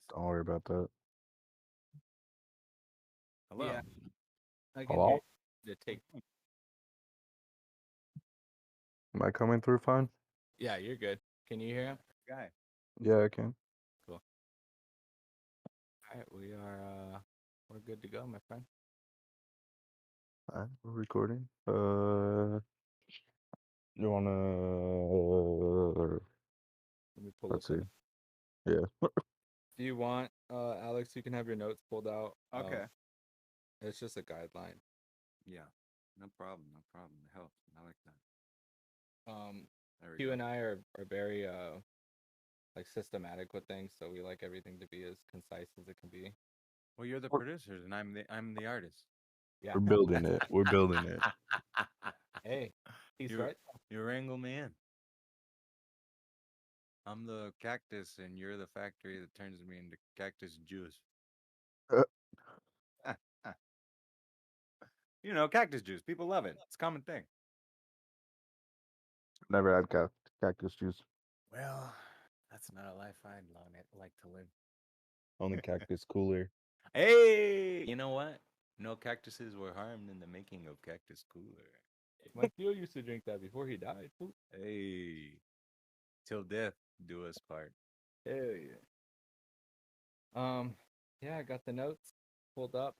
Don't worry about that. Hello. Yeah, I can hear Hello? you. To take. Am I coming through fine? Yeah, you're good. Can you hear him? Guy. Yeah, I can. Cool. All right, we're good to go, my friend. Alright, we're recording. You wanna? Let me pull up Let's see. a. Yeah. Do you want, Alex? You can have your notes pulled out. Okay. It's just a guideline. Yeah. No problem. No problem. It helps. I like that. Um, There we Q go. and I are very like systematic with things, so we like everything to be as concise as it can be. Well, you're the We're, producers, and I'm the artist. Yeah. we're building it. We're building it. Hey, he's you right. you wrangle me in. I'm the cactus, and you're the factory that turns me into cactus juice. Uh, Cactus juice. People love it. It's a common thing. Never had cactus juice. Well, that's not a life I'd like to live. Only cactus cooler. Hey, you know what? No cactuses were harmed in the making of cactus cooler. My Theo used to drink that before he died. Ooh. Hey, till death do us part. Hell yeah. Yeah, I got the notes pulled up.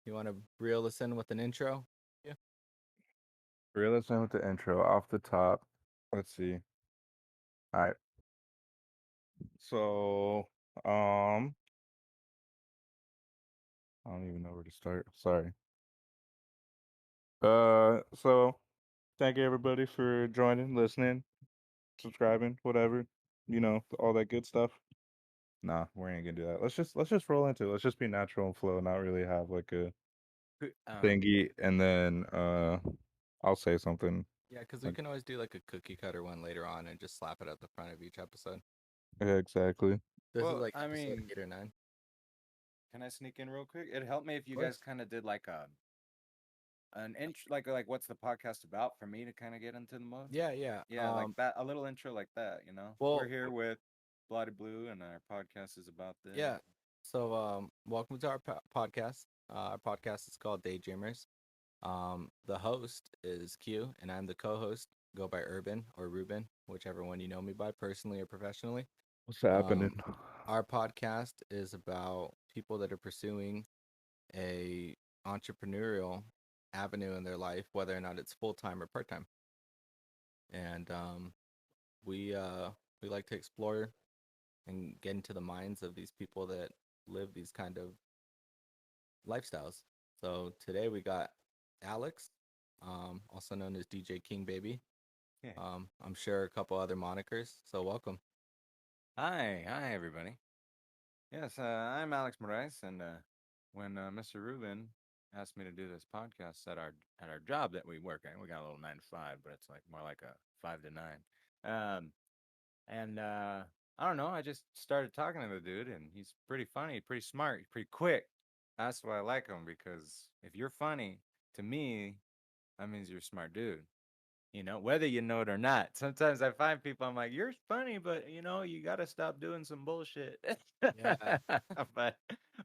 You want to reel us in with an intro? Yeah. Reel us in with the intro off the top. Let's see. All right. So, I don't even know where to start. Sorry. So thank you everybody for joining, listening, subscribing, whatever. All that good stuff. Nah, we ain't gonna do that. Let's just roll into it. Let's just be natural and flow, not really have like a thingy, and then I'll say something. Yeah, because we Like, can always do like a cookie cutter one later on and just slap it at the front of each episode. yeah, exactly. This is Well, like I episode mean, 8 or 9. can I sneak in real quick? It'd help me if Of you guys course. kind of did like an intro, like what's the podcast about for me to kind of get into the mode. Yeah, yeah. Yeah, like that, a little intro like that. We're Well, here with Bloody Blue, and our podcast is about this. yeah. So, welcome to our podcast. Our podcast is called Daydreamers. The host is Q, and I'm the co-host. Go by Urban or Ruben, whichever one you know me by, personally or professionally. What's happening? Our podcast is about people that are pursuing a entrepreneurial avenue in their life, whether or not it's full time or part time. And we we like to explore and get into the minds of these people that live these kind of lifestyles. So today we got Alex, also known as DJ King Baby. Yeah. I'm sure a couple other monikers. So welcome. Hi, everybody. Yes, I'm Alex Morais, and when Mr. Rubin asked me to do this podcast at our job that we work at, we got a little 9 to 5, but it's like more like a 5 to 9. And I don't know, I just started talking to the dude, and he's pretty funny, pretty smart, pretty quick. That's why I like him, because if you're funny, to me, that means you're a smart dude. Whether you know it or not. Sometimes I find people, I'm like, you're funny, but you got to stop doing some bullshit. Yeah, but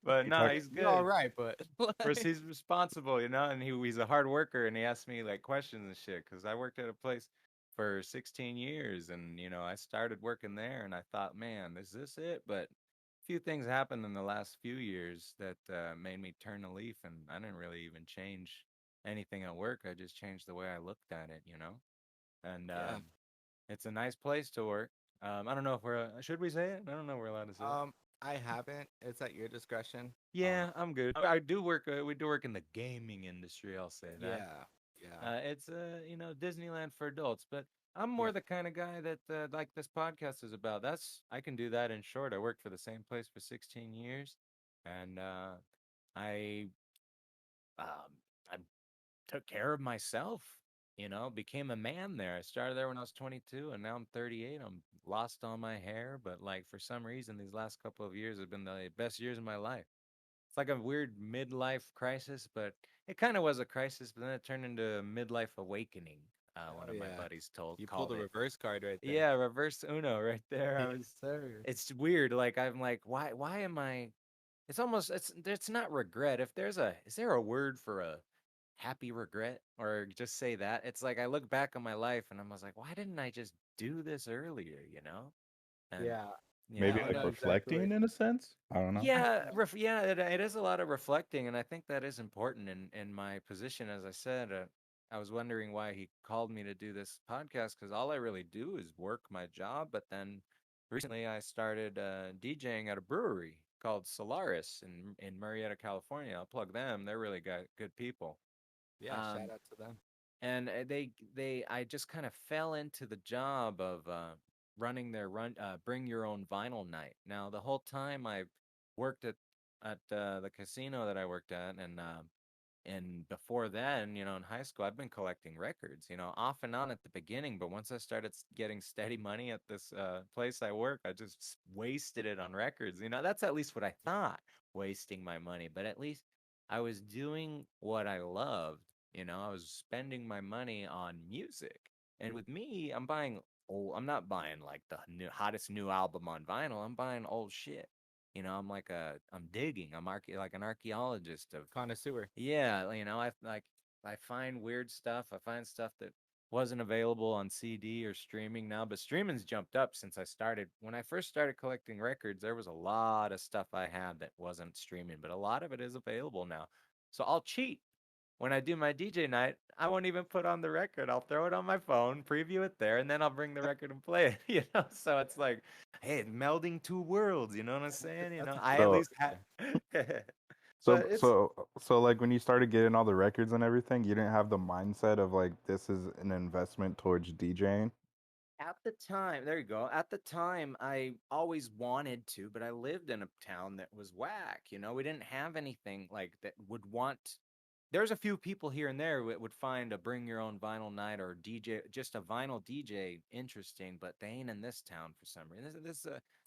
but You no, talk. he's you're all good. right, but First, he's responsible, and he's a hard worker, and he asked me like questions and shit, because I worked at a place for 16 years, and I started working there, and I thought, man, is this it? But a few things happened in the last few years that made me turn a leaf, and I didn't really even change anything at work. I just changed the way I looked at it. And yeah. it's a nice place to work. I don't know if should we say it? I don't know if we're allowed to say it. I haven't. It's at your discretion. Yeah, I'm good. I do work. We do work in the gaming industry. I'll say that. Yeah, yeah, It's Disneyland for adults, but I'm yeah. more the kind of guy that like this podcast is about. I can do that in short. I worked for the same place for 16 years, and I um, I took care of myself. Became a man there. I started there when I was 22, and now I'm 38. I'm lost all my hair, but like for some reason, these last couple of years have been the best years of my life. It's like a weird midlife crisis, but it kind of was a crisis, but then it turned into a midlife awakening. One Oh of my yeah. buddies You pulled called a it. reverse card right there. Yeah, reverse Uno right there. I Yes, was. sir. It's weird. Like I'm like, why am I? It's almost it's not regret. If there's a is there a word for a happy regret or just say that? It's like I look back on my life and I was like, why didn't I just do this earlier? And Yeah. Maybe Yeah, I I like know don't. exactly. reflecting in a sense. I don't know. Yeah, yeah, it is a lot of reflecting, and I think that is important in my position. As I said, I was wondering why he called me to do this podcast because all I really do is work my job. But then recently, I started DJing at a brewery called Solaris in Murrieta, California. I'll plug them; they're really good people. Yeah, shout Um, out to them. and I just kind of fell into the job of running their bring your own vinyl night. Now the whole time I worked at the casino that I worked at, and before then, in high school, I've been collecting records, off and on at the beginning. But once I started getting steady money at this place I work, I just wasted it on records. That's at least what I thought, wasting my money. But at least I was doing what I loved. I was spending my money on music. And with me, I'm buying old, I'm not buying like the hottest new album on vinyl. I'm buying old shit. I'm digging. Like an archaeologist of Connoisseur. yeah, I find weird stuff. I find stuff that wasn't available on CD or streaming now, but streaming's jumped up since I started. When I first started collecting records, there was a lot of stuff I had that wasn't streaming, but a lot of it is available now. So I'll cheat. When I do my DJ night, I won't even put on the record. I'll throw it on my phone, preview it there, and then I'll bring the record and play it, So it's like, hey, melding two worlds, you know what I'm saying? That's a I cool at So least approach had there. but so it's so so like when you started getting all the records and everything, you didn't have the mindset of like this is an investment towards DJing. At the time, there you go. At the time, I always wanted to, but I lived in a town that was whack. We didn't have anything like that would want. There's a few people here and there that would find a bring your own vinyl night or DJ, just a vinyl DJ interesting, but they ain't in this town for some reason.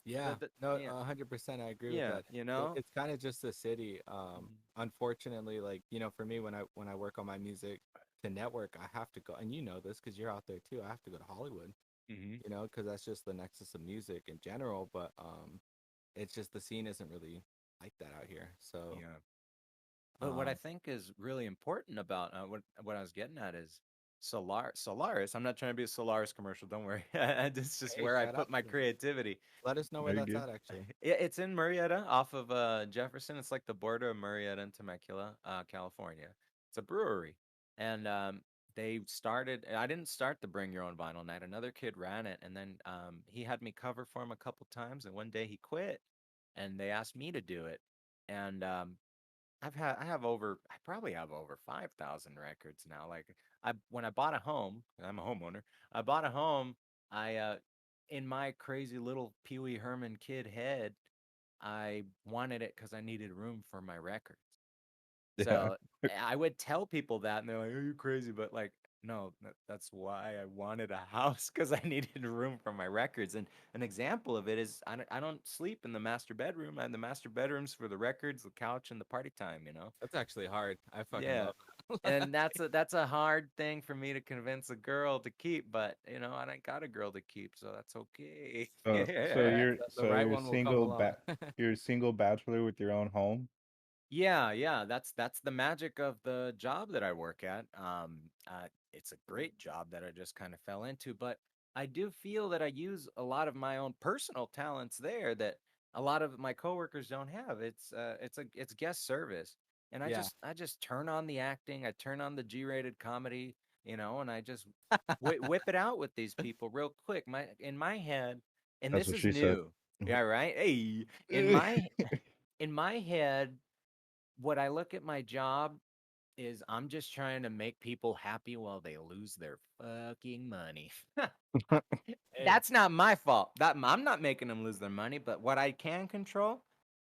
Yeah, no, Yeah, 100%. I agree with yeah, that. It's kind of just a city. Mhm. Unfortunately, like for me, when I work on my music to network, I have to go, and you know this because you're out there too. I have to go to Hollywood, Mhm. because that's just the nexus of music in general. But it's just the scene isn't really like that out here. So Yeah. But what I um, think is really important about what I was getting at is Solaris. I'm not trying to be a Solaris commercial. Don't worry. It's just hey, where I shout out put my to them. creativity. Let us know No, where you're that's good. at actually. It's in Murrieta, off of Jefferson. It's like the border of Murrieta and Temecula, California. It's a brewery, and they started. I didn't start the Bring Your Own Vinyl Night. Another kid ran it, and then he had me cover for him a couple times. And one day he quit, and they asked me to do it. And I probably have over 5,000 records now. Like when I bought a home, I'm a homeowner. I bought a home. I in my crazy little Pee Wee Herman kid head, I wanted it because I needed room for my records. Yeah. So I would tell people that, and they're like, "Are you crazy?" But like, no, that's why I wanted a house because I needed room for my records. And an example of it is I don't sleep in the master bedroom. I have the master bedrooms for the records, the couch, and the party time. That's actually hard. I fucking Yeah. love that. And that's a hard thing for me to convince a girl to keep, but I ain't got a girl to keep, so that's okay. So so Yeah. you're The so right you're one will come single along. you're a single bachelor with your own home. Yeah, yeah, that's the magic of the job that I work at. It's a great job that I just kind of fell into, but I do feel that I use a lot of my own personal talents there that a lot of my coworkers don't have. It's guest service, and I Yeah. just I just turn on the acting, I turn on the G-rated comedy, and I just whip it out with these people real quick. In my head, and That's this what is she said. new. Yeah, right. Hey, in my head what I look at my job is I'm just trying to make people happy while they lose their fucking money. Hey. That's not my fault. I'm not making them lose their money, but what I can control,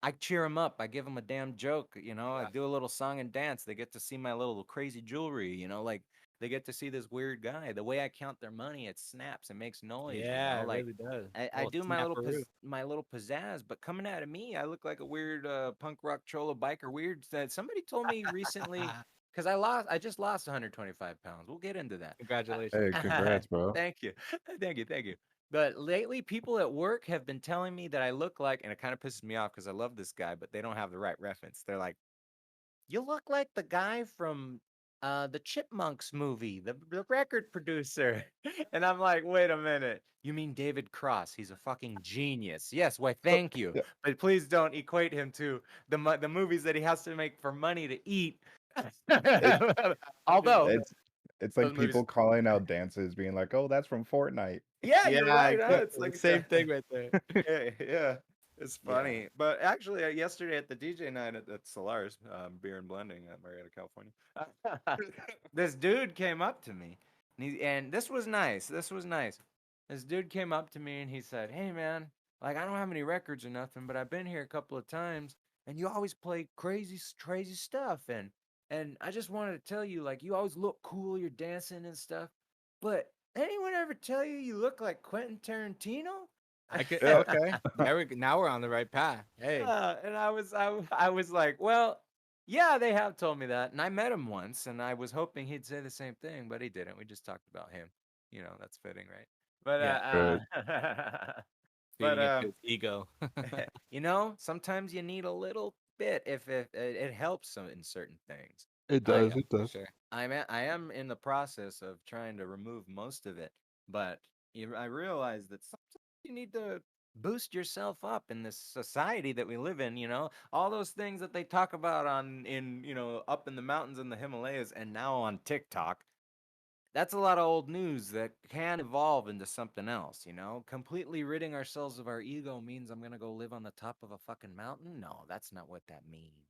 I cheer them up. I give them a damn joke. I Yeah. do a little song and dance. They get to see my little crazy jewelry. Like they get to see this weird guy. The way I count their money, it snaps. It makes noise. Yeah, it Like really does. I Little do snapperoo. my little pizzazz, but coming out of me, I look like a weird punk rock cholo biker. Weird. That somebody told me recently. because I just lost 125 pounds. We'll get into that. Congratulations. Hey, congrats, bro. Thank you. Thank you. But lately, people at work have been telling me that I look like, and it kind of pisses me off because I love this guy, but they don't have the right reference. They're like, you look like the guy from the Chipmunks movie, the record producer. And I'm like, wait a minute. You mean David Cross? He's a fucking genius. Yes, why, thank you. Yeah, But please don't equate him to the movies that he has to make for money to eat. it, Although it's it's those like movies, people calling out dances, being like, "Oh, that's from Fortnite." yeah, you're Yeah, right. Huh? It's exactly. like Same thing right there. yeah, it's Yeah. funny. But actually, yesterday at the DJ night at Solaris, Beer and Blending at Marietta, California, this dude came up to me, and this was nice. This was nice. This dude came up to me and he said, "Hey, man, like I don't have any records or nothing, but I've been here a couple of times, and you always play crazy stuff, and I just wanted to tell you, like, you always look cool. You're dancing and stuff, but." Anyone ever tell you you look like Quentin Tarantino? I could, Yeah. okay. Now we're on the right path. Hey. And I was like, well, yeah, they have told me that, and I met him once, and I was hoping he'd say the same thing, but he didn't. We just talked about him. You know, that's fitting, right? But Yeah. Good. but Feeding into his ego. you know, sometimes you need a little bit if it helps in certain things. It Oh does. yeah, It for does. sure. I am in the process of trying to remove most of it, but I realize that sometimes you need to boost yourself up in this society that we live in. You know, all those things that they talk about up in the mountains in the Himalayas and now on TikTok. That's a lot of old news that can evolve into something else. You know, completely ridding ourselves of our ego means I'm gonna go live on the top of a fucking mountain. No, that's not what that means.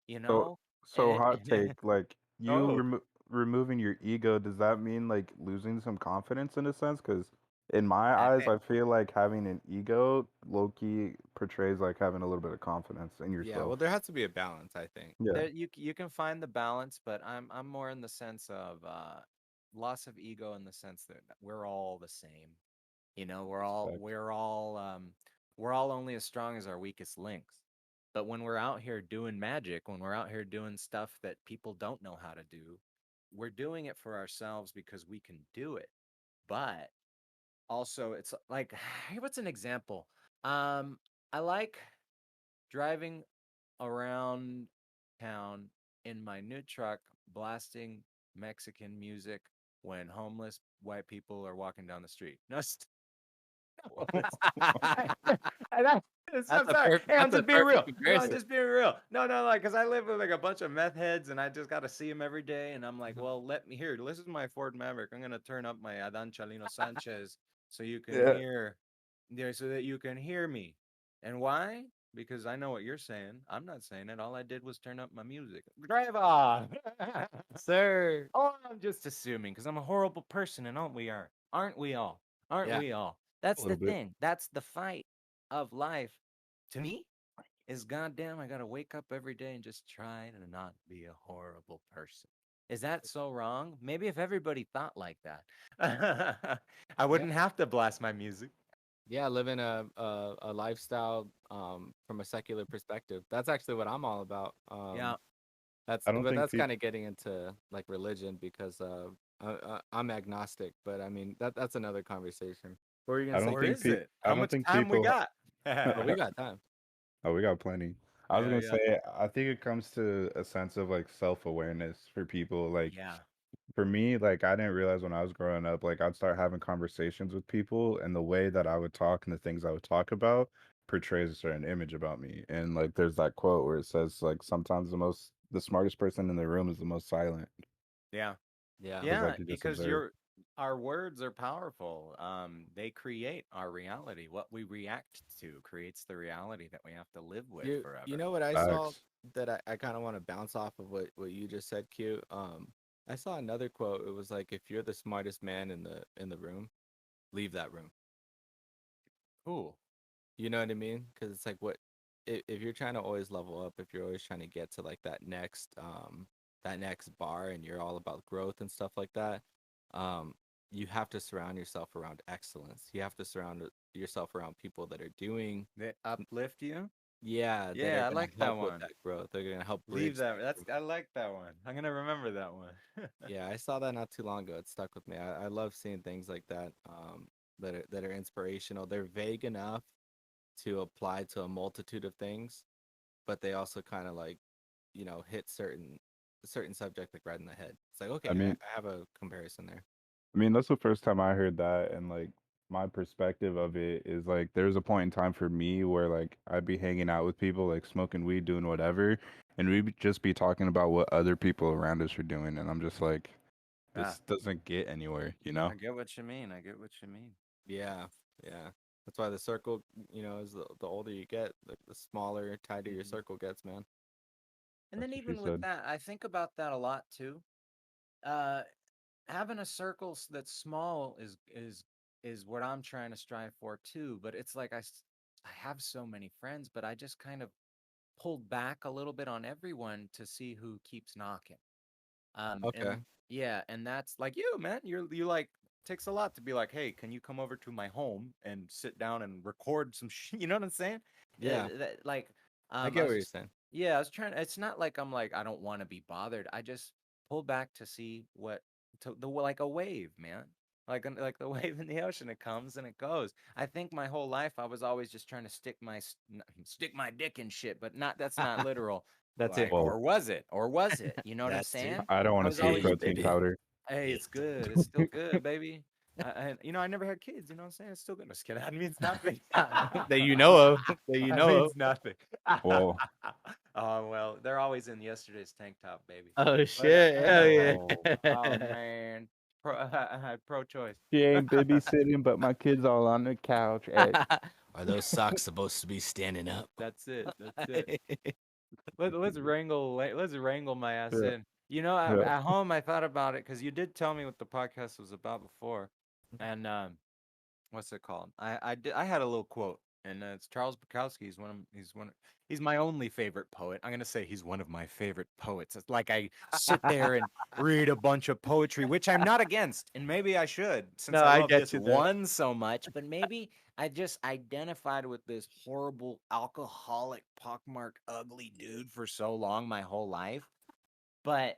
You So, know. so hot take, like you Oh, removing your ego, does that mean like losing some confidence in a sense? Because in my eyes, I, I feel like having an ego low key portrays like having a little bit of confidence in Yeah, yourself. well, there has to be a balance, I think. Yeah, there you can find the balance, but I'm more in the sense of loss of ego in the sense that we're all the same. You know, respect. we're all only as strong as our weakest links. But when we're out here doing magic, when we're out here doing stuff that people don't know how to do, we're doing it for ourselves because we can do it. But also it's like what's an example? I like driving around town in my new truck blasting Mexican music when homeless white people are walking down the street. No, and I'm sorry. Hey, I'm That's a just being real. perfect No, I'm comparison. just being real. No, like, because I live with like a bunch of meth heads and I just got to see them every day. And I'm like, well, let me hear. This is my Ford Maverick. I'm going to turn up my Adan Chalino Sanchez so you can Yeah. hear, yeah, so that you can hear me. And why? Because I know what you're saying. I'm not saying it. All I did was turn up my music. Drive on. Sir. Oh, I'm just assuming because I'm a horrible person, and aren't we are? Aren't we all? Aren't Yeah. we all? A That's the little bit. thing. That's the fight of life. To me, is goddamn, I gotta wake up every day and just try to not be a horrible person. Is that so wrong? Maybe if everybody thought like that, I Yeah. wouldn't have to blast my music. Yeah, living a lifestyle from a secular perspective. That's actually what I'm all about. Yeah, I don't think That's kind people. of getting into like religion because I'm agnostic, but I mean that's another conversation. What were you I gonna say, don't or Q? think is pe. it? I How don't much think time we people. got? Oh, we got time. Oh, we got plenty. I was Yeah, gonna yeah, say, I think it comes to a sense of like self-awareness for people. Like yeah, for me, like I didn't realize when I was growing up, like I'd start having conversations with people, and the way that I would talk and the things I would talk about portrays a certain image about me. And like there's that quote where it says like sometimes the smartest person in the room is the most silent yeah. Yeah. because Yeah, like you just because observe. our words are powerful. They create our reality. What we react to creates the reality that we have to live with You forever. know what I saw Facts. that I kind of want to bounce off of what you just said, Q. I saw another quote. It was like, if you're the smartest man in the room, leave that room. Cool. You know what I mean? Because it's like what if you're trying to always level up, if you're always trying to get to like that next bar, and you're all about growth and stuff like that, um, you have to surround yourself around excellence. You have to surround yourself around people that are doing They uplift you. Yeah, that are Yeah, I gonna like that help with one. that growth. They're gonna help Leave bridge that that. That's growth. I like that one. I'm gonna remember that one. Yeah, I saw that not too long ago. It stuck with me. I love seeing things like that. That are inspirational. They're vague enough to apply to a multitude of things, but they also kind of like, hit certain subject like right in the head. It's like, I okay, I, mean, I have a comparison there. that's the first time I heard that, and like my perspective of it is like there's a point in time for me where like I'd be hanging out with people, like smoking weed, doing whatever, and we'd just be talking about what other people around us are doing, and I'm just like, Ah, this doesn't get anywhere, you know? I get what you mean. I get what you mean. Yeah, yeah. That's why the circle, is the older you get, the smaller, tighter your Mhm. circle gets, man. And That's then what she even with said. that, I think about that a lot too. Uh, Having a circle that's small is what I'm trying to strive for too. But it's like I have so many friends, but I just kind of pulled back a little bit on everyone to see who keeps knocking. And Okay. yeah, and that's like you, man. You like takes a lot to be like, hey, can you come over to my home and sit down and record some shit? You know what I'm saying? Yeah, Like, I I get what was you're just saying. yeah, I was trying. It's not like I'm like I don't want to be bothered. I just pull back to see what to the like a wave, man. Like the wave in the ocean, it comes and it goes. I think my whole life I was always just trying to stick my dick in shit, but not that's not literal. That's it. Like, Well, or was it? Or was it? You know what I'm That's it. saying? I don't I want to was see the Feel always you, protein baby. powder. hey, Feel it's good. It's still good, baby. I never had kids. You know what I'm saying? It's still good. Just kidding. That means nothing. that you know of. That you That know of. means nothing. Well, Oh well, they're always in yesterday's tank top, baby. Oh But shit! Hell oh, oh yeah. man, pro choice. she ain't babysitting, but my kids all on the couch. Hey, Are those socks supposed to be standing up? That's it. That's it. Let's wrangle my ass yeah, in. You know, yeah. at home I thought about it because you did tell me what the podcast was about before, and what's it called? I had a little quote, and it's Charles Bukowski. He's my only favorite poet. I'm gonna say he's one of my favorite poets. It's like I sit there and read a bunch of poetry, which I'm not against, and maybe I should since No, I I love get this you there. one so much. But maybe I just identified with this horrible alcoholic, pockmarked, ugly dude for so long, my whole life. But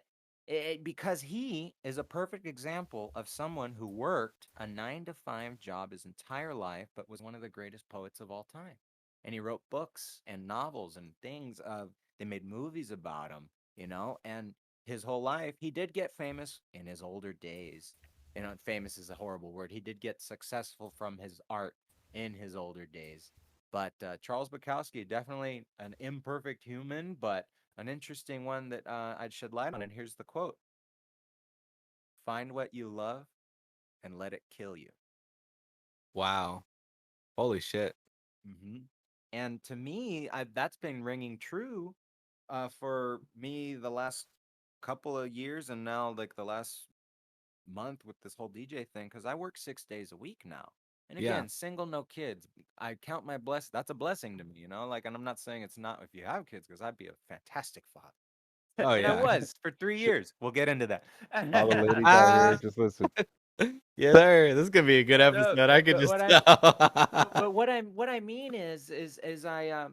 because he is a perfect example of someone who worked a 9 to 5 job his entire life, but was one of the greatest poets of all time. And he wrote books and novels and things. They made movies about him, and his whole life, he did get famous in his older days. Famous is a horrible word. He did get successful from his art in his older days. But Charles Bukowski, definitely an imperfect human, but an interesting one that I'd shed light on. And here's the quote: find what you love and let it kill you. Wow. Holy shit. hmm And to me, that's been ringing true for me the last couple of years, and now like the last month with this whole DJ thing, because I work 6 days a week now. And Yeah. again, single, no kids. I count my bless. That's a blessing to me. Like, and I'm not saying it's not if you have kids, because I'd be a fantastic father. Oh And I yeah. was for 3 years. We'll get into that. All the ladies out here, Ah. just listen. Yes, sir. This is gonna be a good No, episode. I could but just what I'm tell. but what I mean is I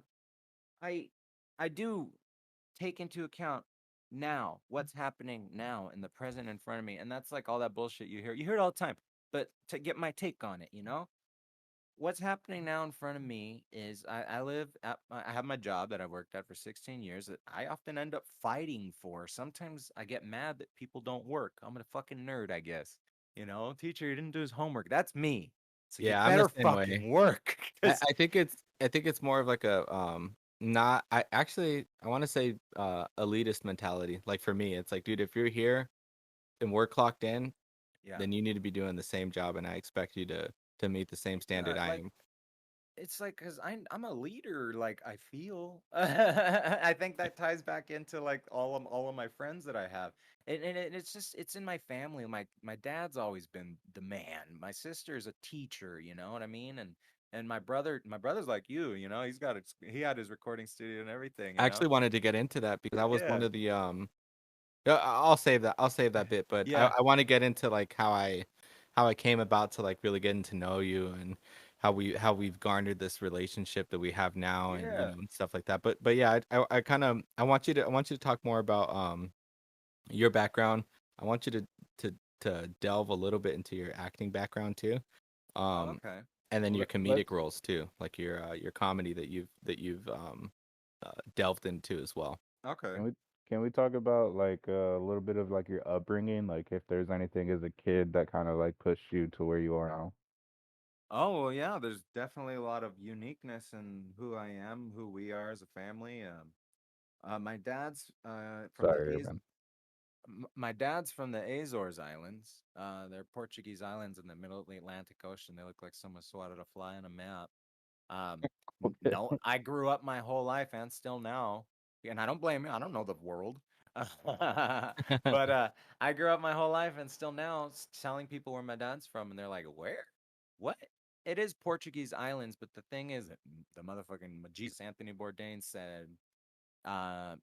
I do take into account now what's happening now in the present in front of me, and that's like all that bullshit you hear. You hear it all the time, but to get my take on it, what's happening now in front of me is I have my job that I've worked at for 16 years that I often end up fighting for. Sometimes I get mad that people don't work. I'm a fucking nerd, I guess. Teacher, he didn't do his homework. That's me. So you Yeah, I'm the better same way. fucking work. I, 'Cause I think it's more of like a not I want to say elitist mentality. Like for me, it's like, dude, if you're here and we're clocked in, yeah. then you need to be doing the same job, and I expect you to meet the same standard I Like am. it's like because I'm a leader. Like I feel. I think that ties back into like all of my friends that I have, and it's just it's in my family. My dad's always been the man. My sister's a teacher. You know what I mean? And my brother's like you. He had his recording studio and everything. I actually wanted to get into that because I was one Yeah. of the yeah, I'll save that. I'll save that bit, but I, Yeah. I want to get into like how I came about to like really getting to know you and we've garnered this relationship that we have now, and Yeah. and stuff like that. But yeah, I kind of I want you to talk more about your background. I want you to to delve a little bit into your acting background too, Oh, um, okay. and then your comedic Let's roles too, like your comedy that you've delved into as well. Okay. can we talk about like a little bit of like your upbringing, like if there's anything as a kid that kind of like pushed you to where you are now? Oh, well, yeah, there's definitely a lot of uniqueness in who I am, who we are as a family. My dad's from the Sorry, man. my dad's from the Azores Islands. They're Portuguese islands in the middle of the Atlantic Ocean. They look like someone swatted a fly on a map. Okay. No, I grew up my whole life and still now, and I don't blame you. I don't know the world, but I grew up my whole life and still now telling people where my dad's from, and they're like, "Where? What?" It is Portuguese islands, but the thing is, that the motherfucking Jesus Anthony Bourdain said, uh,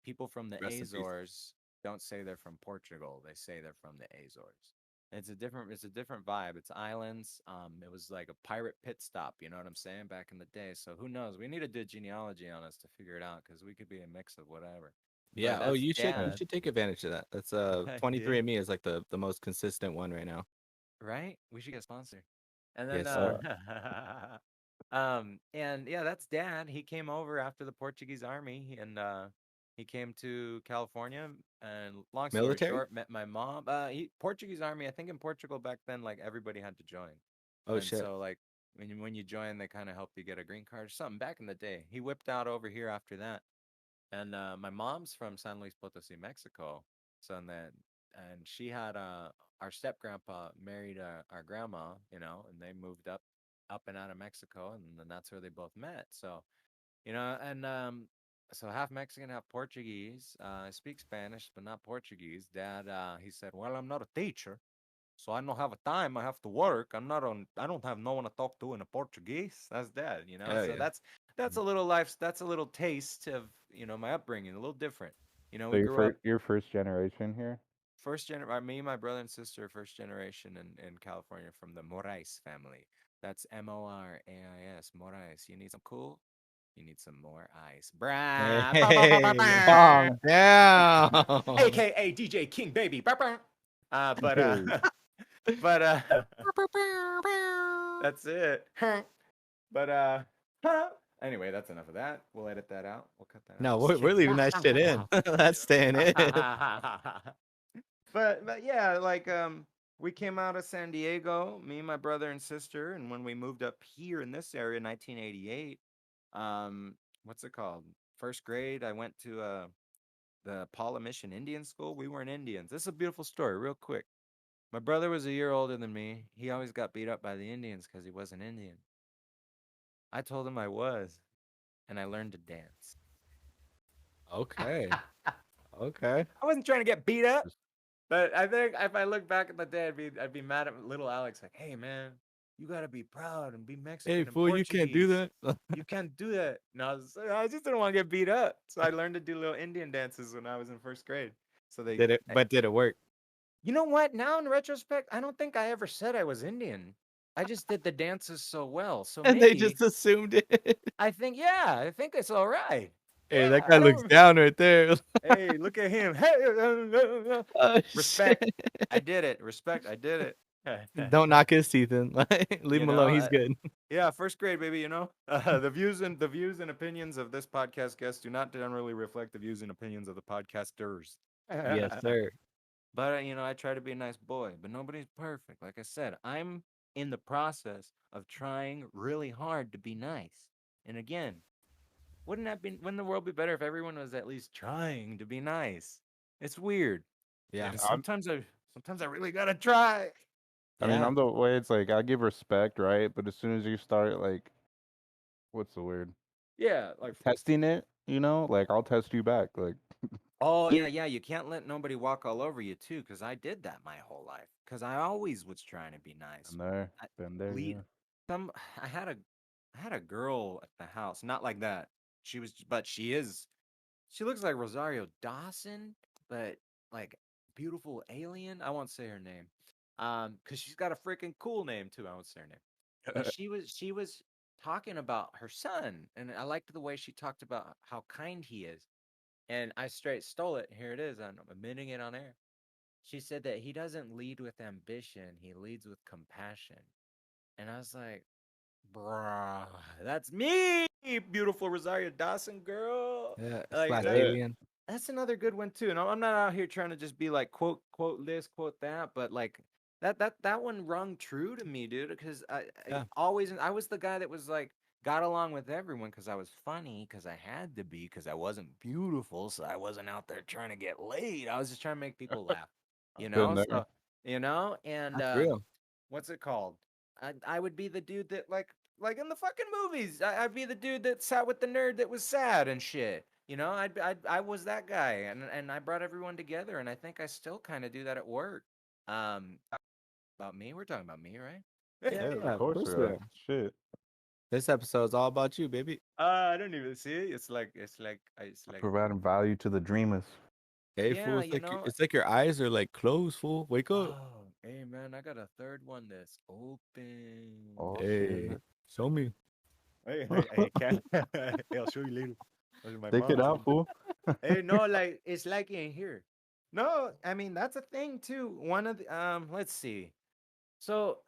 people from the Rest in peace. Azores don't say they're from Portugal. They say they're from the Azores. It's a different vibe. It's islands. It was like a pirate pit stop, you know what I'm saying, back in the day. So who knows? We need to do genealogy on us to figure it out because we could be a mix of whatever. But Yeah. Oh, that's you Yeah. dad. should take advantage of that. That's Yeah. 23andMe is like the most consistent one right now. Right? We should get a sponsor. And then Yes, Uh, sir. and yeah, that's dad. He came over after the Portuguese army and he came to California and long story Military? short, met my mom. Portuguese army, I think in Portugal back then like everybody had to join. Oh And shit. so like when you join they kind of help you get a green card or something back in the day. He whipped out over here after that. And my mom's from San Luis Potosi, Mexico. So and she had our step grandpa married our grandma, and they moved up and out of Mexico, and then that's where they both met. So and so half Mexican, half Portuguese. I speak Spanish, but not Portuguese. Dad, he said, "Well, I'm not a teacher, so I don't have a time. I have to work. I'm not on. I don't have no one to talk to in a Portuguese." That's dad. Hell So yeah. that's a little life. That's a little taste of my upbringing. A little different. so We grew up you're first generation here. me, my brother and sister, first generation in California from the Morais family. That's Morais. Morais. You need some cool. You need some more ice. Brah. Bah, bah, bah, bah, Hey, bah. calm down. AKA DJ King Baby. Bah, bah. But Hey, but that's it. But anyway, that's enough of that. We'll edit that out. We'll cut that out. No, Just we're kidding. leaving that shit in. That's staying in. But yeah, like we came out of San Diego, me, my brother and sister, and when we moved up here in this area in 1988, what's it called? First grade, I went to the Paula Mission Indian School. We weren't Indians. This is a beautiful story, real quick. My brother was a year older than me. He always got beat up by the Indians because he wasn't Indian. I told him I was, and I learned to dance. Okay. Okay. I wasn't trying to get beat up. just But I think if I look back at the day, I'd be mad at little Alex, like, "Hey man, you gotta be proud and be Hey, Mexican and fool, you can't do Portuguese. that. You can't do that." And I just didn't want to get beat up, so I learned to do little Indian dances when I was in first grade. So Did it? But did it work? you know what? Now in retrospect, I don't think I ever said I was Indian. I just did the dances so well. So And they maybe just assumed it. I think it's all right. Hey, that Yeah, guy I looks don't. down right there. Hey, look at him. Hey, Oh respect. shit! I did it. Respect. I did it. Don't knock his teeth in. Leave You him know, alone. He's I, good. yeah, first grade, baby. The views and opinions of this podcast guest do not generally reflect the views and opinions of the podcasters. Yes, sir. But I try to be a nice boy, but nobody's perfect. Like I said, I'm in the process of trying really hard to be nice. And again, wouldn't the world be better if everyone was at least trying to be nice? It's weird. Yeah. And I'm sometimes I really gotta try. I mean, Yeah. I'm the way it's like I give respect, right? But as soon as you start like what's the word? Yeah, like Testing it, like I'll test you back. Like oh yeah, you can't let nobody walk all over you too, because I did that my whole life. Because I always was trying to be nice. been there, I, been there, lead yeah. some. I had a girl at the house, not like that. But she is. She looks like Rosario Dawson, but like beautiful alien. I won't say her name, because she's got a freaking cool name too. I won't say her name. and she was talking about her son, and I liked the way she talked about how kind he is. And I straight stole it. Here it is. I'm admitting it on air. She said that he doesn't lead with ambition, he leads with compassion. And I was like, bruh, that's me, beautiful Rosario Dawson girl. Yeah, Like slash that, Yeah. alien. that's another good one too. And I'm not out here trying to just be like quote this, quote that, but like that one rung true to me, dude. Because Yeah. I was the guy that was like got along with everyone because I was funny, because I had to be, because I wasn't beautiful, so I wasn't out there trying to get laid. I was just trying to make people laugh, you Been know. there. So and That's real. what's it called? I would be the dude that like in the fucking movies. I'd be the dude that sat with the nerd that was sad and shit. You know, I was that guy, and I brought everyone together, and I think I still kind of do that at work. Um, about me, we're talking about me, right? Yeah, Yeah, yeah, of of course course we we are. are. Shit. This episode is all about you, baby. I don't even see it. It's like Providing value to the dreamers. Hey, fool, yeah, you know. it's like your eyes are like closed, fool. Wake up. Oh, hey man, I got a third one that's open. Oh Hey, shit. show me. Hey, can hey, I'll show you later. Those are my Stick it mom's out, ones. fool. Hey, no, like it's like in here. No, I mean that's a thing too. One of the let's see. So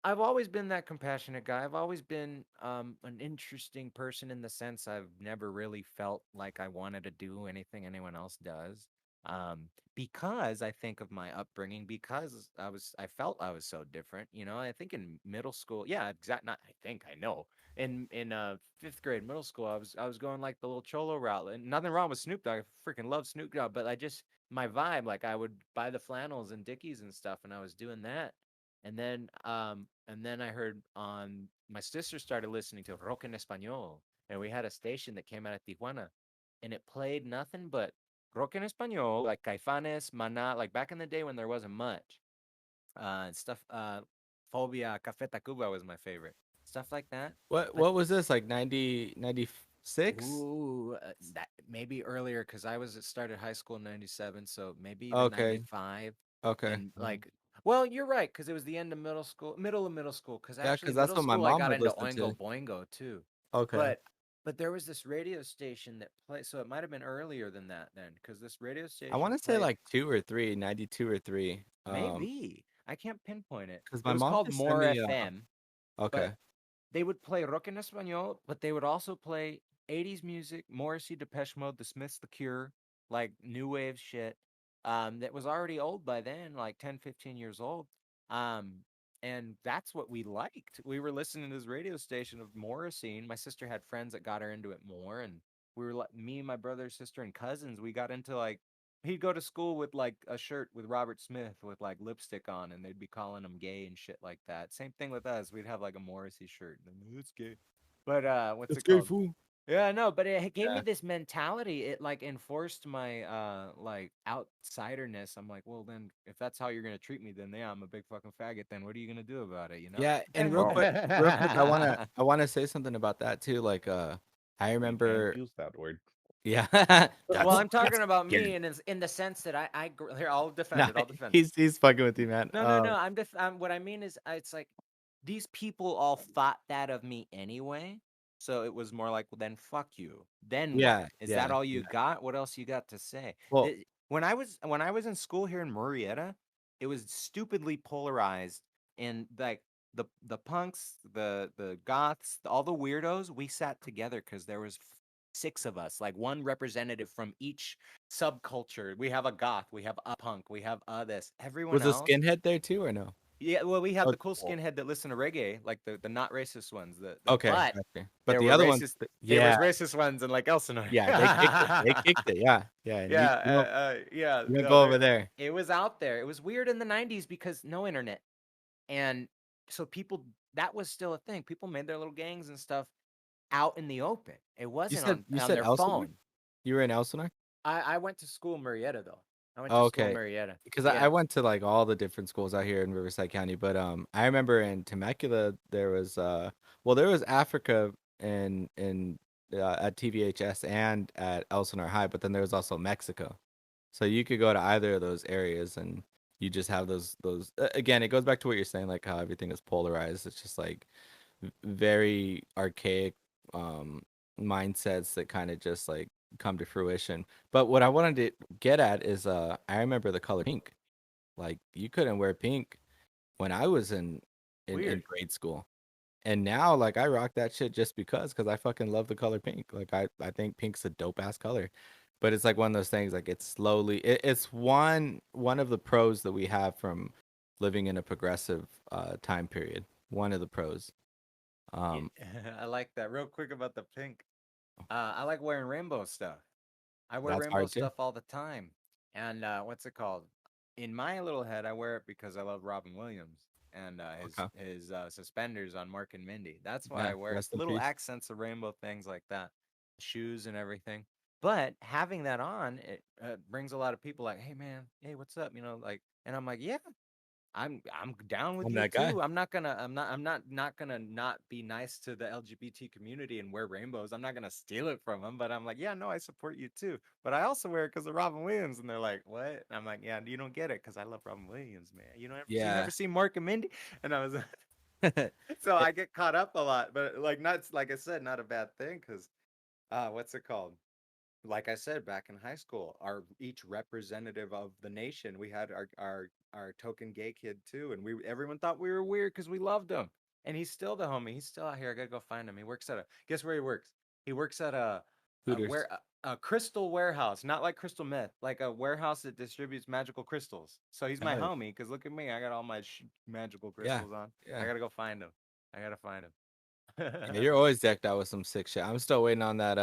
I've always been that compassionate guy. I've always been an interesting person in the sense I've never really felt like I wanted to do anything anyone else does. Because I think of my upbringing, because I felt I was so different. You know, I think in middle school, yeah, exact. Not I think I know. In fifth grade, middle school, I was going like the little cholo route. And nothing wrong with Snoop Dogg. I freaking love Snoop Dogg, but I just my vibe, like I would buy the flannels and Dickies and stuff, and I was doing that. And then I heard on my sister started listening to rock en español, and we had a station that came out of Tijuana, and it played nothing but rock en español, like Caifanes, Maná, like back in the day when there wasn't much, and stuff. Phobia, Café Tacuba was my favorite, stuff like that. But What was this like 96? ooh, that maybe earlier because I was started high school in '97, so maybe even Okay, '95. okay. And like, well, you're right because it was the end of middle of middle school. Because Yeah, actually, because that's middle what my school I mom got would into listen Oingo to. Boingo too. Okay. But but there was this radio station that played, so it might have been earlier than that then, because this radio I want station to say played like 2 or 3, 92 or 3. maybe I can't pinpoint it. Because It my was mom called just sent More me FM, okay. but they would play rock en español, but they would also play 80s music, Morrissey, Depeche Mode, The Smiths, The Cure, like new wave shit. That was already old by then, like 10, 15 years old. Um, and that's what we liked. We were listening to this radio station of Morrissey, and my sister had friends that got her into it more. And we were like, me, my brother, sister, and cousins, we got into like, he'd go to school with like a shirt with Robert Smith with like lipstick on, and they'd be calling him gay and shit like that. Same thing with us. We'd have like a Morrissey shirt. And it's gay. But what's That's it great, called? fool. Yeah, no, but it gave me Yeah. this mentality. It like enforced my like outsiderness. I'm like, well then if that's how you're gonna treat me, then yeah, I'm a big fucking faggot. Then what are you gonna do about it, you know? Yeah, and Oh, real quick, I wanna say something about that too. Like, I you can't remember, use that word. yeah, Well, that's I'm talking about scary. me in the sense that here I'll defend Nah, it. I'll defend it. he's fucking with you, man. No, no, no. What I mean is, it's like these people all thought that of me anyway. So it was more like, well, then fuck you. Then what? Yeah, Is that yeah, all you yeah. got? What else you got to say? Well, When I was in school here in Murrieta, it was stupidly polarized, and like the punks, the goths, all the weirdos, we sat together because there was six of us, like one representative from each subculture. We have a goth, we have a punk, we have this. Everyone was a else, skinhead there too, or no? yeah. Well, we have the Okay, cool skinhead that listen to reggae, like the not racist ones. okay, But gotcha. But there the were other ones, racist. There was yeah, racist ones in like Elsinore. yeah, they kicked it. They kicked it. Yeah, yeah. And Yeah, yeah. you don't No, go over there. it was out there. It was weird in the '90s because no internet, and so people that was still a thing. People made their little gangs and stuff out in the open. It wasn't You on said their Elsinore? phone. You were in Elsinore? I went to school in Marietta though. I went to Oh, school in okay. Marietta. Because I Yeah. went to like all the different schools out here in Riverside County, but I remember in Temecula there was well there was Africa in at TVHS and at Elsinore High, but then there was also Mexico. So you could go to either of those areas and you just have those again, it goes back to what you're saying, like how everything is polarized. It's just like very archaic um mindsets that kind of just like come to fruition. But what I wanted to get at is I remember the color pink. Like you couldn't wear pink when I was in Weird. grade school. And now like I rock that shit just because I fucking love the color pink. Like I think pink's a dope ass color. But it's like one of those things like it's slowly it's one of the pros that we have from living in a progressive time period. One of the pros. Yeah, Um I like that. Real quick about the pink. I like wearing rainbow stuff. I wear that's rainbow hard too. stuff all the time. And what's it called? In my little head, I wear it because I love Robin Williams and Okay. his suspenders on Mark and Mindy. That's why Yeah, I wear it. rest in Little peace. accents of rainbow things like that, shoes and everything. But having that on, it brings a lot of people like, "Hey man, hey, what's up?" Like, and I'm like, "Yeah, I'm down with I'm you that guy. too. I'm not gonna not be nice to the LGBT community and wear rainbows. I'm not gonna steal it from them, but I'm like, yeah, no, I support you too. But I also wear it because of Robin Williams, and they're like, what? And I'm like, yeah, you don't get it because I love Robin Williams, man. You never Yeah. seen Mark and Mindy? And I was so I get caught up a lot, but like not like I said, not a bad thing because what's it called? Like I said, back in high school, our each representative of the nation, we had our token gay kid too, and we everyone thought we were weird because we loved him, and he's still the homie. He's still out here. I gotta go find him. He works at a guess where he works? He works at a Hooters. where a crystal warehouse, not like crystal meth, like a warehouse that distributes magical crystals. So he's my Hell homie because look at me, I got all my magical yeah. crystals on. I Yeah. gotta go find him. I gotta find Yeah, him. you're always decked out with some sick shit. I'm still waiting on that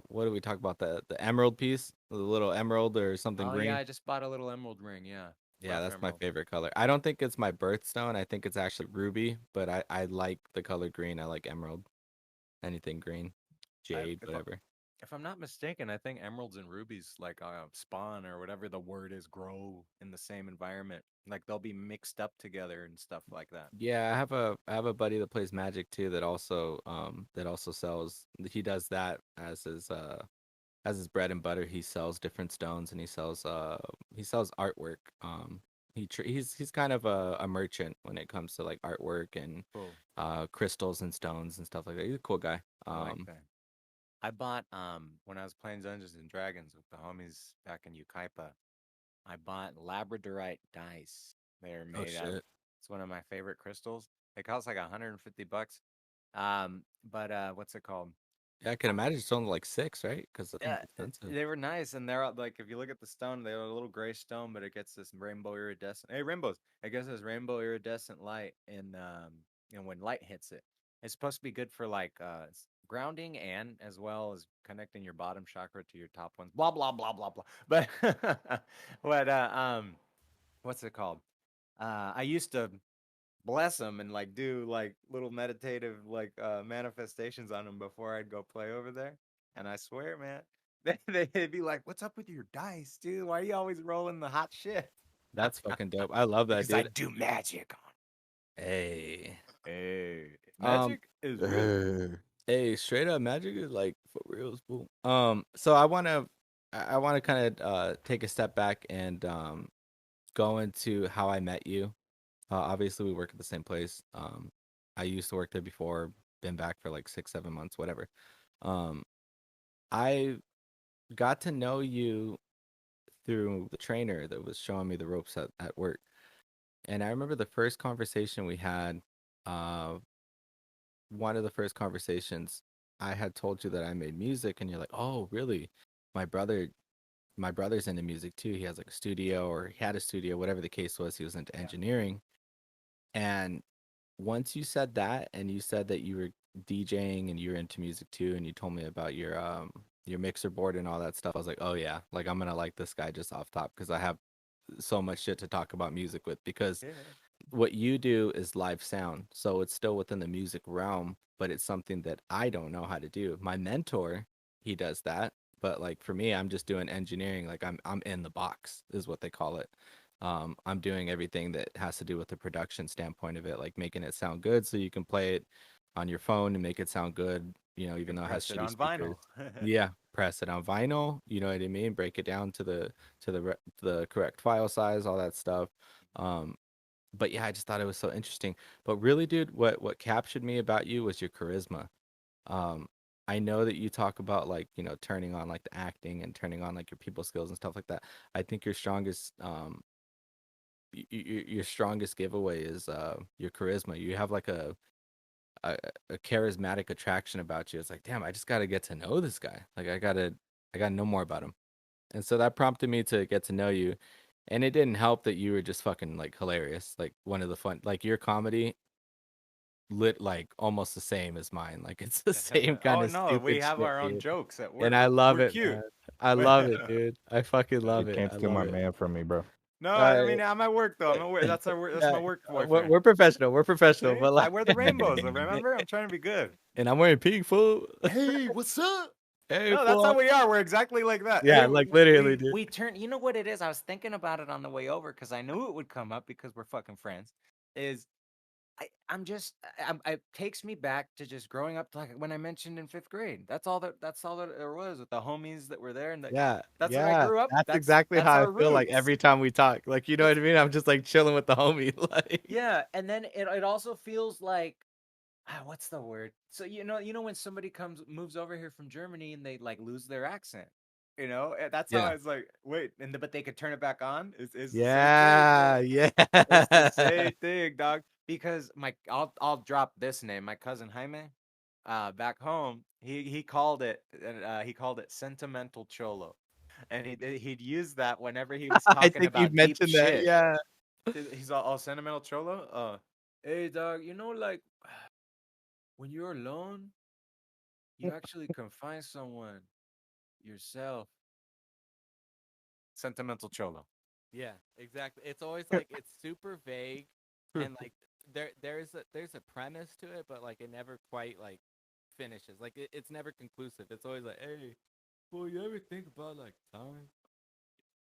what do we talk about? The emerald piece? The little emerald or something Oh yeah, green. I just bought a little emerald ring. Yeah, Yeah, rough that's my emerald. favorite color. I don't think it's my birthstone. I think it's actually ruby, but I like the color green. I like emerald. Anything green. I Jade, if I, whatever. if I'm not mistaken, I think emeralds and rubies like spawn or whatever the word is grow in the same environment. Like they'll be mixed up together and stuff like that. Yeah, I have a buddy that plays Magic too that also sells he does that as his bread and butter. He sells different stones and he sells artwork. He's kind of a merchant when it comes to like artwork and Cool. crystals and stones and stuff like that. He's a cool guy. I like that. I bought when I was playing Dungeons and Dragons with the homies back in Ukaipa. I bought Labradorite dice. They're Oh made out of. shit. It's one of my favorite crystals. They cost like $150. But what's it called? Yeah, I can imagine it's only like six, right? Because I think Yeah, it's expensive. they were nice, and they're like if you look at the stone, they're a little gray stone, but it gets this rainbow iridescent. Hey, rainbows! It gets this rainbow iridescent light, and when light hits it, it's supposed to be good for like grounding and as well as connecting your bottom chakra to your top ones. Blah blah blah blah blah. But what what's it called? I used to bless them and like do like little meditative like manifestations on them before I'd go play over there. And I swear, man, they'd be like, "What's up with your dice, dude? Why are you always rolling the hot shit?" That's fucking dope. I love that, Because I dude. do magic on. Hey. Hey, Um, magic is real. hey, hey, straight up magic is like for real, boo. So I wanna kind of take a step back and go into how I met you. Obviously we work at the same place. I used to work there before, been back for like 6, 7 months, whatever. Um, I got to know you through the trainer that was showing me the ropes at work. And I remember the first conversation we had. Uh, one of the first conversations, I had told you that I made music, and you're like, "Oh, really? My brother, my brother's into music too. He has like a studio, or he had a studio, whatever the case was. He was into Yeah. engineering." And once you said that, and you said that you were DJing and you were into music too, and you told me about your mixer board and all that stuff, I was like, "Oh yeah, like I'm gonna like this guy just off top because I have so much shit to talk about music with because." Yeah. What you do is live sound, so it's still within the music realm, but it's something that I don't know how to do. My mentor, he does that, but like for me, I'm just doing engineering. Like I'm in the box is what they call it. I'm doing everything that has to do with the production standpoint of it, like making it sound good so you can play it on your phone and make it sound good, You even can though it has press it shitty on speakers. vinyl. Yeah, press it on vinyl, you know what I mean? Break it down to the correct file size, all that stuff. Um, But yeah, I just thought it was so interesting. But really, dude, what captured me about you was your charisma. Um, I know that you talk about like, turning on like the acting and turning on like your people skills and stuff like that. I think your strongest your strongest giveaway is your charisma. You have like a, a charismatic attraction about you. It's like, damn, I just got to get to know this guy. Like I got to know more about him. And so that prompted me to get to know you. And it didn't help that you were just fucking like hilarious. Like one of the fun, like your comedy lit like almost the same as mine. Like it's the same kind Oh of no, we stupid have shit, our own dude. jokes at And work. I love We're it, cute. man. I love it, dude. I fucking You love it. can't I steal love my it. man from me, bro. No, All I right. mean I'm at work though. I'm at work. That's that's Yeah, my work we're, boyfriend. we're professional. We're professional, See, but I like, wear the rainbows. Remember, I'm trying to be good. and I'm wearing pink, fool. Hey, what's up? Hey, No, that's how fool. we are. We're exactly like that. Yeah, Hey, like literally, dude. we turn. You know what it is? I was thinking about it on the way over because I knew it would come up because we're fucking friends. Is I'm just it takes me back to just growing up like when I mentioned in fifth grade. That's all that there was with the homies that were there and Yeah, that's what I yeah. grew up. That's exactly That's how I our feel like roots. every time we talk. Like, you know It's what I mean? I'm just like chilling with the homie. Like, yeah, and then it also feels like what's the word? So you know when somebody moves over here from Germany and they like lose their accent. That's how yeah, it's like. Wait, but they could turn it back on. It's the same thing. yeah, yeah. It's the same thing, dog. Because I'll drop this name. My cousin Jaime, back home, he called it sentimental cholo, and he'd use that whenever he was I talking think you've about deep mentioned that. shit. Yeah. He's all sentimental cholo. Hey dog, like when you're alone, you actually can find someone yourself. Sentimental cholo. Yeah, exactly. It's always like it's super vague and like there's a premise to it, but like it never quite like finishes. Like it's never conclusive. It's always like, hey, well, you ever think about like time?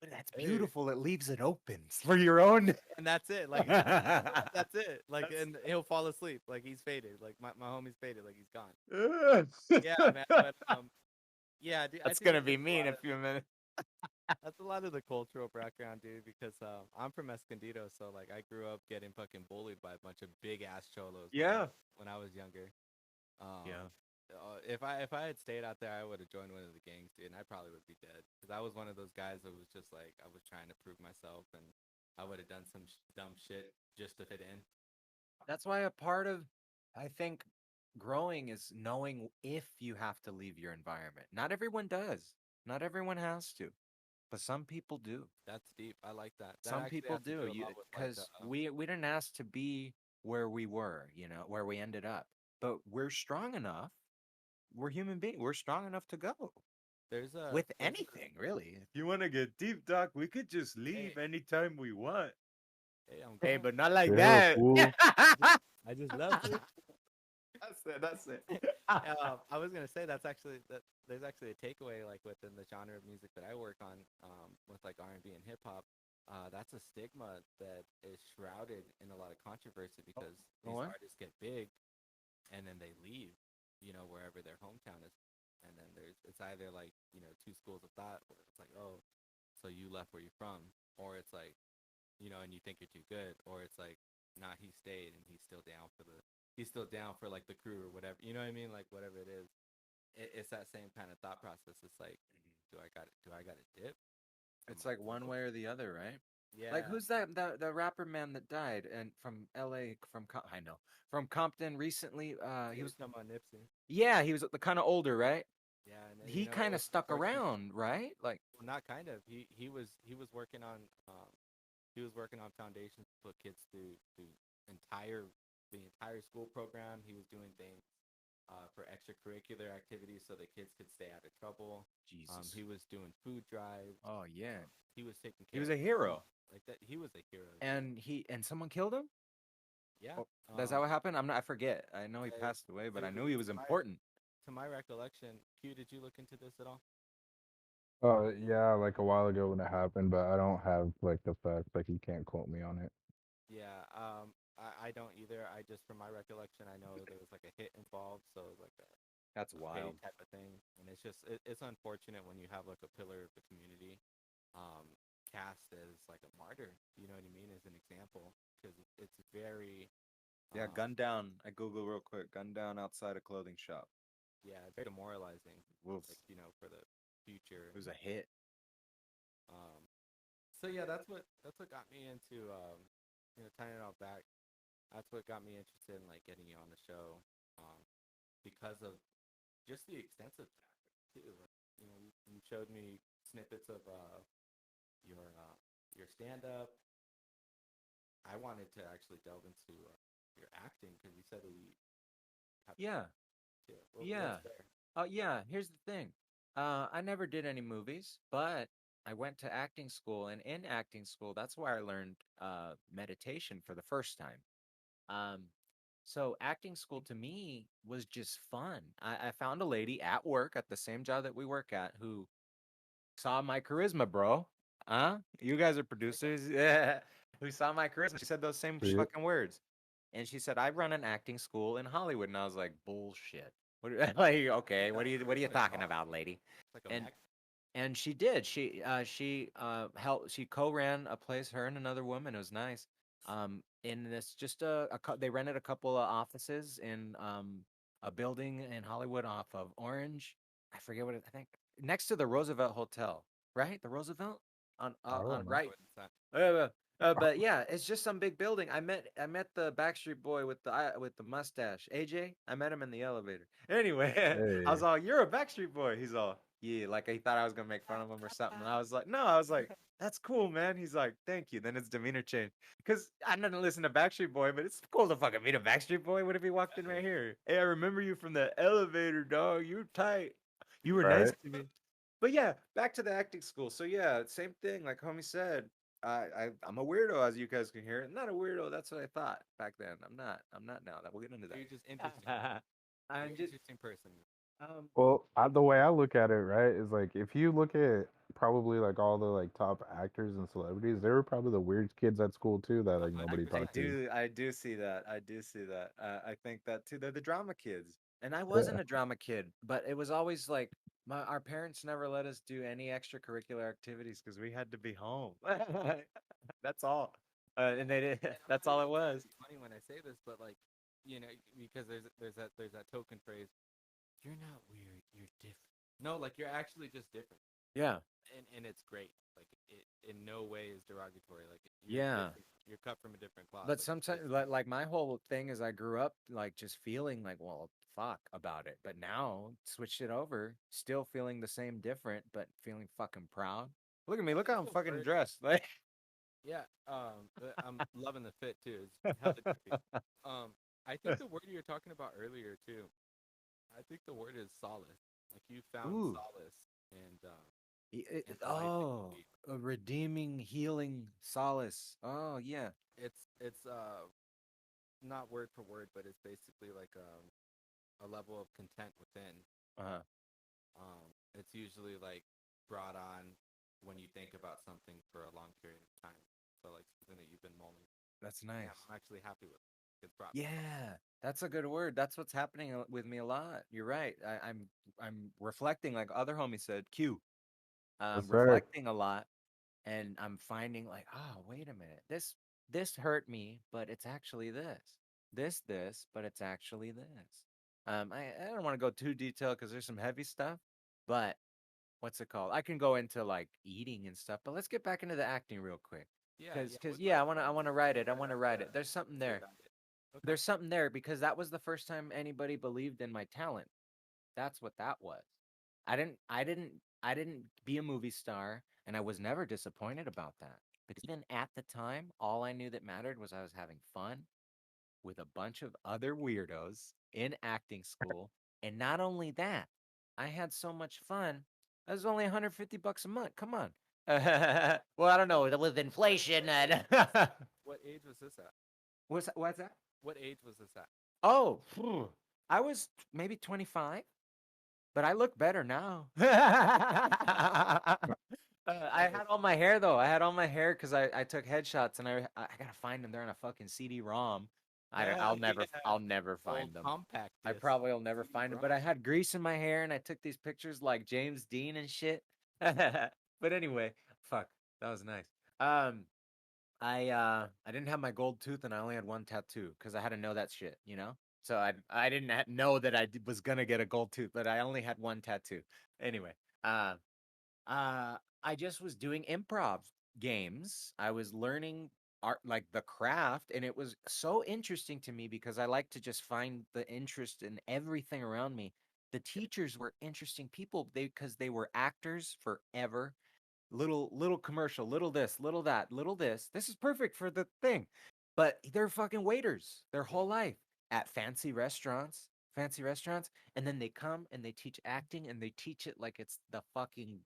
But that's Hey, beautiful. It leaves it open for your own. and that's it. Like That's that's it. Like and he'll fall asleep. Like he's faded. Like my homie's faded. Like he's gone. Yeah, man. But yeah, dude, I think gonna that's be just a me in lot a of few minutes. that's a lot of the cultural background, dude. Because I'm from Escondido, so like I grew up getting fucking bullied by a bunch of big ass cholos Yeah. when I was younger. Um, Yeah. if I had stayed out there, I would have joined one of the gangs, dude, and I probably would be dead because I was one of those guys that was just like I was trying to prove myself, and I would have done some dumb shit just to fit in. That's why a part of, I think, growing is knowing if you have to leave your environment. Not everyone does. Not everyone has to, but some people do. That's deep. I like that. That Some actually people has to do. do a You lot with like because we didn't ask to be where we were, where we ended up. But we're strong enough. We're human beings. We're strong enough to go with there's anything, really. If you want to get deep, doc, we could just hey leave anytime we want. hey I'm Hey, gone. but not like Chill, that. fool. I just left it. That's it. That's it. I was gonna say that there's actually a takeaway like within the genre of music that I work on with like R&B and hip hop. That's a stigma that is shrouded in a lot of controversy because these What? artists get big and then they leave, wherever their hometown is, and then it's either like two schools of thought where it's like, oh, so you left where you're from, or it's like and you think you're too good, or it's like, nah, he stayed and he's still down for like the crew or whatever. You know what I mean? Like whatever it is, it's that same kind of thought process. It's like, do I got to dip? It's like one way or the other, right? Like Yeah. who's that the rapper man that died and from L.A. I know from Compton recently. He He was was talking about Nipsey. he was the kind of older, right? Yeah, and He kind of it's stuck unfortunate. around, right? Like Well, not kind of. He was working on foundations to put kids through entire the entire school program. He was doing things for extracurricular activities so the kids could stay out of trouble. Jesus. He was doing food drives. Oh yeah, He was taking he care was of a hero, like that. He was a hero, dude. and someone killed him. Yeah. Oh, is that what happened? I forget. I know he uh, passed away, but I it, knew he was to my important. to my recollection, Q, did you look into this at all? Yeah, like a while ago when it happened, but I don't have like the facts. Like you can't quote me on it. Yeah. I don't either. I just from my recollection, I know there was like a hit involved, so it was like That's a pay wild. type of thing, and it's just it's unfortunate when you have like a pillar of the community, um, cast as like a martyr. You know what I mean? As an example, because it's very Yeah, gun down. I Google real quick. Gun down outside a clothing shop. yeah, very demoralizing. Woof. Like for the future. It was a hit. Um, so yeah, that's what got me into tying it all back. That's what got me interested in like getting you on the show, because of just the extensive too. Like, you showed me snippets of your stand up. I wanted to actually delve into your acting because you said that we have Yeah. to. Yeah. What's there? Oh, yeah. Here's the thing. I never did any movies, but I went to acting school, and in acting school, that's where I learned meditation for the first time. Um, so acting school to me was just fun. I found a lady at work at the same job that we work at who saw my charisma, bro. Huh? You guys are producers. Yeah. Who saw my charisma. She said those same Yeah. fucking words. And she said, I run an acting school in Hollywood. And I was like, bullshit. Like, okay, what are you talking about, lady? It's like a And mag. and she did. She helped. She co-ran a place. Her and another woman. It was nice. In this just they rented a couple of offices in a building in Hollywood off of Orange. I forget what I think next to the Roosevelt Hotel, right? The Roosevelt I on don't know. right. But yeah, it's just some big building. I met the Backstreet Boy with the mustache, AJ. I met him in the elevator. Anyway, I was Hey, all, "You're a Backstreet Boy." He's all, "Yeah," like he thought I was gonna make fun of him or something. And I was like, "No," I was like, "That's cool, man." He's like, "Thank you." Then his demeanor changed because I didn't listen to Backstreet Boy, but it's cool to fucking meet a Backstreet Boy. What if he walked in right here? Hey, I remember you from the elevator, dog. You were tight. You were nice right? to me. But yeah, back to the acting school. So yeah, same thing. Like homie said, I'm a weirdo, as you guys can hear. Not a weirdo. That's what I thought back then. I'm not. I'm not now. That we'll get into You're that. just interesting. You're I'm an just interesting person. Well, the way I look at it, right, is like if you look at probably like all the like top actors and celebrities, they were probably the weird kids at school too that like nobody 100%. talked to. I do see that. I do see that. I think that too. They're the drama kids, and I Yeah. wasn't a drama kid, but it was always like our parents never let us do any extracurricular activities because we had to be home. That's all. And they did. And I'm That's not all even it trying to was. be funny when I say this, but like, because there's that token phrase, you're not weird, you're different. No, like you're actually just different. Yeah. And it's great. Like it in no way is derogatory. Like you're Yeah. different. You're cut from a different cloth. But Like sometimes, like my whole thing is, I grew up like just feeling like, well, fuck about it. But now switched it over, still feeling the same, different, but feeling fucking proud. Look at me. Look how I'm fucking dressed. Like, yeah, I'm loving the fit too. It's hella drippy. I think the word you were talking about earlier too. I think the word is solace. Like you found ooh, solace and the life that you oh, lead. a redeeming, healing solace. Oh yeah. It's not word for word, but it's basically like a level of content within. Uh-huh. It's usually like brought on when you think about something for a long period of time. So like something that you've been mulling. That's Yeah, nice. I'm actually happy with. It's brought me solace. Yeah, that's a good word. That's what's happening with me a lot. You're right. I'm reflecting, like other homies said. Q. That's right. Reflecting a lot, and I'm finding like, oh, wait a minute, this hurt me, but it's actually this, but it's actually this. I don't want to go too detailed because there's some heavy stuff, but what's it called? I can go into like eating and stuff, but let's get back into the acting real quick, Yeah, because yeah. yeah, I want to write it. I want to write it. There's something Say there. about it. Okay. There's something there because that was the first time anybody believed in my talent. That's what that was. I didn't be a movie star, and I was never disappointed about that. Because even at the time, all I knew that mattered was I was having fun with a bunch of other weirdos in acting school. And not only that, I had so much fun. That was only $150 a month. Come on. Well, I don't know. With inflation and What age was this at? what's that? What age was this at? Oh, I was maybe 25. But I look better now. I had all my hair though. I had all my hair because I took headshots and I gotta find them. They're on a fucking CD-ROM. Hell yeah. I'll never Old find them. compact I disc. probably will never find them. But CD-ROM. I had grease in my hair and I took these pictures like James Dean and shit. But anyway, fuck. That was nice. I didn't have my gold tooth and I only had one tattoo because I had to know that shit, you know. So I didn't know that was gonna get a gold tooth, but I only had one tattoo. Anyway, uh, I just was doing improv games. I was learning art, like the craft, and it was so interesting to me because I like to just find the interest in everything around me. The teachers were interesting people, because they were actors forever. Little commercial, little this, little that, little this. This is perfect for the thing. But they're fucking waiters their whole life at fancy restaurants, and then they come and they teach acting and they teach it like it's the fucking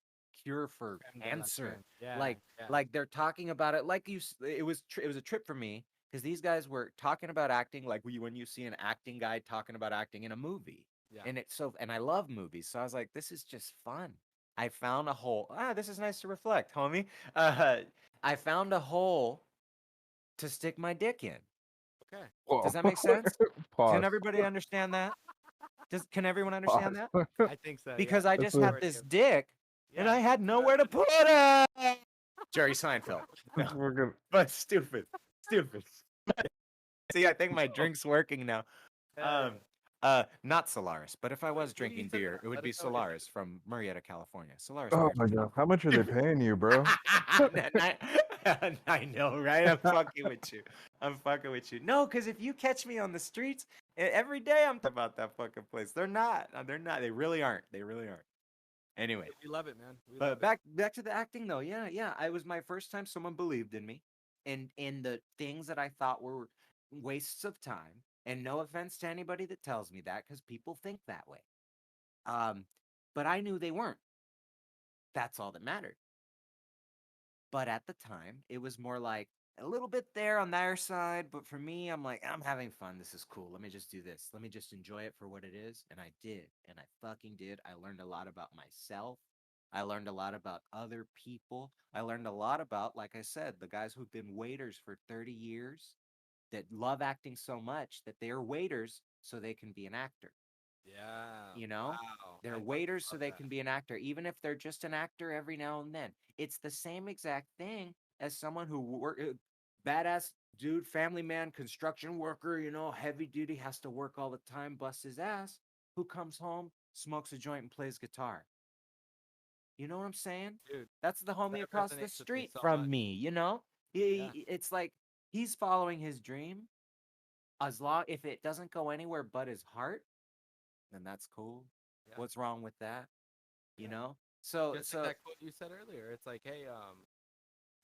cure for Creme de la cancer. creme. Yeah, Like yeah, like they're talking about it like it was it was a trip for me because these guys were talking about acting like when you see an acting guy talking about acting in a movie. yeah. And I love movies. So I was like, this is just fun. I found a hole. This is nice to reflect, homie. Uh, I found a hole to stick my dick in. Okay. Does Whoa. that make sense? Can Pause. everybody understand that? Can everyone understand Pause. that? I think so. Yeah. Because I That's just a had this dick and I Yeah. had nowhere to put it. Jerry Seinfeld. No, we're gonna. but stupid. Stupid. See, I think my drink's working now. Hell Um, not Solaris, but if I was Who do you drinking send beer, that? it would Let be us know what it is. Solaris from Murrieta, California. Solaris Oh beers. my god, how much are they paying you, bro? I, I know, right? I'm fucking with you. I'm fucking with you. No, because if you catch me on the streets every day, I'm talking about that fucking place. They're not. They're not. They really aren't. They really aren't. Anyway, We love it, man. We but love it. back to the acting though. Yeah, yeah. I was my first time someone believed in me, and in the things that I thought were wastes of time. And no offense to anybody that tells me that, because people think that way. Um, but I knew they weren't. That's all that mattered. But at the time, it was more like a little bit there on their side. But for me, I'm like, I'm having fun. This is cool. Let me just do this. Let me just enjoy it for what it is. And I did. And I fucking did. I learned a lot about myself. I learned a lot about other people. I learned a lot about, like I said, the guys who've been waiters for 30 years that love acting so much that they're waiters so they can be an actor. Yeah. You know, Wow. they're I fucking waiters so love they that. can be an actor, even if they're just an actor every now and then. It's the same exact thing as someone who badass dude, family man, construction worker, heavy duty, has to work all the time, busts his ass, who comes home, smokes a joint, and plays guitar. You know what I'm saying? Dude, That's the homie that across the resonates with me street so from much. me. Yeah. It's like he's following his dream. As long if it doesn't go anywhere but his heart, then that's cool. Yeah. What's wrong with that? You Yeah. know? So Just like so that quote you said earlier. It's like, hey,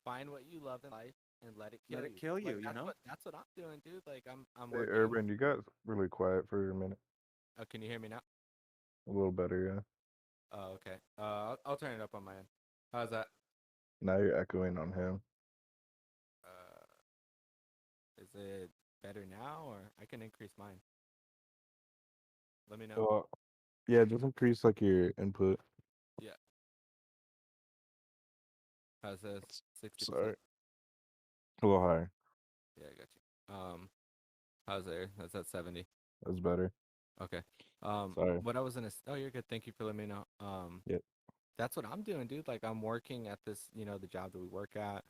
find what you love in life and let it let kill it you. kill Like you, you know? that's what I'm doing, dude. Like I'm Hey, working. Urban, you got really quiet for a minute. Oh, can you hear me now? A little better, yeah. Oh, okay. I'll turn it up on my end. How's that? Now you're echoing on him. Uh, is it better now, or I can increase mine? Let me know. Well, yeah, just increase like your input. Yeah. How's this? 60%. Sorry, a little higher. Yeah, I got you. How's there? That's at 70. That's better. Okay. Sorry. What I was gonna. Oh, you're good. Thank you for letting me know. Yep. That's what I'm doing, dude. Like I'm working at this, the job that we work at.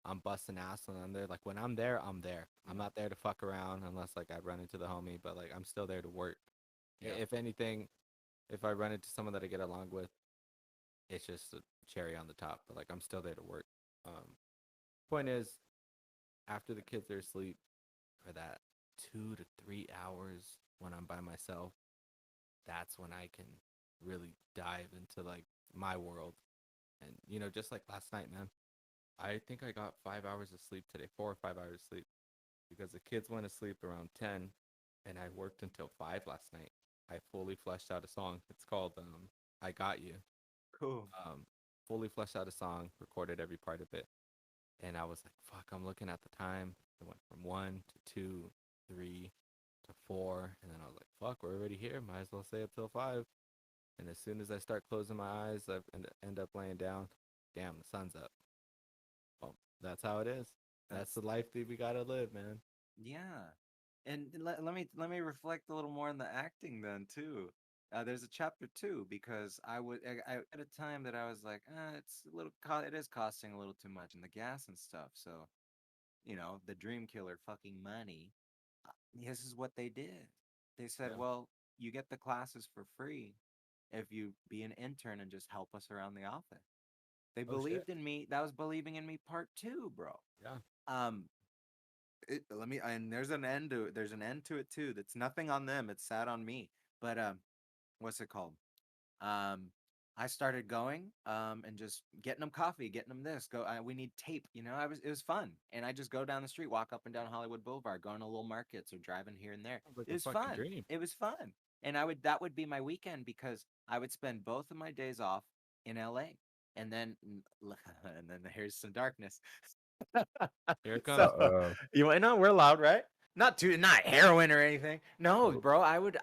I'm busting ass when I'm there. Like when I'm there, I'm there. I'm not there to fuck around unless like I run into the homie, but like I'm still there to work. Yeah. If anything, if I run into someone that I get along with, it's just a cherry on the top. But like I'm still there to work. Point is, after the kids are asleep, for that 2 to 3 hours when I'm by myself, that's when I can really dive into like my world. And just like last night, man, I think I got 5 hours of sleep today, 4 or 5 hours of sleep, because the kids went to sleep around 10, and I worked until 5 last night. I fully fleshed out a song. It's called "I Got You." Cool. Fully fleshed out a song, recorded every part of it, and I was like, "Fuck!" I'm looking at the time. It went from 1 to 2, 3 to 4, and then I was like, "Fuck, we're already here. Might as well stay up till 5." And as soon as I start closing my eyes, I end up laying down. Damn, the sun's up. Well, that's how it is. That's the life that we gotta live, man. Yeah. And let me reflect a little more on the acting then too. there's a chapter 2 because I at a time that I was like, it's a little it is costing a little too much in the gas and stuff. So, the dream killer fucking money. This is what they did. They said, Yeah. well, you get the classes for free if you be an intern and just help us around the office. They Oh shit. believed in me. That was believing in me part 2, bro. Yeah. Um, and there's an end to it. There's an end to it too. That's nothing on them. It's sad on me. But what's it called? Um, I started going and just getting them coffee, getting them this. We need tape. It was fun, and I just go down the street, walk up and down Hollywood Boulevard, going to little markets or driving here and there. Sounds like It a was fucking fun. dream. It was fun, and that would be my weekend because I would spend both of my days off in L.A. and then and then here's some darkness. Here it comes. So Uh-oh. you want to know we're allowed, right? Not heroin or anything. No, Oh, bro. I would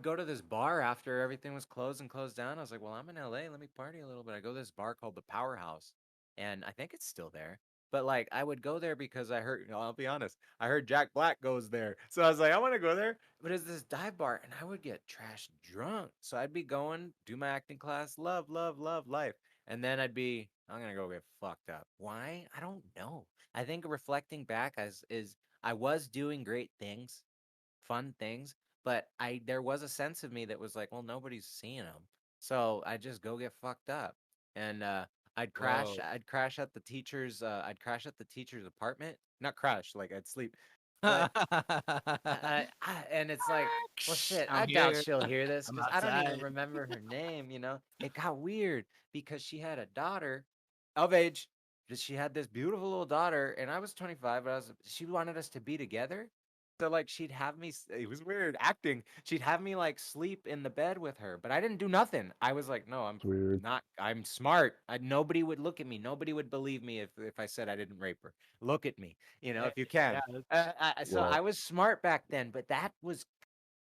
go to this bar after everything was closed and closed down. I was like, well, I'm in LA. Let me party a little bit. I go to this bar called the Powerhouse, and I think it's still there. But like, I would go there because I heard. I'll be honest. I heard Jack Black goes there, so I was like, I want to go there. But it's this dive bar, and I would get trash drunk. So I'd be going, do my acting class, love, love, love life, and then I'm gonna go get fucked up. Why? I don't know. I think reflecting back as is I was doing great things, fun things, but there was a sense of me that was like, well, nobody's seeing them, so I just go get fucked up, and I'd crash. Whoa. I'd crash at the teacher's apartment. Not crash, like I'd sleep, but and it's like, well, shit. I I'm doubt here. she'll hear this I'm because I don't even outside. remember her name. It got weird because she had a daughter of age. She had this beautiful little daughter, and I was 25. But she wanted us to be together. So like she'd have me. It was weird acting. She'd have me like sleep in the bed with her, but I didn't do nothing. I was like, no, I'm it's weird. not. I'm smart. Nobody would look at me. Nobody would believe me if I said I didn't rape her. Look at me, Eh, if you can. yeah, So Well, I was smart back then, but that was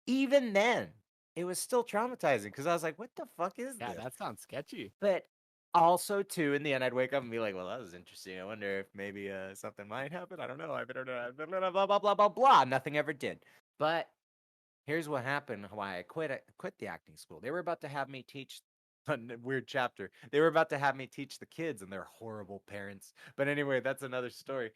even then. It was still traumatizing because I was like, what the fuck is yeah, this? that sounds sketchy. But also, too, in the end, I'd wake up and be like, well, that was interesting. I wonder if maybe something might happen. I don't know. I better blah, blah, blah, blah, blah, blah. Nothing ever did. But here's what happened why I quit the acting school. They were about to have me teach a weird chapter. They were about to have me teach the kids and their horrible parents. But anyway, that's another story.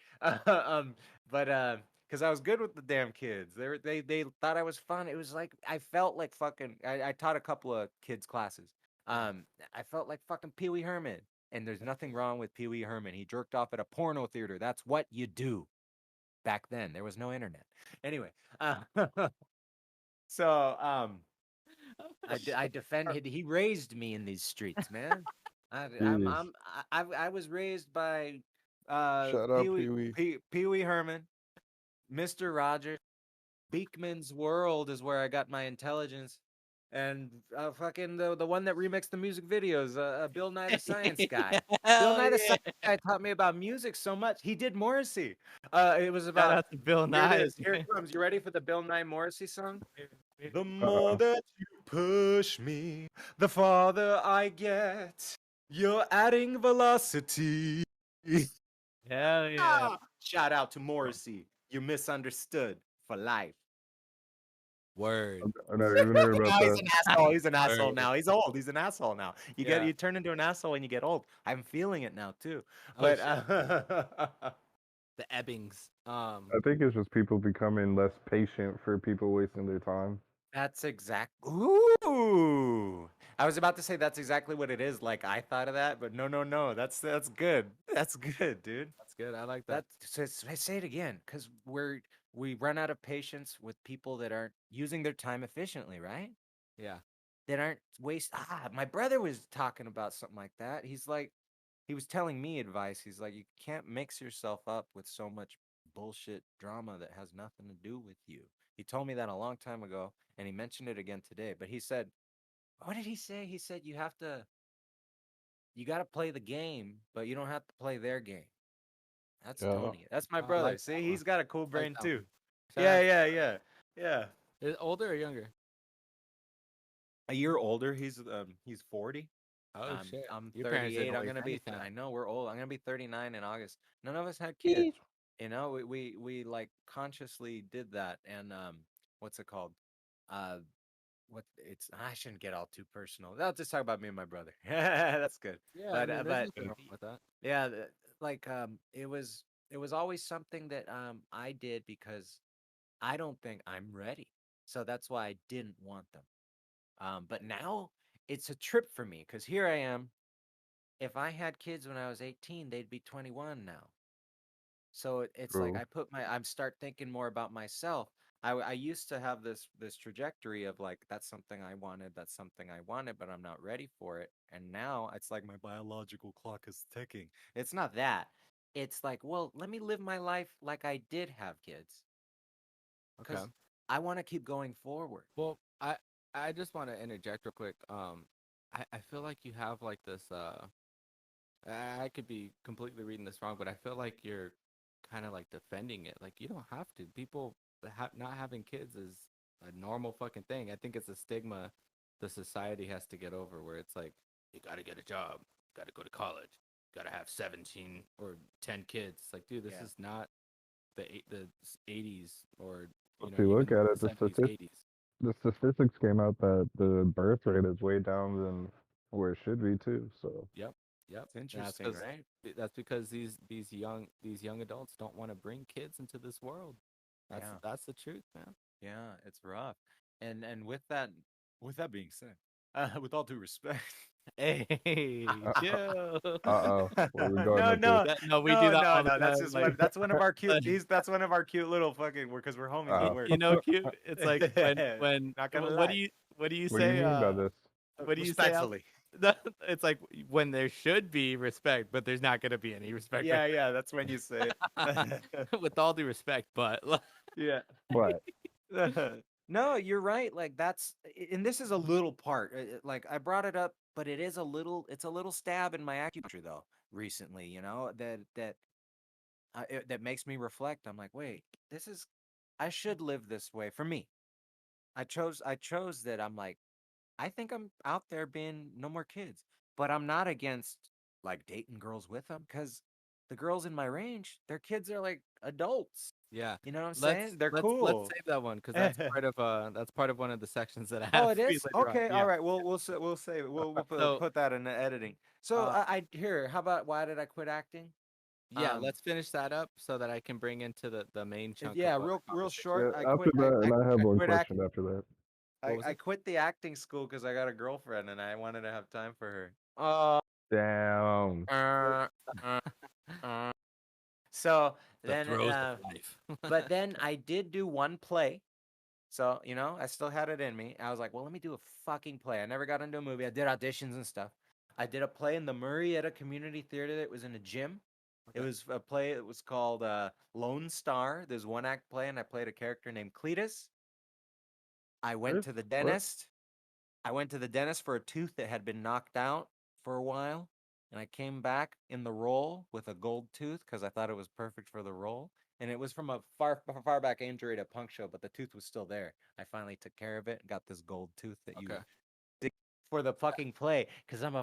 um, but because I was good with the damn kids. They thought I was fun. It was like I felt like fucking I taught a couple of kids classes. Yeah. I felt like fucking Pee Wee Herman. And there's nothing wrong with Pee Wee Herman. He jerked off at a porno theater. That's what you do back then. There was no internet. Anyway, uh, so I defended. He raised me in these streets, man. jeez. I was raised by Shut up, Pee Wee. Pee Wee Herman, Mister Rogers, Beekman's World is where I got my intelligence, and fucking the one that remixed the music videos, Bill Nye the Science Guy. Bill Hell Nye the yeah. Science Guy taught me about music so much. He did Morrissey. It was Shout about. out to Bill Here it Nye. is. Here it comes. You ready for the Bill Nye Morrissey song? The more Uh-oh. that you push me, the farther I get. You're adding velocity. Hell yeah. Ah! Shout out to Morrissey. You misunderstood for life. Word. I never even heard about Now he's that. an asshole. He's an asshole Word. now. He's old. He's an asshole now. Yeah. You turn into an asshole when you get old. I'm feeling it now too. Oh, But The Ebbings. I think it's just people becoming less patient for people wasting their time. that's exact. Ooh, I was about to say that's exactly what it is. Like I thought of that, but no, no, no. That's good. That's good, dude. That's good. I like that. Say it again, because we run out of patience with people that aren't using their time efficiently, right? Yeah. That aren't my brother was talking about something like that. He was telling me advice. He's like, you can't mix yourself up with so much bullshit drama that has nothing to do with you. He told me that a long time ago, and he mentioned it again today. But he said, what did he say? He said you got to play the game, but you don't have to play their game. That's Yeah. Tony. That's my I brother. like that See, one. he's got a cool Like brain that too. one. Shout Yeah, out- yeah, yeah, yeah. Is it older or younger? A year older. He's 40. Oh shit. I'm Your parents didn't 38. I'm waste gonna any be. time. I know we're old. I'm gonna be 39 in August. None of us had kids. We like consciously did that. And what's it called? Uh, I shouldn't get all too personal. I'll just talk about me and my brother. That's good. Yeah, I But mean, there's nothing wrong with that. yeah, it was always something that I did because I don't think I'm ready. So that's why I didn't want them. But now it's a trip for me because here I am. If I had kids when I was 18, they'd be 21 now. So it's like True. I'm start thinking more about myself. I used to have this trajectory of like that's something I wanted, but I'm not ready for it. And now it's like my biological clock is ticking. It's not that. It's like, well, let me live my life like I did have kids Okay. because I want to keep going forward. Well, I just want to interject real quick. I feel like you have like this. I could be completely reading this wrong, but I feel like you're kind of like defending it. Like you don't have to. People not having kids is a normal fucking thing. I think it's a stigma the society has to get over, where it's like you got to get a job, got to go to college, got to have 17 or 10 kids. Like, dude, this Yeah. is not the 80s or If you even look at the it, 70s, 80s. the statistics came out that the birth rate is way down than where it should be too. So Yep, yep. It's interesting, right? That's because these young adults don't want to bring kids into this world. Yeah. That's the truth, man. Yeah, it's rough. And with that being said, with all due respect, Hey, chill. oh, where we going no, with this? no, No, we do no, that no, all the no. That's time. just Like, that's one of our cute. like, That's one of our cute little fucking. Because we're homies at work. you know, cute. It's like when Not gonna what lie. do you What do you say? mean by this? What do you say? Respectfully. It's like when there should be respect, but there's not going to be any respect. Yeah, yeah. That's when you say it. With all due respect, but Yeah. What? No, you're right. Like and this is a little part. Like I brought it up, but it's a little stab in my acupuncture though. Recently, that makes me reflect. I'm like, wait, I should live this way for me. I chose that. I'm like, I think I'm out there being no more kids, but I'm not against like dating girls with them because the girls in my range, their kids are like adults. yeah. You know what I'm saying? They're Let's cool. save that one because that's part of one of the sections that I Oh, have it for you is? later on. Okay, all Yeah. right. We'll say we'll So put that in the editing. So uh here, how about why did I quit acting? yeah, Um, let's finish that up so that I can bring into the main chunk of yeah, our real conversation. short. Yeah, after that, and I have I one quit question acting. after that. What was I it? quit the acting school because I got a girlfriend and I wanted to have time for her. Oh, Damn. uh, uh, uh. So The then, throes of life. but then I did do one play. So, I still had it in me. I was like, well, let me do a fucking play. I never got into a movie. I did auditions and stuff. I did a play in the Murrieta Community Theater that was in a gym. It Okay. was a play. It was called Lone Star. There's one act play, and I played a character named Cletus. I went What? to the What? dentist. I went to the dentist for a tooth that had been knocked out for a while. And I came back in the role with a gold tooth because I thought it was perfect for the role. And it was from a far back injury to puncture, but the tooth was still there. I finally took care of it and got this gold tooth that you Okay. dig for the fucking play because I'm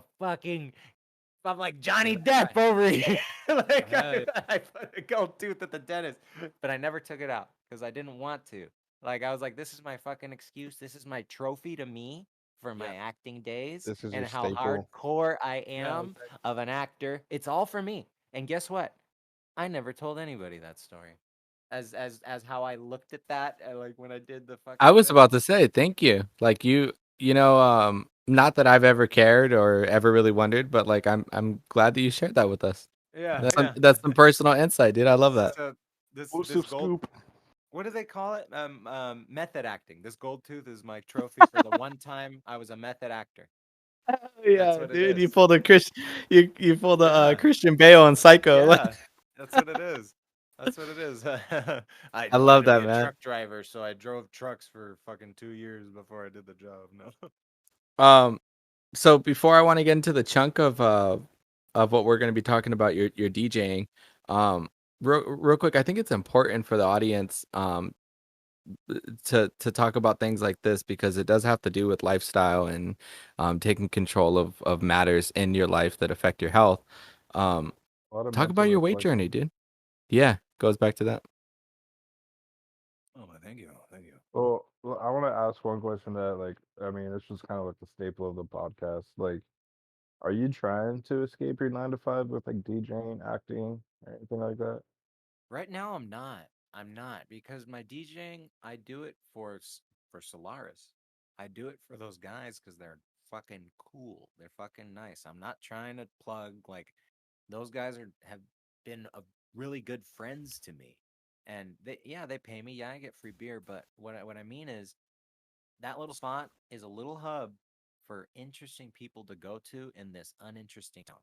like Johnny Yeah. Depp over here. Like Hell yeah. I put a gold tooth at the dentist, but I never took it out because I didn't want to. Like I was like, this is my fucking excuse. This is my trophy to me for Yeah. my acting days This is and your how staple. hardcore I Yeah. am of an actor. It's all for me. And guess what? I never told anybody that story. As how I looked at that, like when I did the I fucking was thing. about to say thank you. Like not that I've ever cared or ever really wondered, but like I'm glad that you shared that with us. Yeah, That's yeah. that's some personal insight, dude. I love that. So this Exclusive gold scoop. what do they call it? Method acting. This gold tooth is my trophy for the one time I was a method actor. Oh, That's yeah, what it dude, you is. pulled a you pulled a Yeah, Christian Bale on Psycho. Like, yeah. That's what it is. That's what it is. I I wanted love to be that, a man. truck driver, so I drove trucks for fucking 2 years before I did the job. No. Um, so before I want to get into the chunk of what we're going to be talking about your DJing, um, real quick, I think it's important for the audience to talk about things like this because it does have to do with lifestyle and taking control of matters in your life that affect your health. Um, A lot of talk mental about your weight reflection. journey, dude. Yeah, goes back to that. Oh, thank you, thank you. Well, Well, I want to ask one question that, like, I mean, it's just kind of like the staple of the podcast. Like, are you trying to escape your 9 to 5 with like DJing, acting, or anything like that? Right now, I'm not. I'm not because my DJing, I do it for Solaris. I do it for those guys because they're fucking cool. They're fucking nice. I'm not trying to plug like those guys are have been a really good friends to me, and they pay me. Yeah, I get free beer, but what I mean is that little spot is a little hub for interesting people to go to in this uninteresting town.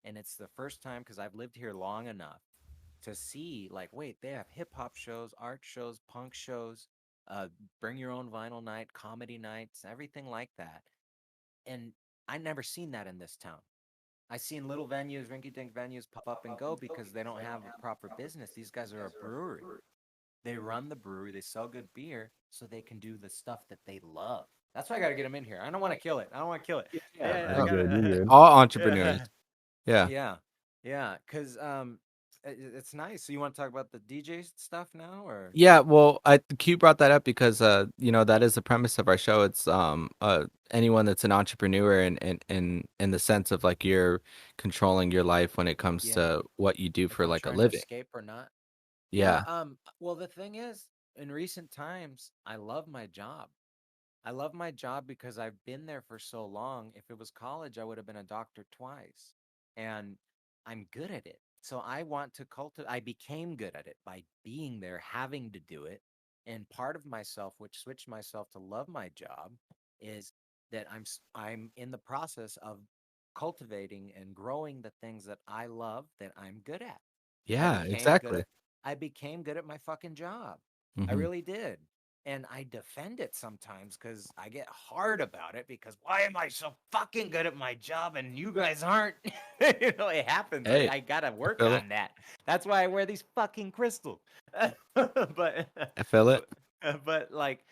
And it's the first time because I've lived here long enough to see like, wait, they have hip hop shows, art shows, punk shows, uh, bring your own vinyl night, comedy nights, everything like that. And I never seen that in this town. I seen little venues, rinky dink venues pop up and go because they don't have a proper business. These guys are a brewery. They run the brewery, they sell good beer so they can do the stuff that they love. That's why I got to get them in here. I don't want to kill it. I don't want to kill it. Yeah, I you're Oh, got good. You're to good. all entrepreneurs. yeah. Yeah. Yeah. Yeah, cuz it's nice. So you want to talk about the DJ stuff now or Yeah, well, Q brought that up because that is the premise of our show. It's anyone that's an entrepreneur in the sense of like you're controlling your life when it comes yeah, to what you do if for I'm like a trying to living. escape or not? Yeah, Yeah. well the thing is in recent times I love my job. I love my job because I've been there for so long. If it was college, I would have been a doctor twice. And I'm good at it. So I want to cultivate, I became good at it by being there, having to do it. And part of myself, which switched myself to love my job, is that I'm in the process of cultivating and growing the things that I love that I'm good at. I Yeah, became good exactly. at I became good at my fucking job. I Hmm. really did. And I defend it sometimes because I get hard about it because why am I so fucking good at my job and you guys aren't? It happens. I, Hey, I gotta I work feel it. on that. That's why I wear these fucking crystals. but I feel it. but but like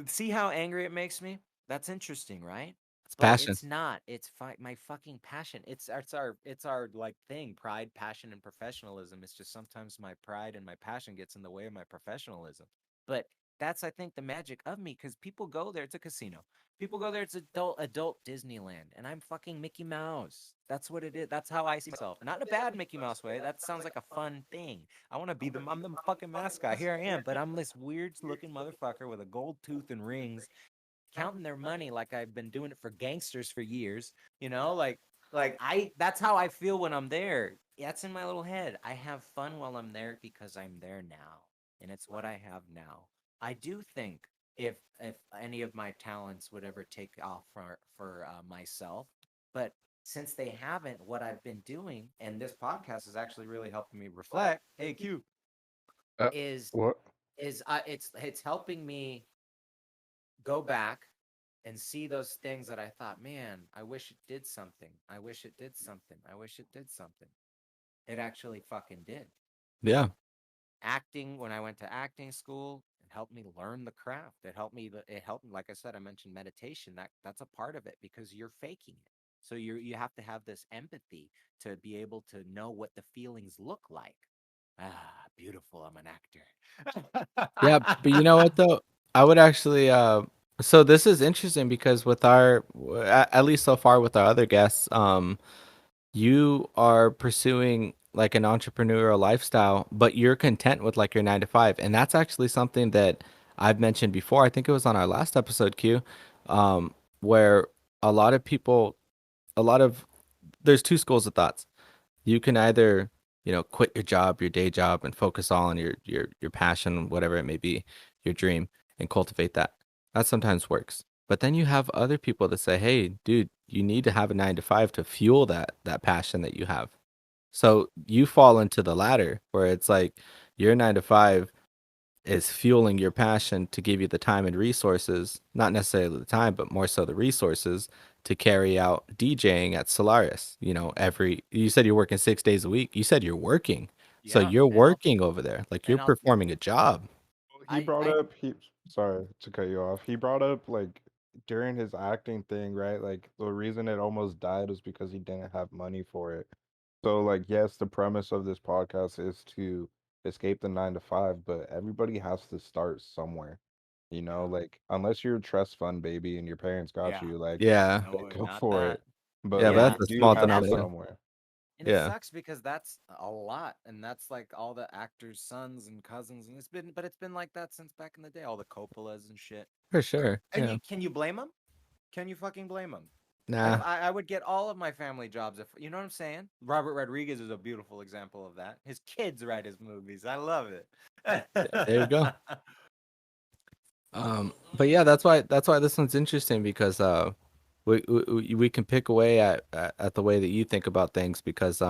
see how angry it makes me? That's interesting, right? It's But passion. it's not. It's my fucking passion. It's our like thing, pride, passion, and professionalism. It's just sometimes my pride and my passion gets in the way of my professionalism. But that's I think the magic of me because people go there. It's a casino. People go there. It's adult Disneyland, and I'm fucking Mickey Mouse. That's what it is. That's how I see myself. Not in a bad Mickey Mouse way. That sounds like a fun thing. I want to be I'm the fucking mascot. Here I am, but I'm this weird looking motherfucker with a gold tooth and rings counting their money like I've been doing it for gangsters for years, like I that's how I feel when I'm there. That's in my little head. I have fun while I'm there because I'm there now and it's what I have now. I do think if any of my talents would ever take off for myself, but since they haven't, what I've been doing, and this podcast is actually really helping me reflect. Hey Q, Uh, is what? it's helping me go back and see those things that I thought, man, I wish it did something. I wish it did something. I wish it did something. It actually fucking did. Yeah. Acting, when I went to acting school, it helped me learn the craft. It helped me, like I said, I mentioned meditation. That's a part of it because you're faking it. So you have to have this empathy to be able to know what the feelings look like. Ah, beautiful. I'm an Yeah, but you know actor. what though? I would actually so this is interesting because with our at least so far with our other guests, you are pursuing like an entrepreneurial lifestyle, but you're content with like your 9 to 5. And that's actually something that I've mentioned before. I think it was on our last episode, Q, where a lot of people, a lot of, there's two schools of thoughts. You can either, quit your job, your day job, and focus all on your passion, whatever it may be, your dream, and cultivate that. That sometimes works. But then you have other people that say, "Hey, dude, you need to have a 9 to 5 to fuel that passion that you have." So you fall into the latter, where it's like your 9 to 5 is fueling your passion to give you the time and resources, not necessarily the time, but more so the resources to carry out DJing at Solaris. You said you're working 6 days a week. You said you're working. So Yeah, you're and I'll working over there. Like you're and I'll performing a job. Well, he I brought I up he sorry to cut you off. He brought up like during his acting thing, right? Like the reason it almost died was because he didn't have money for it. So like yes, the premise of this podcast is to escape the 9 to 5, but everybody has to start somewhere. Like unless you're a trust fund baby and your parents got Yeah. you, like Yeah. then No, go not for that. it. But Yeah, but like Yeah. that's you a do small have And to that's denominator. somewhere. and it Yeah. sucks because that's a lot, and that's like all the actors' sons and cousins, and it's been like that since back in the day, all the Coppolas and shit. For sure. And Yeah. you can you blame them? Can you fucking blame them? Nah. I would get all of my family jobs if you know what I'm saying. Robert Rodriguez is a beautiful example of that. His kids write his movies. I love it. There you go. But yeah, that's why this one's interesting because we can pick away at the way that you think about things because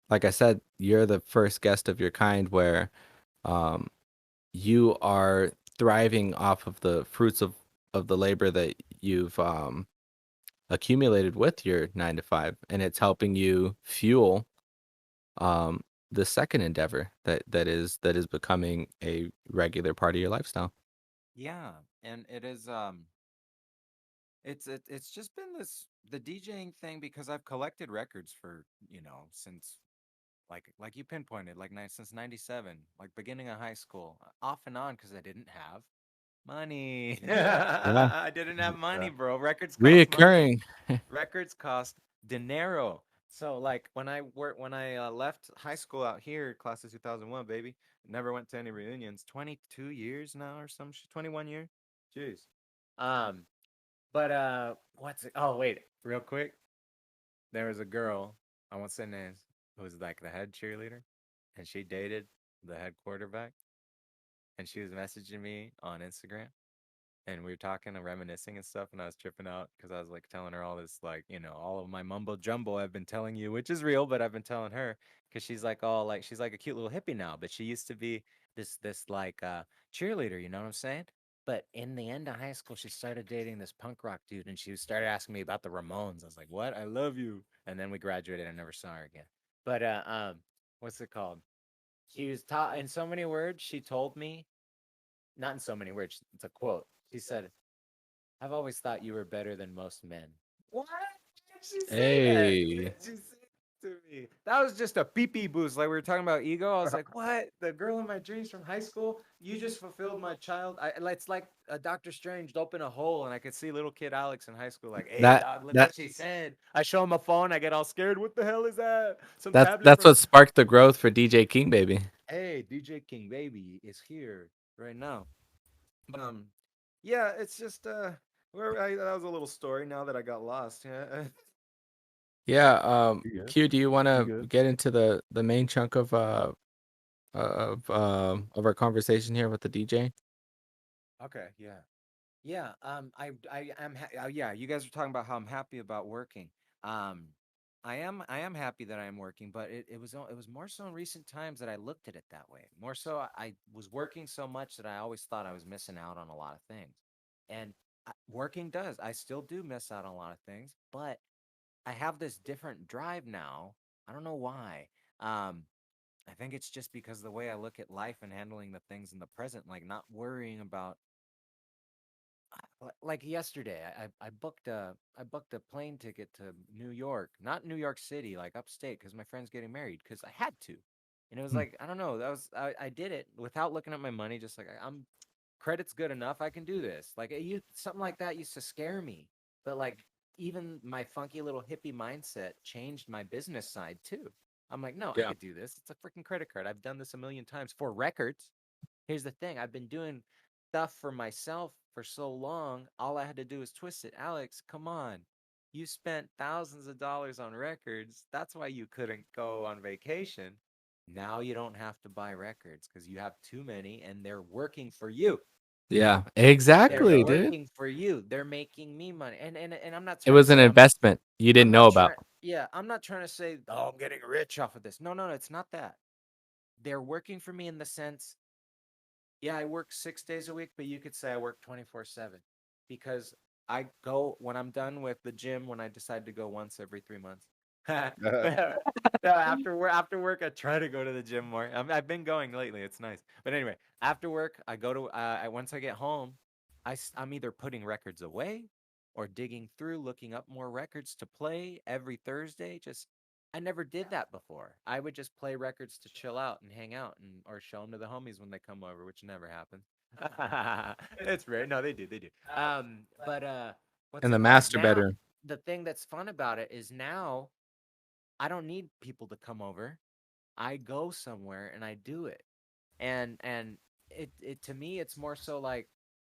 like I said, you're the first guest of your kind where um you are thriving off of the fruits of the labor that you've accumulated with your 9 to 5, and it's helping you fuel um the second endeavor that is becoming a regular part of your lifestyle. Yeah, and it is it's just been this the DJing thing because I've collected records for, since like you pinpointed, since 97, like beginning of high school, off and on because I didn't have money. Yeah, I didn't have money, Yeah. bro. Records cost money. reoccurring. Records cost dinero. So like when I left high school out here, class of 2001, baby, never went to any reunions. 22 years now or some shit. 21 years. Jeez. Um, but what's it? Oh wait, real quick. There was a girl, I won't say names, who was like the head cheerleader, and she dated the head quarterback, and she was messaging me on Instagram, and we were talking and reminiscing and stuff, and I was tripping out because I was like telling her all this, like, all of my mumbo jumbo I've been telling you, which is real, but I've been telling her because she's like all like she's like a cute little hippie now, but she used to be this like cheerleader, you know what I'm saying? But in the end of high school, she started dating this punk rock dude, and she started asking me about the Ramones. I was like, "What? I love you." And then we graduated. I never saw her again. But what's it called? She was taught in so many words. She told me, not in so many words. It's a quote. She said, I've always thought you were better than most men. What? Why did she say that? Why Hey, did she say that to me? That was just a pee pee boost. Like we were talking about ego. I was like, what? The girl in my dreams from high school? You just fulfilled my child. It's like a Doctor Strange to open a hole, and I could see little kid Alex in high school, like, hey, that dog, look that what she said. I show him a phone. I get all scared. What the hell is that? Some that's tablet that's from. what sparked the growth for DJ King Baby. Hey, DJ King Baby is here right now. Um, yeah, it's just that was a little story. Now that I got lost, yeah. Yeah, You good? Q, do you want You to good? get into the main chunk of our conversation here with the DJ? Okay, yeah, yeah. I am. Yeah, you guys are talking about how I'm happy about working. Um, I am happy that I am working, but it was more so in recent times that I looked at it that way. More so, I was working so much that I always thought I was missing out on a lot of things, and working does. I still do miss out on a lot of things, but I have this different drive now. I don't know why. Um, I think it's just because of the way I look at life and handling the things in the present, like not worrying about like yesterday. I booked a plane ticket to New York, not New York City, like upstate, because my friend's getting married. Because I had to, and it was Hmm. like I don't know. I did it without looking at my money. Just like I'm credit's good enough. I can do this. Like something like that used to scare me, but like even my funky little hippie mindset changed my business side too. I'm like, no, I Yeah. could do this. It's a freaking credit card. I've done this a million times for records. Here's the thing. I've been doing stuff for myself for so long. All I had to do was twist it. Alex, come on. You spent thousands of dollars on records. That's why you couldn't go on vacation. Now you don't have to buy records because you have too many and they're working for you. Yeah, They're Yeah. exactly, dude. working for you. They're making me money. And I'm not It trying to was an say investment you I'm didn't know not about. trying yeah, I'm not trying to say, "Oh, I'm getting rich off of this." No, no, no, it's not that. They're working for me in the sense, yeah, I work 6 days a week, but you could say I work 24/7 because I go when I'm done with the gym when I decide to go once every 3 months. No, after work I try to go to the gym more. I've been going lately. It's nice. But anyway, after work I go to once I get home, I'm either putting records away or digging through looking up more records to play every Thursday. Just I never did that before. I would just play records to chill out and hang out and or show them to the homies when they come over, which never happened. It's rare. No, they do. They do. But what's In the it called? master Now, bedroom. the thing that's fun about it is now I don't need people to come over. I go somewhere and I do it. And it to me it's more so like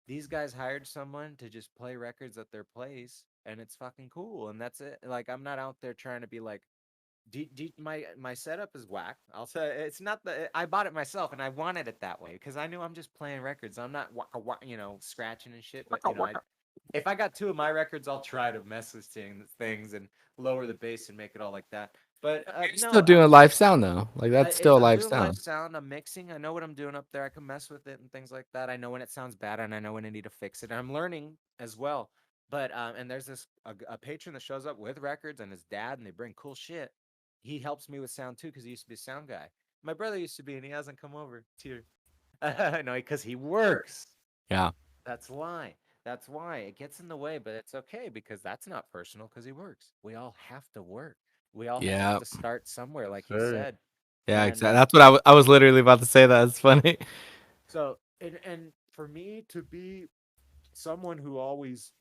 these guys hired someone to just play records at their place and it's fucking cool and that's it. Like I'm not out there trying to be like my setup is whack. I'll say it's not the I bought it myself and I wanted it that way because I knew I'm just playing records. I'm not scratching and shit. But if I got two of my records, I'll try to mess with things and lower the bass and make it all like that. But You're still no, doing live sound though. Like that's it's still I'm live doing live sound. sound. I'm mixing. I know what I'm doing up there. I can mess with it and things like that. I know when it sounds bad and I know when I need to fix it. And I'm learning as well. But and there's this a patron that shows up with records and his dad, and they bring cool shit. He helps me with sound too because he used to be a sound guy. My brother used to be, and he hasn't come over. Tear. No, because he works. Yeah. That's why. That's why it gets in the way, but it's okay because that's not personal because he works. We all have to work. We all have Yeah. to start somewhere, Yes, like you sir. said. Yeah, And exactly. That's what I was literally about to say that. It's funny. so, and for me to be someone who always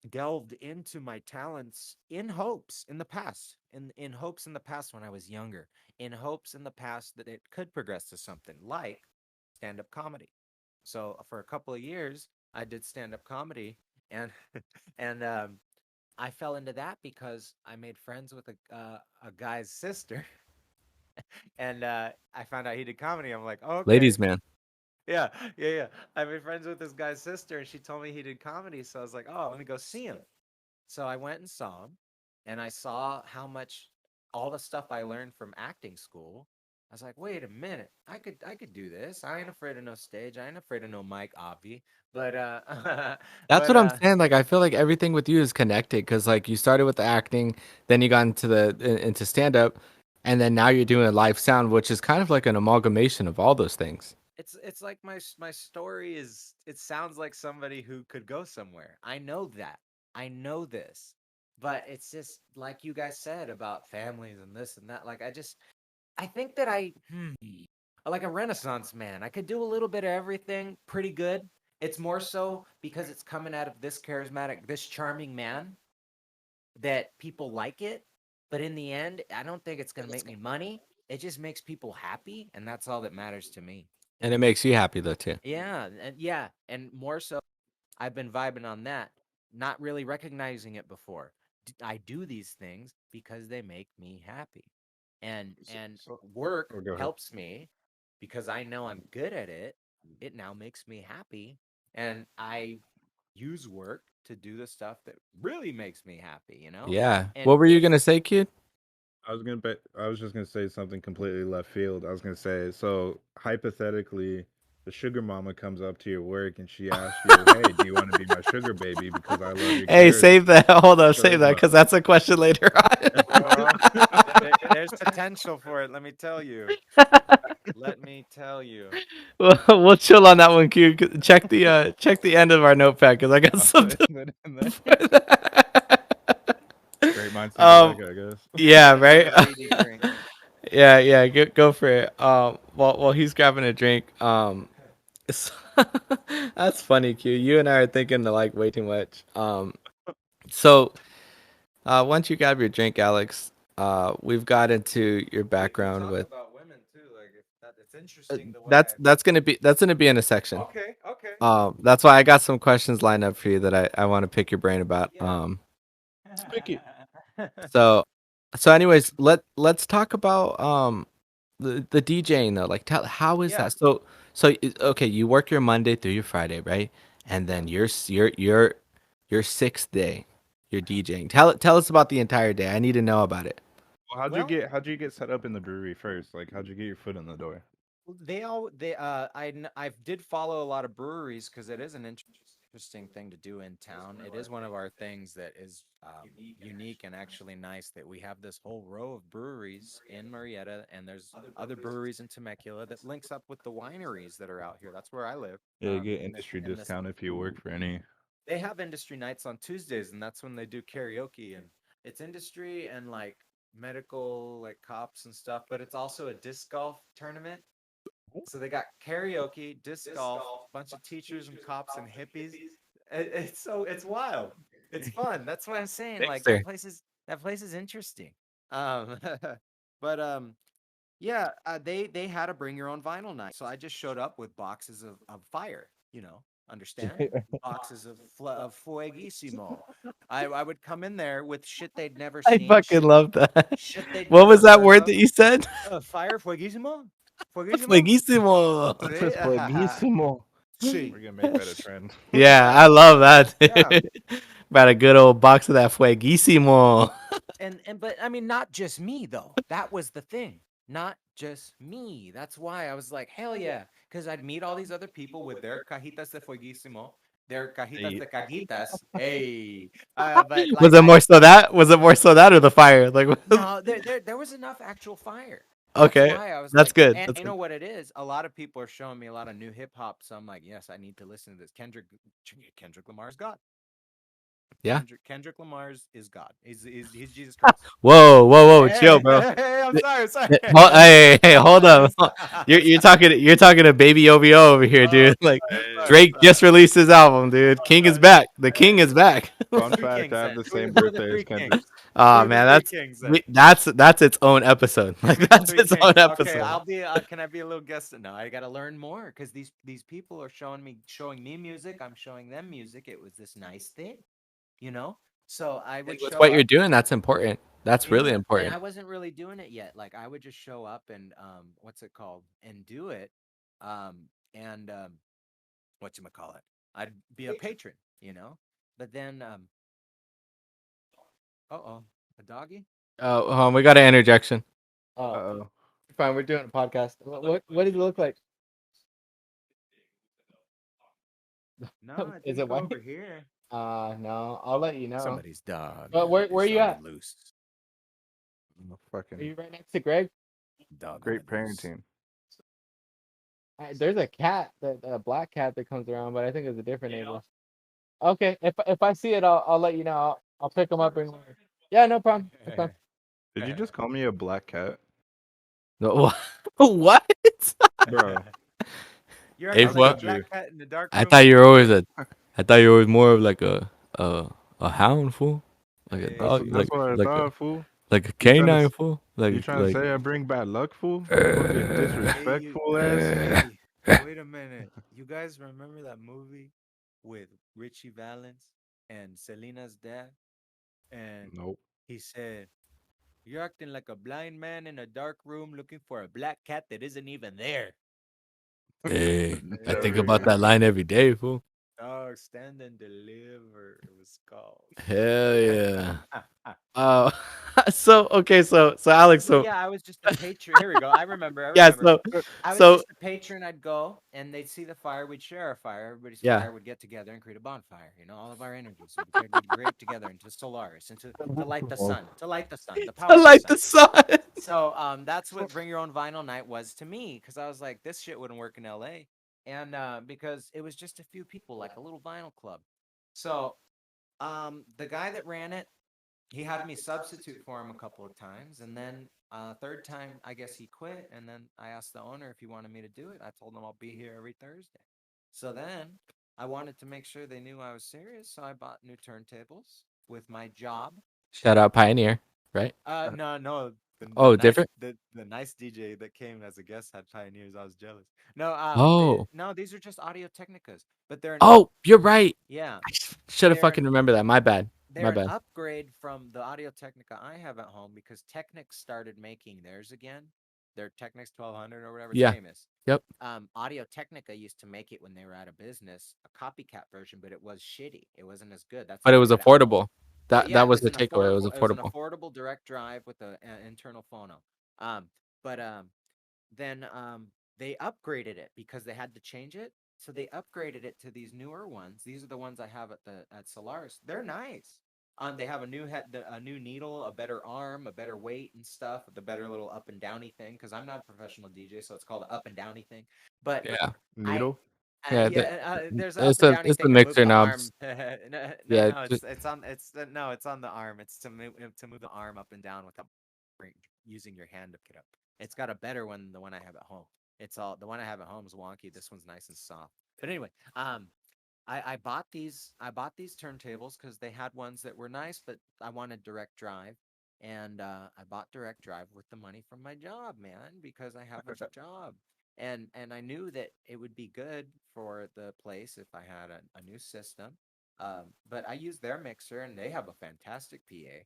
delved into my talents in hopes in the past, in hopes in the past when I was younger, in hopes in the past that it could progress to something like stand-up comedy. So for a couple of years, I did stand-up comedy, and and I fell into that because I made friends with a guy's sister, and I found out he did comedy. I'm like, oh, okay. Ladies man. Yeah, yeah, yeah. I made friends with this guy's sister, and she told me he did comedy. So I was like, oh, let me go see him. So I went and saw him, and I saw how much all the stuff I learned from acting school. I was like, wait a minute, I could do this. I ain't afraid of no stage. I ain't afraid of no mic, obvi. But That's but what I'm saying. Like I feel like everything with you is connected because like you started with the acting, then you got into into stand up, and then now you're doing live sound, which is kind of like an amalgamation of all those things. it's like my story is it sounds like somebody who could go somewhere. I know that. I know this. But it's just like you guys said about families and this and that. Like I think that like a renaissance man. I could do a little bit of everything pretty good. It's more so because it's coming out of this charismatic, this charming man that people like it. But in the end, I don't think it's going to make me money. It just makes people happy, and that's all that matters to me. And it makes you happy though too. Yeah, and more so, I've been vibing on that, not really recognizing it before. I do these things because they make me happy, and So, work oh, go ahead. helps me because I know I'm good at it. It now makes me happy, and I use work to do the stuff that really makes me happy. Yeah. And What were you gonna say, kid? I was just gonna say something completely left field. I was gonna say, so hypothetically, the sugar mama comes up to your work and she asks you, "Hey, do you want to be my sugar baby? Because I love your Hey, charisma." save that. Hold up, save that Charisma. because that's a question later well, on. there's potential for it. Let me tell you. Let me tell you. We'll chill on that one, Q. Check the end of our notepad because I got I'll something. put it in there. For that. Great minds think um, alike, I guess. yeah, Let me get right. a lady drink. Yeah, go for it. While he's grabbing a drink. It's- that's funny, Q. You and I are thinking like way too much. So once you grab your drink, Alex, we've got into your We can background talk with about women too. Like if that it's interesting the way that's gonna be in a section. Okay, okay. That's why I got some questions lined up for you that I want to pick your brain about. Yeah. Spick it. So anyways, let's talk about the DJing though. Like how is Yeah. that? Okay, you work your Monday through your Friday, right? And Yeah. then your sixth day, you're DJing. Tell us about the entire day. I need to know about it. Well, Well, how'd you get set up in the brewery first? Like, how'd you get your foot in the door? I did follow a lot of breweries because it is an interesting thing to do in town. It is one of our things that is unique and actually nice that we have this whole row of breweries in Marietta, and there's other breweries in Temecula that links up with the wineries that are out here. That's where I live. Yeah, you get In this industry in this discount if you work for any. they have industry nights on Tuesdays, and that's when they do karaoke. And it's industry and like medical, like cops and stuff, but it's also a disc golf tournament. So they got karaoke, disc golf, bunch of teachers and cops and hippies. It's wild. It's fun. That's what I'm saying. Thanks, Like sir. that place is interesting. Um, but yeah, they had a bring your own vinyl night, so I just showed up with boxes of fire. Understand? Boxes of fueguissimo. I would come in there with shit they'd never I seen, fucking love that. shit they'd What never was that heard word of. that you said? Fire fueguissimo, fueguissimo. Fueguísimo. This is Sí, buenísimo. sí. We're gonna make that a trend. Yeah, I love that. Yeah. About a good old box of that fueguísimo. And but I mean, not just me though. That was the thing. Not just me. That's why I was like, hell yeah, because I'd meet all these other people with their cajitas de fueguísimo, their cajitas Hey, de cajitas. Hey, but Was like it I more so that? Was it more so that or the fire? Like, no, there was enough actual fire. That's okay, why I was that's like, good. and That's you good. know what it is? A lot of people are showing me a lot of new hip hop, so I'm like, yes, I need to listen to this. Kendrick Lamar's God. Yeah. Kendrick Lamar's is God. He's Jesus Christ. Whoa, whoa, whoa, chill, Hey, bro. hey, I'm sorry. Hey, hold up. You're Sorry. you're talking you're talking to Baby OVO over here, Oh, dude. Like hey, Drake just released his album, dude. King is back. The king is back. fun Three fact: kings I have then. the Who, same who are the birthday as three Kendrick. kings? Who Oh are the man, three kings then? that's its own episode. Like Who are the that's three its own kings? Okay, episode. I'll be. Can I be a little guest? No, I got to learn more because these people are showing me music. I'm showing them music. It was this nice thing, you know. So I And would with show what you're up. doing, that's important. That's really Yeah, and important. I wasn't really doing it yet. Like I would just show up and what's it called, and do it, and call it. I'd be a patron, you know. But then, oh, a doggy. Oh, we got an interjection. Oh, Uh-oh. fine. We're doing a podcast. What does it look like? No, I Is think it white? over here. No. I'll let you know. Somebody's dog But where is you on the at? loose. Oh, Are fucking you right next to Greg? Dog on great the loose. parenting. There's a cat, a black cat that comes around, but I think it's a different neighbor. Okay, if I see it, I'll let you know. I'll pick him up and. Yeah, no problem. No problem. Did you just call me a black cat, No, what? bro? You're Hey, acting like a what? Actually, black cat in the dark I room thought with you me. were always a. I thought you were always more of like a hound fool, like a that's dog, Hey, that's what I thought, fool. like a You trying to canine fool, you trying to say I bring bad luck, fool? Fucking hey, you. disrespectful ass. Hey, wait a minute. You guys remember that movie with Richie Valens and Selena's dad? And Nope. he said, "You're acting like a blind man in a dark room looking for a black cat that isn't even there." Hey, I think about Never. that line every day, fool. Dog, stand and deliver. It was called. Hell yeah. Uh, so Alex, But so yeah, I was just a patron. Here we go. I remember. I yeah, remember. I was so just a patron. I'd go and they'd see the fire. We'd share our fire. Everybody's yeah, fire would get together and create a bonfire. All of our energies would great together into Solaris, into to light the sun, the I power of the like sun. the sun. So that's what Bring Your Own Vinyl Night was to me, because I was like, this shit wouldn't work in LA, and because it was just a few people, like a little vinyl club. So the guy that ran it, he had me substitute for him a couple of times, and then third time I guess he quit, and then I asked the owner if he wanted me to do it. I told him I'll be here every Thursday. So then I wanted to make sure they knew I was serious, so I bought new turntables with my job. Shout out Pioneer, right? No. Oh, different. The nice DJ that came as a guest had Pioneers. I was jealous. No, Oh, no, these are just Audio Technicas, but they're an oh, you're right. yeah, I should have they're fucking remember that. My bad. My they're an bad. upgrade from the Audio Technica I have at home, because Technics started making theirs again. Their Technics 1200 or whatever, it's Yeah. famous. Yep. Audio Technica used to make it when they were out of business, a copycat version, but it was shitty. It wasn't as good. That's But it why I was got it home. affordable. But That yeah, that it was was the an takeaway. It was affordable. It was an affordable. affordable direct drive with an internal phono. But then they upgraded it because they had to change it. So they upgraded it to these newer ones. These are the ones I have at Solaris. They're nice. They have a new head, a new needle, a better arm, a better weight and stuff, the better little up and downy thing. Because I'm not a professional DJ, so it's called the up and downy thing. But Yeah. I Needle. Yeah. yeah, there's an up and downy It's the thing to move mixer the arm. knobs. Yeah. No, Just it's on the arm. It's to move the arm up and down without using your hand to pick it up. It's got a better one than the one I have at home. It's all the one I have at home is wonky. This one's nice and soft. But anyway, I bought these turntables because they had ones that were nice, but I wanted direct drive, and I bought direct drive with the money from my job, man, because I have a job, and I knew that it would be good for the place if I had a new system. But I used their mixer, and they have a fantastic PA.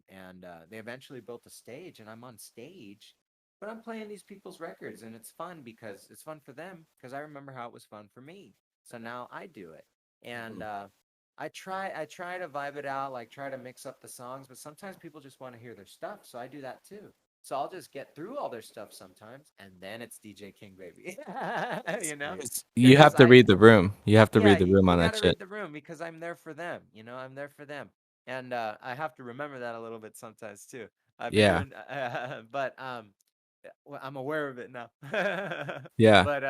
And they eventually built a stage, and I'm on stage, but I'm playing these people's records, and it's fun because it's fun for them because I remember how it was fun for me. So now I do it. And I try to vibe it out, like try to mix up the songs, but sometimes people just want to hear their stuff, so I do that too. So I'll just get through all their stuff sometimes, and then it's DJ King Baby. you know? You Because have to I read the room. You have to yeah, read the room you on got that to shit. read the room because I'm there for them. I'm there for them, and I have to remember that a little bit sometimes too. I've been Yeah. doing, but well, I'm aware of it now. Yeah. But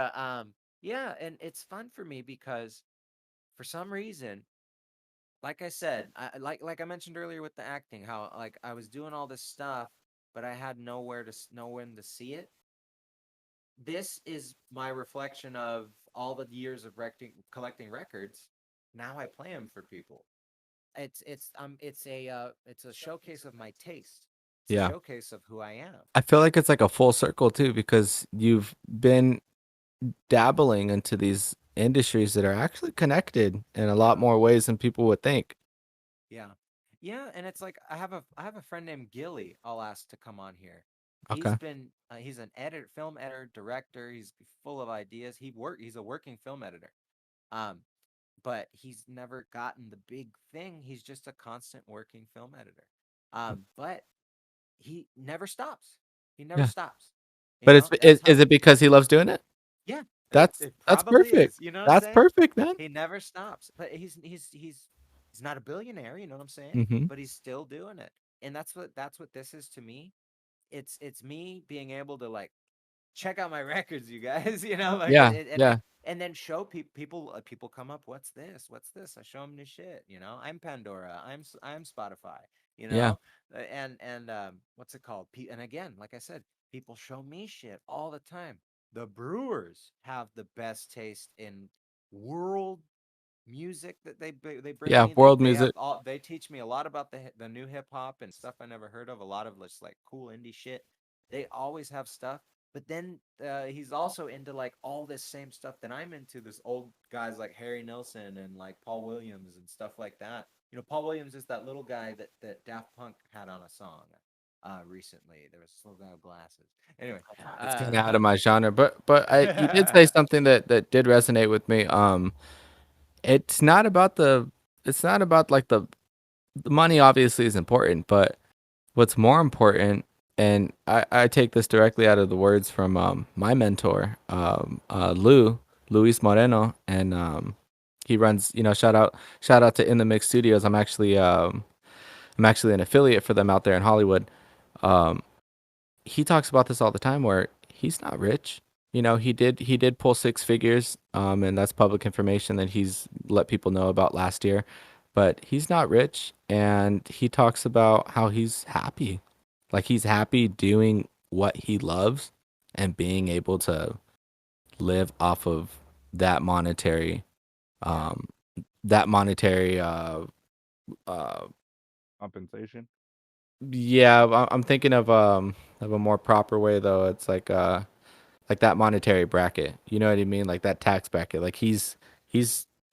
yeah, and it's fun for me because for some reason, like I said, like I mentioned earlier with the acting, how like I was doing all this stuff, but I had nowhere to know when to see it. This is my reflection of all the years of collecting records. Now I play them for people. It's a showcase of my taste. It's a Yeah. showcase of who I am. I feel like it's like a full circle too because you've been dabbling into these industries that are actually connected in a lot Yeah. more ways than people would think. Yeah. Yeah, and it's like I have a friend named Gilly I'll ask to come on here. Okay. He's an editor, film editor, director. He's full of ideas. He's a working film editor. Um but he's never gotten the big thing. He's just a constant working film editor. But he never stops. He never Yeah. stops. But it's That's how is it because he loves doing it? yeah, That's it that's probably perfect. is. You know what I'm That's saying? perfect, man. He never stops. But he's not a billionaire, you know what I'm saying? Mhm. But he's still doing it. And that's what this is to me. It's me being able to like check out my records, you guys. Like Yeah. Yeah. and then show people. People come up. What's this? What's this? I show them new shit. I'm Pandora. I'm Spotify. You Yeah. know, and what's it called? And again, like I said, people show me shit all the time. The Brewers have the best taste in world music that they bring Yeah. me. They World they have music. all they teach me a lot about the new hip hop and stuff I never heard of. A lot of just like cool indie shit. They always have stuff. But then he's also into like all this same stuff that I'm into. This old guys like Harry Nilsson and like Paul Williams and stuff like that. Paul Williams is that little guy that Daft Punk had on a song recently. There was this little guy with glasses. Anyway, It's kind of out of my genre, but I you did say something that did resonate with me. It's not about it's not about like the money obviously is important, but what's more important, and I take this directly out of the words from my mentor, Luis Moreno, and he runs, shout out to In the Mix Studios. I'm actually an affiliate for them out there in Hollywood. Um, he talks about this all the time where he's not rich. He did pull six figures, and that's public information that he's let people know about last year. But he's not rich, and he talks about how he's happy, like he's happy doing what he loves and being able to live off of that monetary, yeah, um, that monetary, uh, Compensation. yeah. I'm thinking of a more proper way though. It's like that monetary bracket. You know what I mean? Like that tax bracket. Like he's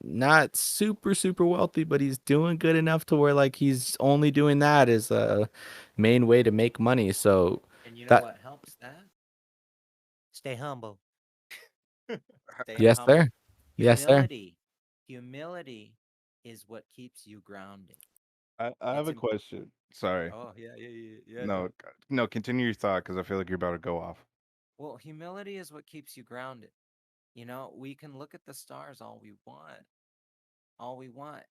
not super wealthy, but he's doing good enough to where like he's only doing that as a main way to make money. So and you know that what helps that? Stay humble. Staying yes, humble. sir. Yes, sir. Humility. Humility is what keeps you grounded. I have It's a question. Sorry. Oh yeah. Go. No, no. Continue your thought because I feel like you're about to go off. Well, humility is what keeps you grounded. We can look at the stars all we want,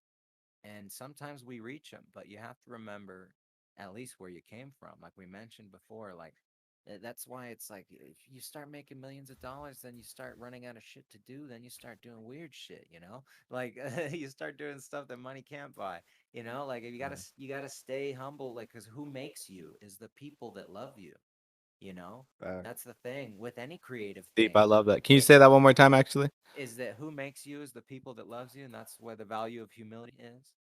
and sometimes we reach them, but you have to remember at least where you came from. Like we mentioned before, like that's why it's like if you start making millions of dollars, then you start running out of shit to do. Then you start doing weird shit, like you start doing stuff that money can't buy. Like you gotta stay humble, like because who makes you is the people that love you. You know, Facts. that's the thing with any creative Deep. thing. I love that. Can you It say that one more time, actually? is that who makes you is the people that loves you, and that's where the value of humility is.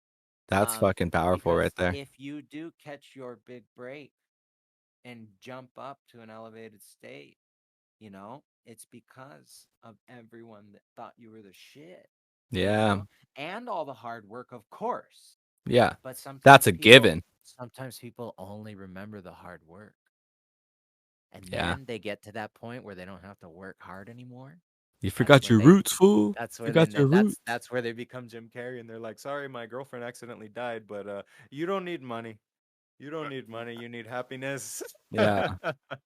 That's Um, fucking powerful right because there. if you do catch your big break and jump up to an elevated state, you know, it's because of everyone that thought you were the shit, you Yeah. know, and all the hard work, of course. Yeah. But That's a given. sometimes people only remember the hard work. And Yeah. then they get to that point where they don't have to work hard anymore. You That's forgot when your they roots, fool. that's where Forgot your roots. that's where they become Jim Carrey and they're like, "Sorry, my girlfriend accidentally died, but you don't need money. You don't need money. You need happiness." Yeah.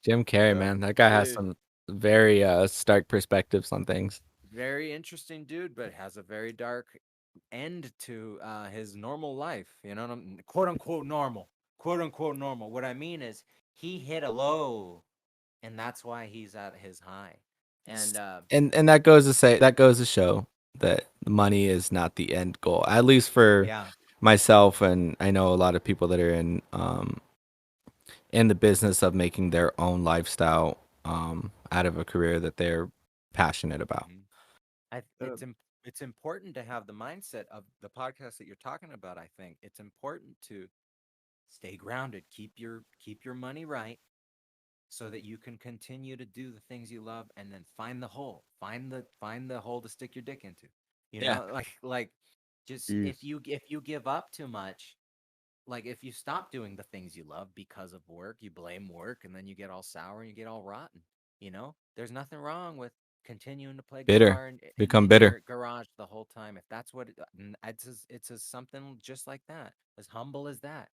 Jim Carrey, Yeah. man. That guy has Dude, some very stark perspectives on things. very interesting dude, but has a very dark end to his normal life. You know what I'm quote unquote normal. Quote unquote normal. What I mean is he hit a low and that's why he's at his high. And And that goes to show that money is not the end goal. At least for yeah. myself, and I know a lot of people that are in the business of making their own lifestyle out of a career that they're passionate about. Mhm. Yeah. It's important to have the mindset of the podcast that you're talking about. I think it's important to stay grounded, keep your money right, so that you can continue to do the things you love, and then find the hole, find the hole to stick your dick into. You Yeah. know, like just Jeez. if you give up too much, like if you stop doing the things you love because of work, you blame work and then you get all sour and you get all rotten. You know, there's nothing wrong with continuing to play Bitter. guitar Become in bitter. your garage the whole time. If that's what it's as something just like that, as humble as that.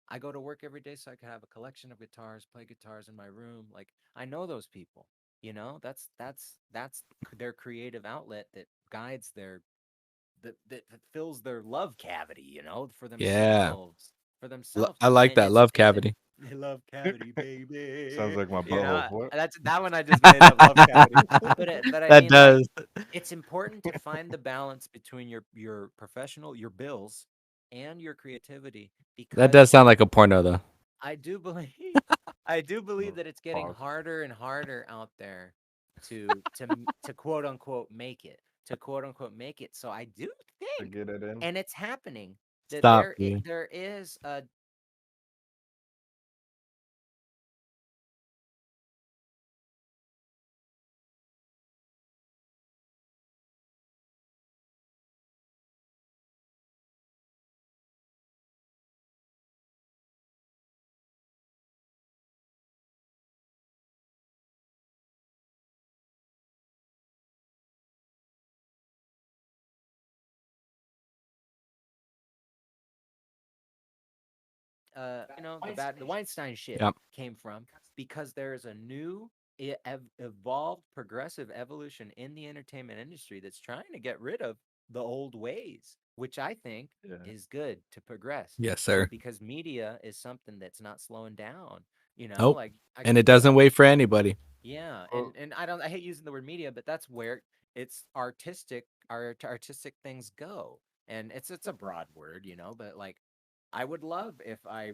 I go to work every day so I can have a collection of guitars, play guitars in my room. Like I know those people. You know, that's their creative outlet that guides their that fills their love cavity, you know, Yeah. for themselves, I like and that love cavity. love cavity, Sounds baby. like my You know, butthole. What? that's that one I just made up, love cavity. But I That mean, like, does. it's important to find the balance between your professional, your bills, and your creativity, That does because sound like a porno though. I do believe I do believe Oh, that it's getting pause. harder and harder out there to quote unquote make it, to quote unquote make it. So I do To think, get it in. and it's happening, that Stop, dude. there is a you know, the Weinstein shit Yep. came from, because there is a new evolved progressive evolution in the entertainment industry that's trying to get rid of the old ways, which I think Yeah. is good to progress. Yes, So sir. because media is something that's not slowing down, you know, Nope. like I And it you doesn't know, wait for anybody. yeah, Well, and I hate using the word media, but that's where it's artistic, our artistic things go, and it's a broad word, you know, but like I would love if I,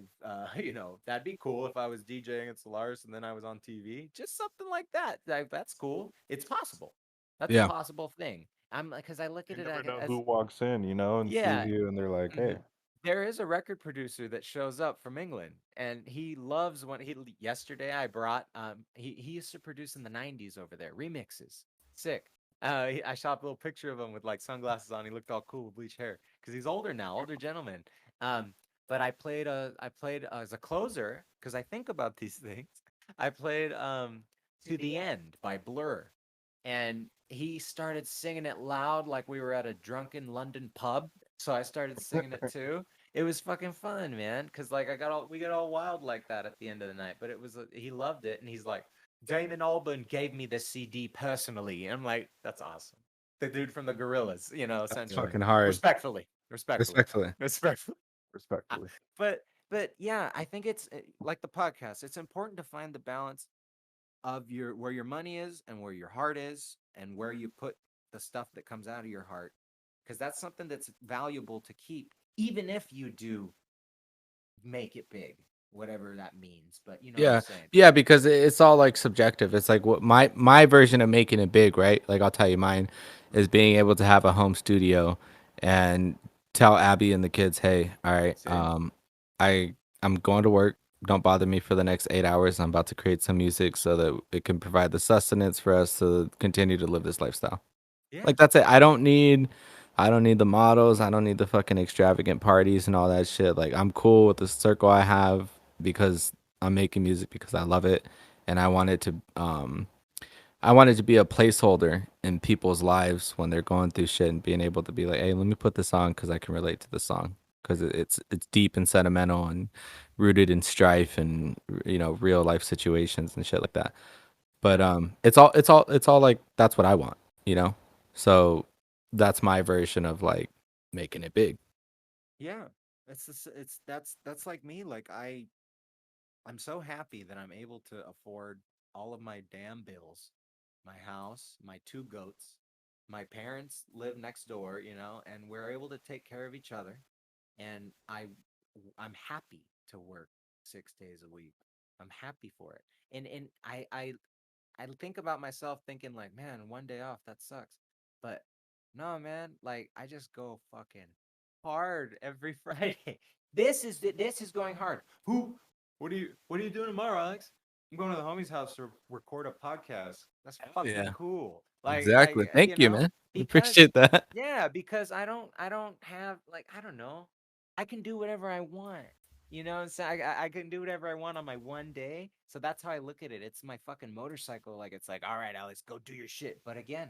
you know, that'd be cool if I was DJing at Solaris and then I was on TV, just something like that. Like, that's cool. It's possible. That's a Yeah. possible thing. I'm like, because I look you at it never know as who walks in, and sees yeah, you, and they're like, "Hey, there is a record producer that shows up from England, and he loves when he. Yesterday, I brought. He used to produce in the '90s over there remixes. Sick. I shot a little picture of him with like sunglasses on. He looked all cool with bleach hair because he's older now, older gentleman. But I played as a closer because I think about these things. I played "To the End" by Blur, and he started singing it loud like we were at a drunken London pub. So I started singing it too. It was fucking fun, man. Cause like we got all wild like that at the end of the night. But it was he loved it, and he's like, Damon Albarn gave me this CD personally. And I'm like, that's awesome. The dude from the Gorillas, you know, That's essentially. fucking hard. Respectfully, Respectfully. respectfully. I- respectfully." But yeah, I think it's like the podcast. It's important to find the balance of your where your money is and where your heart is and where you put the stuff that comes out of your heart, because that's something that's valuable to keep even if you do make it big. whatever that means. But you know what I'm Yeah, saying. yeah, because it's all like subjective. It's like what my version of making it big, right? Like I'll tell you, mine is being able to have a home studio and tell Abby and the kids, hey, all right, Same. I'm going to work. Don't bother me for the next 8 hours. I'm about to create some music so that it can provide the sustenance for us to continue to live this lifestyle. Yeah. Like that's it. I don't need the models. I don't need the fucking extravagant parties and all that shit. Like I'm cool with the circle I have because I'm making music because I love it and I wanted to be a placeholder in people's lives when they're going through shit and being able to be like, "Hey, let me put this on cuz I can relate to the song." Cuz it's deep and sentimental and rooted in strife and real life situations and shit like that. But Yeah. it's all like that's what I want, you know? So that's my version of like making it big. Yeah. It's that's like me. Like I'm so happy that I'm able to afford all of my damn bills, my house, my two goats. My parents live next door, and we're able to take care of each other. And I'm happy to work 6 days a week. I'm happy for it. And I think about myself thinking like, man, one day off, that sucks. But no, man, like I just go fucking hard every Friday. This is going hard. Who what are you doing tomorrow, Alex? I'm going to the homie's house to record a podcast. That's fucking Yeah, cool. exactly. Thank you, man. Because Appreciate that. yeah, because I don't have like I don't know. I can do whatever I want. So I can do whatever I want on my one day. So that's how I look at it. It's my fucking motorcycle. Like it's like, all right, Alex, go do your shit. But again,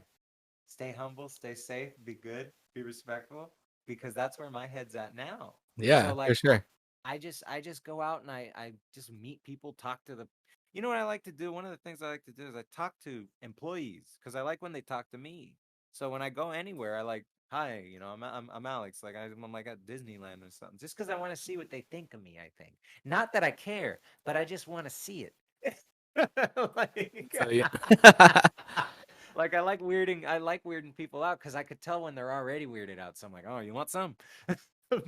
stay humble, stay safe, be good, be respectful, because that's where my head's at now. So Yeah, for like sure. I just go out and I just meet people, talk to the you know what I like to do? One of the things I like to do is I talk to employees because I like when they talk to me. So when I go anywhere, I like, hi, I'm Alex. Like I'm like at Disneyland or something, just because I want to see what they think of me. I think not that I care, but I just want to see it. like, So yeah. like I like weirding people out because I could tell when they're already weirded out. So I'm like, oh, you want some?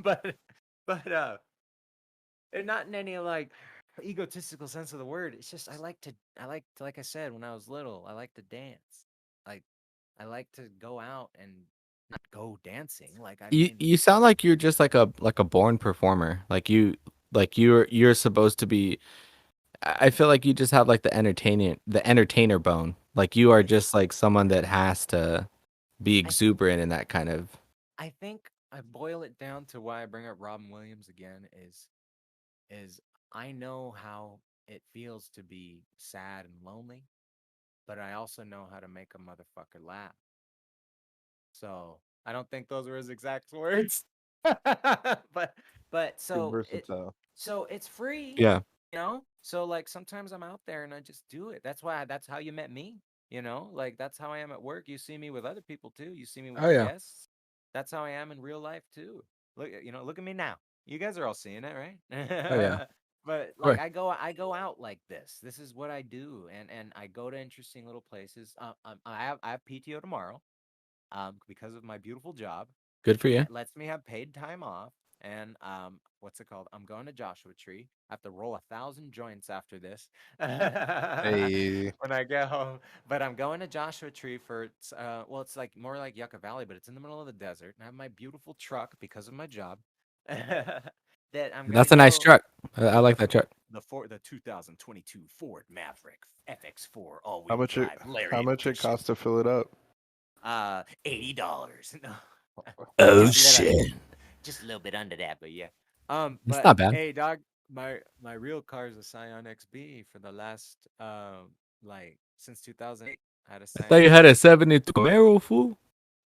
but but and not in any like egotistical sense of the word. It's just I like to like I said when I was little, I like to dance. Like I like to go out and not go dancing. Like I mean, You sound like you're just like a born performer. You're supposed to be. I feel like you just have like the entertainer bone. Like you are it's just like someone that has to be I exuberant in that kind of. I think I boil it down to why I bring up Robin Williams again is I know how it feels to be sad and lonely, but I also know how to make a motherfucker laugh. So I don't think those were his exact words. but but You're so it versatile. so it's free, Yeah. So like sometimes I'm out there and I just do it. That's how you met me. Like that's how I am at work. You see me with other people too. You see me with Oh the yeah. guests. That's how I am in real life too. Look at me now. You guys are all seeing it, Oh yeah. right? But like Right. I go out like this. This is what I do, and I go to interesting little places. I have PTO tomorrow, because of my beautiful job Good for you. that lets me have paid time off. And what's it called? I'm going to Joshua Tree. I have to roll 1,000 joints after this when Hey. I get home. But I'm going to Joshua Tree for well, it's like more like Yucca Valley, but it's in the middle of the desert. And I have my beautiful truck because of my job that I'm gonna That's a nice go. truck. I The like that Ford, truck. the 2022 Ford Maverick FX4 How all-wheel much it drive how Lariat much it edition. costs to fill it up? $80. No. Oh just a little shit. just a little bit under that, but yeah. It's But not bad. hey, dog, my real car is a Scion XB for the last like since 2008. I had a I thought Scion you had a XB. 72 Camaro, fool.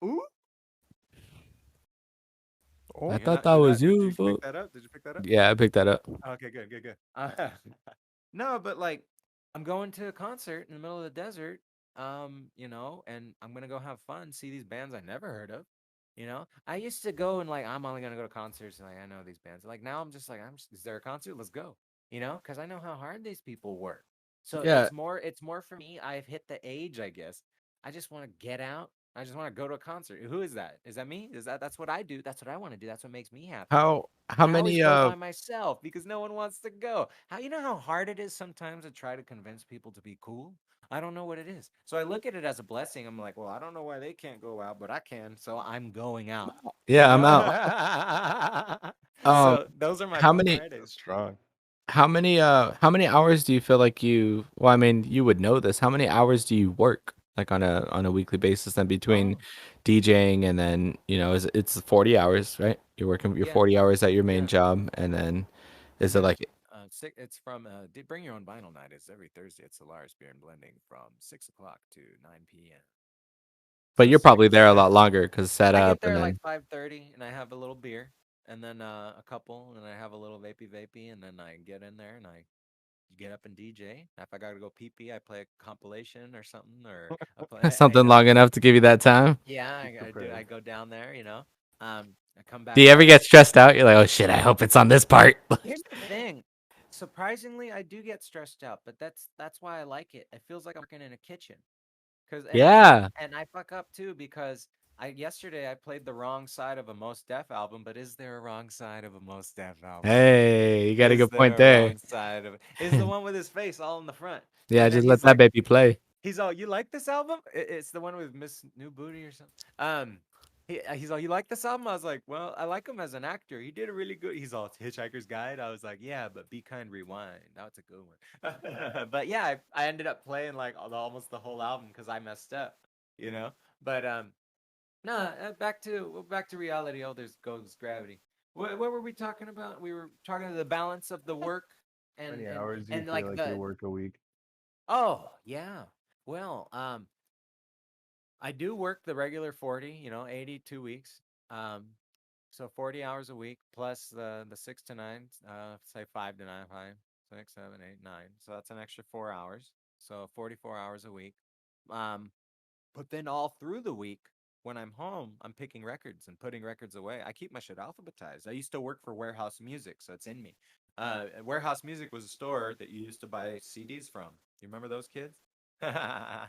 Ooh, Oh, I thought that was did you, you pick fool. that up? Did you pick that up? Yeah, I picked that up. Okay, good, good, good. No, but like I'm going to a concert in the middle of the desert, and I'm gonna go have fun, see these bands I never heard of. I used to go and like I'm only gonna go to concerts and like I know these bands. Like now I'm just like is there a concert? Let's go. Because I know how hard these people work. So Yeah. it's more for me. I've hit the age, I guess. I just want to get out, I just want to go to a concert. Who is that? Is that me? That's what I do? That's what I want to do. That's what makes me happy. How And I always many go by myself because no one wants to go. How you know how hard it is sometimes to try to convince people to be cool? I don't know what it is. So I look at it as a blessing. I'm like, well, I don't know why they can't go out, but I can. So I'm going out. You Yeah, I'm out. know? Um So those are my how fun many That's Fridays. strong. how many hours do you feel like you well, I mean, you would know this. How many hours do you work like on a weekly basis then between Oh, DJing and then, is it's 40 hours, right? You're working your yeah, 40 hours at your main yeah. job and then is And it then like it's from Bring Your Own Vinyl Night. It's every Thursday at Solaris Beer and Blending from 6 o'clock to 9 p.m. but So you're probably six. there a lot longer cuz I get setup there and at like then 5:30, and I have a little beer, and then a couple, and I have a little vapey, and then I get in there and I get up and DJ. If I gotta go pee pee, I play a compilation or something, or I play, something long enough to give you that time. yeah, Be I do. prepared. I go down there, I come Do back you ever up. get stressed out? You're like, "Oh shit, I hope it's on this part." Here's the thing. Surprisingly, I do get stressed out, but that's why I like it. It feels like I'm working in a kitchen. Cause Yeah. and I fuck up too because I yesterday I played the wrong side of a Most Def album, but is there a wrong side of a Most Def album? Hey, you got a Is good point there a there. wrong side of it? Is the one with his face all in the front. Yeah, And then just let that baby play. he's all, you like this album? It's the one with Miss New Booty or something. He's all, you like this album? I was like, well, I like him as an actor. He did a really good. He's all Hitchhiker's Guide. I was like, yeah, but Be Kind, Rewind. That's a good one. But yeah, I ended up playing like almost the whole album because I messed up, you know. But no, back to reality. Oh, there's goes gravity. What were we talking about? We were talking about the balance of the work How and many and hours do you and feel like like you the work a week? oh yeah. Well, I do work the regular 40, 82 weeks. Um, so 40 hours a week plus the 6 to 9, say 5 to 9, 5, 6, 7, 8, 9. So that's an extra 4 hours. So 44 hours a week. Um, but then all through the week, when I'm home, I'm picking records and putting records away. I keep my shit alphabetized. I used to work for Warehouse Music, so it's in me. Warehouse Music was a store that you used to buy CDs from. You remember those kids?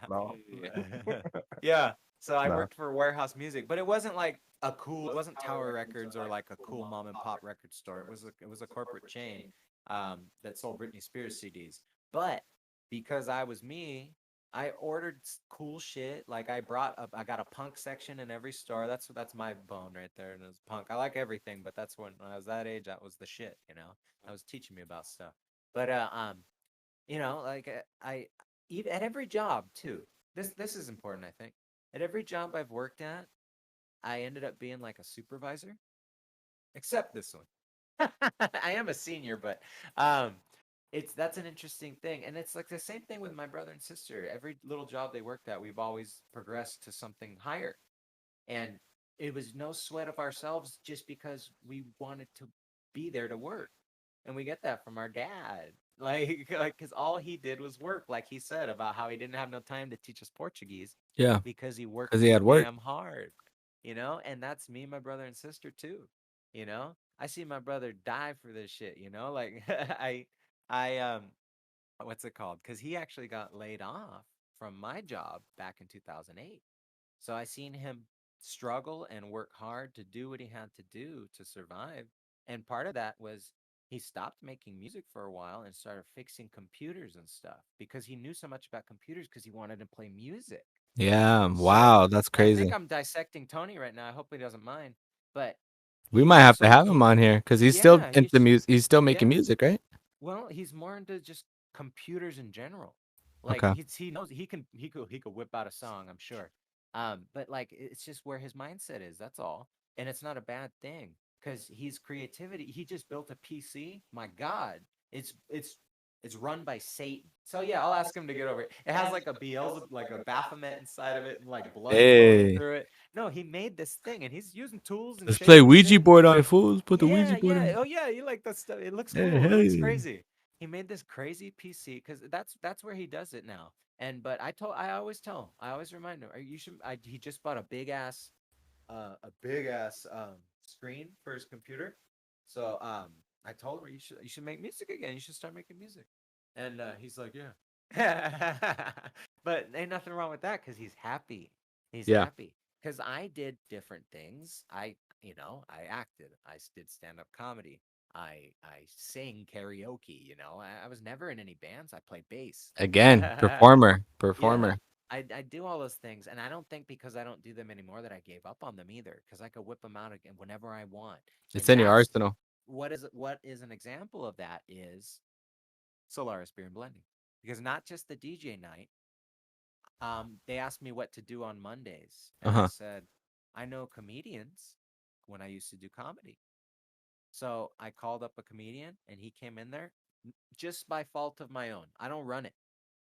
No. Yeah. So I No. worked for Warehouse Music, but it wasn't like it wasn't Tower Records or like a cool mom and pop record store. It was a corporate chain that sold Britney Spears CDs. But because I was me, I ordered cool shit. Like I got a punk section in every store. That's my bone right there. And it's punk. I like everything, but that's when I was that age, that was the shit. I was teaching me about stuff. But like even at every job too. This is important, I think. At every job I've worked at, I ended up being like a supervisor, except this one. I am a senior, but um, that's an interesting thing, and it's like the same thing with my brother and sister. Every little job they worked at, we've always progressed to something higher, and it was no sweat of ourselves just because we wanted to be there to work, and we get that from our dad. Like, because all he did was work, like he said about how he didn't have no time to teach us Portuguese Yeah, because he worked because he too had work. damn hard, and that's me, my brother and sister too. I see my brother die for this shit. Like I what's it called? Because he actually got laid off from my job back in 2008. So I seen him struggle and work hard to do what he had to do to survive. And part of that was he stopped making music for a while and started fixing computers and stuff because he knew so much about computers because he wanted to play music. Yeah, So wow, that's I think crazy. I'm dissecting Tony right now. I hope he doesn't mind. But We he might was have to so have him on here because he's still yeah, into music. He's still making yeah. music, right? Well, he's more into just computers in general. Like Okay. he knows he could whip out a song, I'm sure. But like it's just where his mindset is. That's all, and it's not a bad thing because he's creativity. He just built a PC. My God, it's run by Satan. So yeah, I'll ask him to get over it. It has like a Beelzebub, like a Baphomet inside of it, and like blood flowing Hey, through it. No, he made this thing, and he's using tools and let's play shapes and Ouija shit. board on your fools. Put the Ouija Yeah, board yeah. on. Oh, yeah. You like that stuff? It looks Hey, cool. It looks hey. crazy. He made this crazy PC because that's where he does it now. But I always tell him, I always remind him, you should. He just bought a big ass screen for his computer. So I told him you should make music again. You should start making music. And he's like, yeah. But ain't nothing wrong with that because he's happy. He's Yeah. happy because I did different things. I acted. Did stand up comedy. I sing karaoke. I was never in any bands. I played bass. Again, performer, Yeah, performer. I do all those things, and I don't think because I don't do them anymore that I gave up on them either. Because I could whip them out again whenever I want, It's and in your that's arsenal. what is an example of that is Solaris Beer and Blending. Because not just the DJ night, they asked me what to do on Mondays, Uh and I huh. said, I know comedians when I used to do comedy. So I called up a comedian, and he came in there just by fault of my own. I don't run it.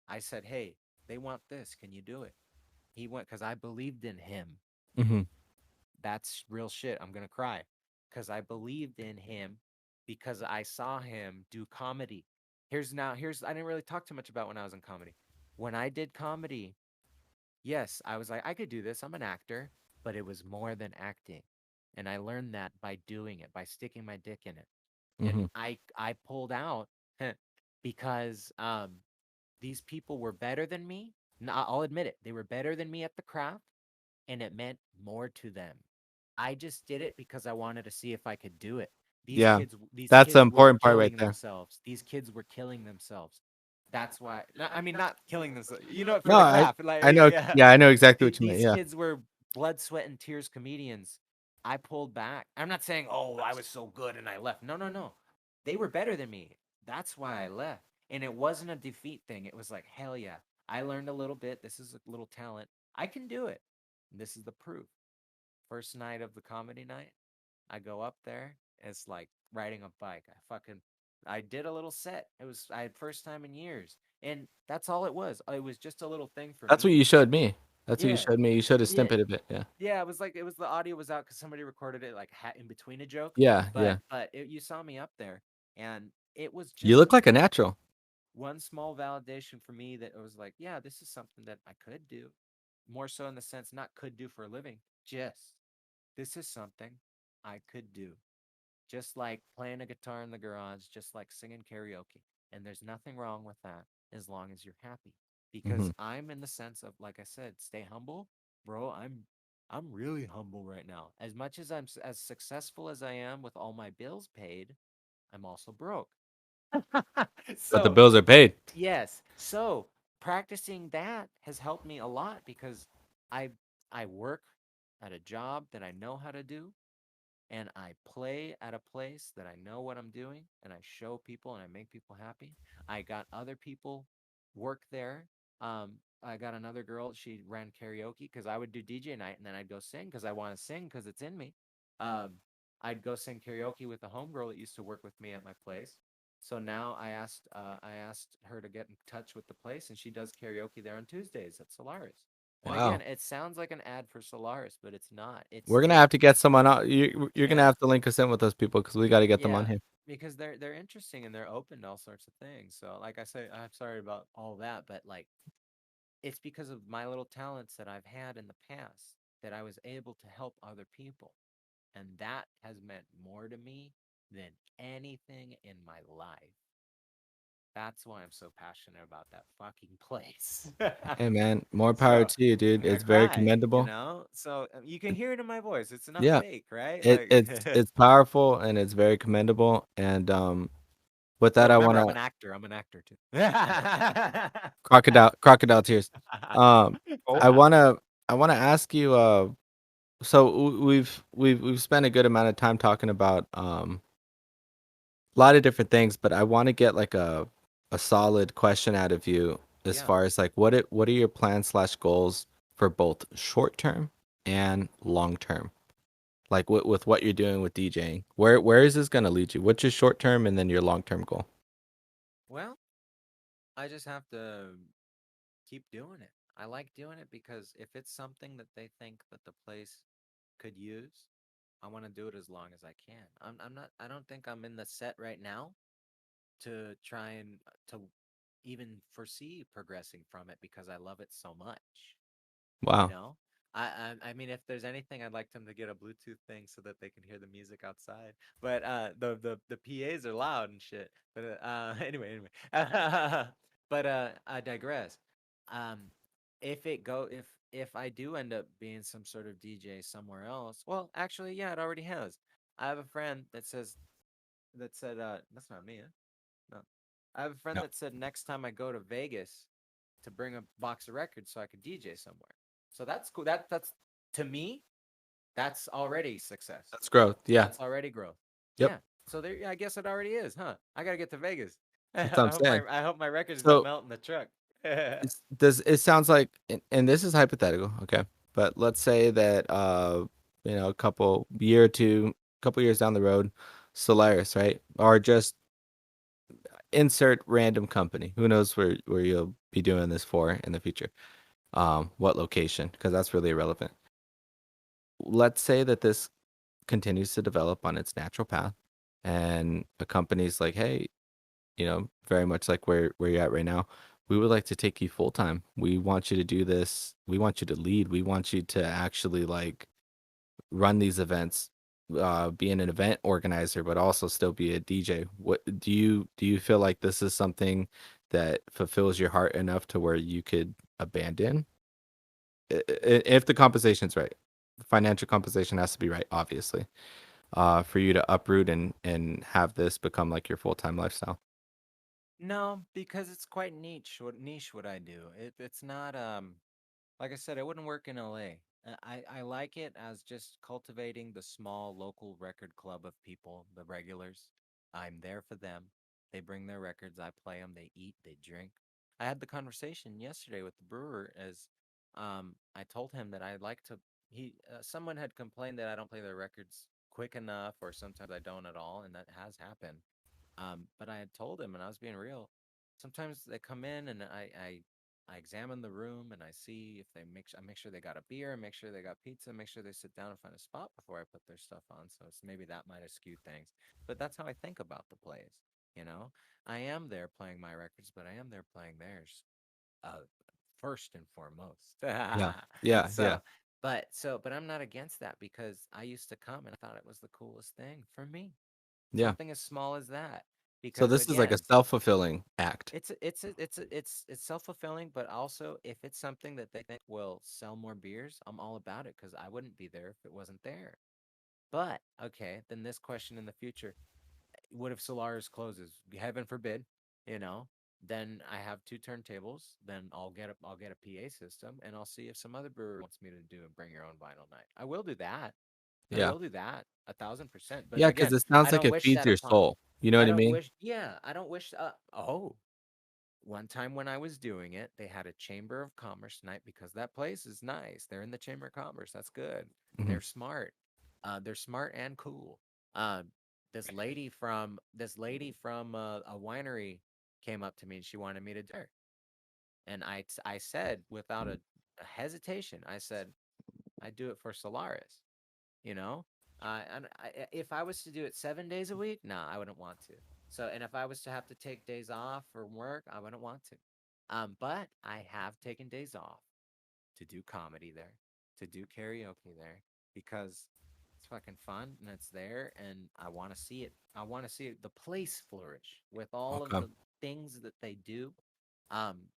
I said, hey, they want this. Can you do it? He went because I believed in him. Hmm. That's real shit. I'm going to cry because I believed in him because I saw him do comedy. I didn't really talk too much about when I was in comedy. When I did comedy, yes, I was like, I could do this. I'm an actor, but it was more than acting. And I learned that by doing it, by sticking my dick in it. And Hmm. I pulled out because these people were better than me. I'll admit it. They were better than me at the craft, and it meant more to them. I just did it because I wanted to see if I could do it. These Yeah. kids these That's the kids were important part right killing there. themselves. These kids were killing themselves. That's why. I mean, not killing themselves. For No, the I craft. Like, I know. yeah. Yeah, I know exactly what you meant. These Yeah. kids were blood, sweat, and tears comedians. I pulled back. I'm not saying, oh, I was so good and I left. No, no, no. They were better than me. That's why I left. And it wasn't a defeat thing. It was like, hell yeah. I learned a little bit. This is a little talent. I can do it. And this is the proof. First night of the comedy night, I go up there. It's like riding a bike. I did a little set. I had first time in years. And that's all it was. It was just a little thing for That's what me. you showed me. That's what you Yeah. showed me. You showed a Yeah. snippet of it. Yeah. Yeah, it was the audio was out because somebody recorded it like in between a joke. Yeah. But Yeah. you saw me up there, and it was You just look like a natural. one small validation for me that it was like, yeah, this is something that I could do. More so in the sense not could do for a living, just this is something I could do. Just like playing a guitar in the garage, just like singing karaoke. And there's nothing wrong with that as long as you're happy. Hmm. Because I'm in the sense of, like I said, stay humble, bro. I'm really humble right now. As much as as successful as I am with all my bills paid, I'm also broke. But the So bills are paid. yes. So practicing that has helped me a lot because I I work at a job that I know how to do, and I play at a place that I know what I'm doing, and I show people and I make people happy. I got other people work there. I got another girl, she ran karaoke because I would do DJ night and then I'd go sing because I want to sing because it's in me. Um, I'd go sing karaoke with a homegirl that used to work with me at my place. So now I asked her to get in touch with the place, and she does karaoke there on Tuesdays at Solaris. And again, Wow. it sounds like an ad for Solaris, but it's not. We're It's gonna it have to get someone out. You're gonna yeah. have to link us in with those people because we got to get them on Yeah, here. because they're interesting and they're open to all sorts of things. So like I say, I'm sorry about all that, but like it's because of my little talents that I've had in the past that I was able to help other people. And that has meant more to me than anything in my life. That's why I'm so passionate about that fucking place. Hey man, more power So to you, dude. I'm gonna It's very cry, you commendable. know? So you can hear it in my voice. It's not Yeah, fake, right? it, Like it's powerful and it's very commendable. And with But that, I remember, wanna I'm an actor. I'm an actor too. crocodile tears. Um, Oh, I wanna I wanna ask you. So we've spent a good amount of time talking about a lot of different things, but I want to get like a solid question out of you as Yeah. far as like what are your plans slash goals for both short term and long term? Like with what you're doing with DJing, where is this gonna lead you? What's your short term and then your long term goal? Well, I just have to keep doing it. I like doing it because if it's something that they think that the place could use, I want to do it as long as I can. I'm not I don't think I'm in the set right now to try and to even foresee progressing from it because I love it so much. You Wow. know, I mean, if there's anything, I'd like them to get a Bluetooth thing so that they can hear the music outside. But the PAs are loud and shit. But anyway. But I digress. Um, if if I do end up being some sort of DJ somewhere else, well, actually, yeah, it already has. I have a friend that said, that's not me, huh? No. I have a friend No. that said next time I go to Vegas to bring a box of records so I could DJ somewhere. So that's cool. That's to me, that's already success. That's growth. Yeah. That's already growth. Yep. Yeah. So there, I guess it already is, huh? I gotta get to Vegas. That's what I'm saying. I hope my records don't So melt in the truck. it sounds like, and this is hypothetical, okay? But let's say that a couple years down the road, Solaris, right? Or just insert random company. Who knows where you'll be doing this for in the future? What location? Because that's really irrelevant. Let's say that this continues to develop on its natural path, and a company's like, hey, very much like where you're at right now. We would like to take you full time. We want you to do this. We want you to lead. We want you to actually like run these events, being an event organizer, but also still be a DJ. What do you feel like this is something that fulfills your heart enough to where you could abandon? If the compensation's right, the financial compensation has to be right, obviously, for you to uproot and have this become like your full-time lifestyle. No, because it's quite niche. What I do? It's not like I said, I wouldn't work in LA. I like it as just cultivating the small local record club of people, the regulars. I'm there for them. They bring their records, I play them, they eat, they drink. I had the conversation yesterday with the brewer as I told him that I'd like to he someone had complained that I don't play their records quick enough or sometimes I don't at all and that has happened. But I had told him, and I was being real. Sometimes they come in, and I examine the room, and I see if I make sure they got a beer, and make sure they got pizza, make sure they sit down and find a spot before I put their stuff on. So it's maybe that might have skewed things, but that's how I think about the plays. You know, I am there playing my records, but I am there playing theirs. Uh, First and foremost. Yeah, yeah, yeah, so, but I'm not against that because I used to come and I thought it was the coolest thing for me. yeah. Something as small as that. So Because this is like a again, self-fulfilling act. it's self-fulfilling, but also if it's something that they think will sell more beers, I'm all about it because I wouldn't be there if it wasn't there. But okay, then this question in the future: what if Solaris closes? Heaven forbid, you know. Then I have two turntables. Then I'll get a PA system, and I'll see if some other brewer wants me to do a bring your own vinyl night. I will do that. I Yeah, will do that 1,000%. But yeah, because again, it sounds I like don't it wish feeds that your upon. soul. You know I what I don't mean? wish. Yeah, I don't wish. One time when I was doing it, they had a Chamber of Commerce night because that place is nice. They're in the Chamber of Commerce. That's good. Hmm. They're smart. They're smart and cool. Uh, this lady from a winery came up to me and she wanted me to do her. And I said without a hesitation, I said I do it for Solaris. You know, if I was to do it 7 days a week, nah, I wouldn't want to. So, and if I was to have to take days off for work, I wouldn't want to. But I have taken days off to do comedy there, to do karaoke there, because it's fucking fun and it's there, and I want to see it. I want to see the place flourish with all of Okay. the things that they do.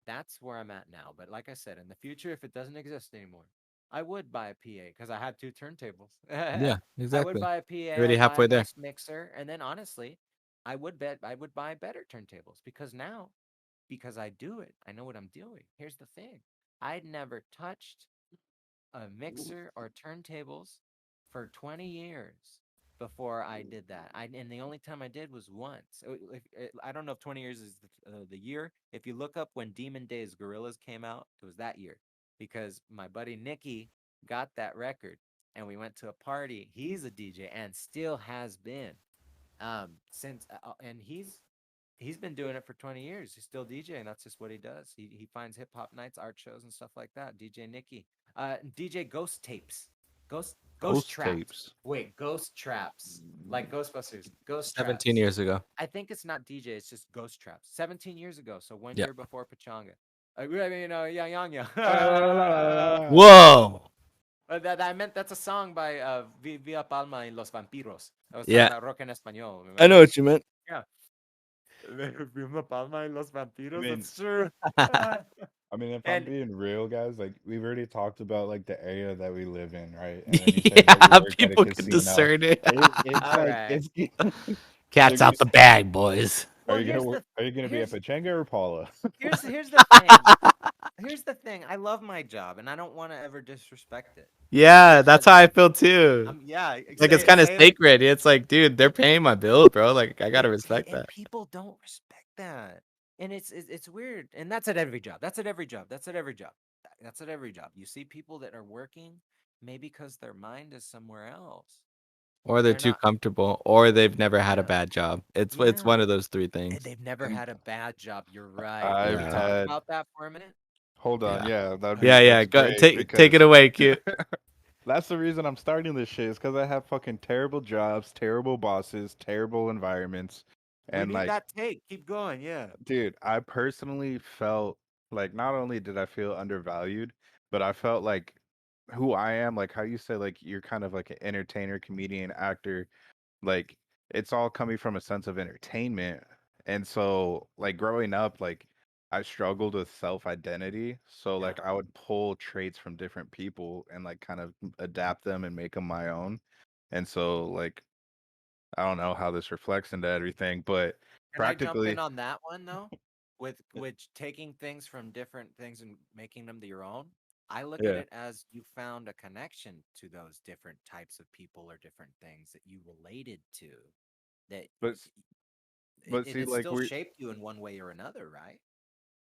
That's where I'm at now. But like I said, in the future, if it doesn't exist anymore, I would buy a PA because I had two turntables. Yeah, I would exactly. buy a PA. You're already I'd buy a halfway there. nice mixer, and then honestly, I would buy better turntables because now, because I do it, I know what I'm doing. Here's the thing: I'd never touched a mixer or turntables for 20 years before I did that. And the only time I did was once. I don't know if 20 years is the year. If you look up when Demon Days Gorillas came out, it was that year because my buddy Nicky got that record and we went to a party. He's a DJ and still has been since and he's been doing it for 20 years. He's still DJing. That's just what he does. He finds hip hop nights, art shows, and stuff like that. DJ Nicky, DJ Ghost Tapes, Ghost Ghost Traps. tapes. Wait, Ghost Traps, like Ghostbusters, Ghost 17 Traps. years ago. I think it's not DJ. It's just Ghost Traps. 17 years ago, so one Yeah. year before Pachanga. I mean, yeah, yeah, Ah. yeah. Whoa. That I meant that's a song by Via Palma y Los Vampiros. I was talking Yeah, about rock en español. I know Remember? what you meant. Yeah. Via Palma y Los I Vampiros. mean, That's true. I mean, if I'm And being real, guys, like we've already talked about like the area that we live in, right? And then you said that you Yeah, work at a people can casino. discern it. It's all like right. it's you're Cat's gonna out the bag, boys. are Well, you gonna work? Are you gonna be at here's Pachanga or Paula? here's the thing. Here's the thing. I love my job, and I don't want to ever disrespect it Yeah, that's because how I feel too. yeah. Like it's Say kind of it. sacred. It's like, dude, they're paying my bills, bro. Like I gotta respect And that. people don't respect that, and it's weird. And that's at every job. That's at every job. That's at every job. That's at every job. You see people that are working maybe because their mind is somewhere else. Or they're They're too not. comfortable, or they've never had a Yeah. bad job. It's Yeah. one of those three things. They've never And had a bad job. You're right. Can I've we Yeah, talk had. about that for a minute? Hold on, yeah, yeah, All right. yeah. that's Go great take it because away, cute. that's the reason I'm starting this shit is because I have fucking terrible jobs, terrible bosses, terrible environments, We and need like, that take. Keep going. Yeah. dude, I personally felt like not only did I feel undervalued, but I felt like who I am, like how you said, like you're kind of like an entertainer, comedian, actor, like it's all coming from a sense of entertainment. And so like growing up, like I struggled with self-identity. So Yeah. like I would pull traits from different people and like kind of adapt them and make them my own. And so like I don't know how this reflects into everything, but Can I jump in practically on that one though? With taking things from different things and making them your own. I look at yeah. it as you found a connection to those different types of people or different things that you related to. That But see it like still we shaped you in one way or another, right?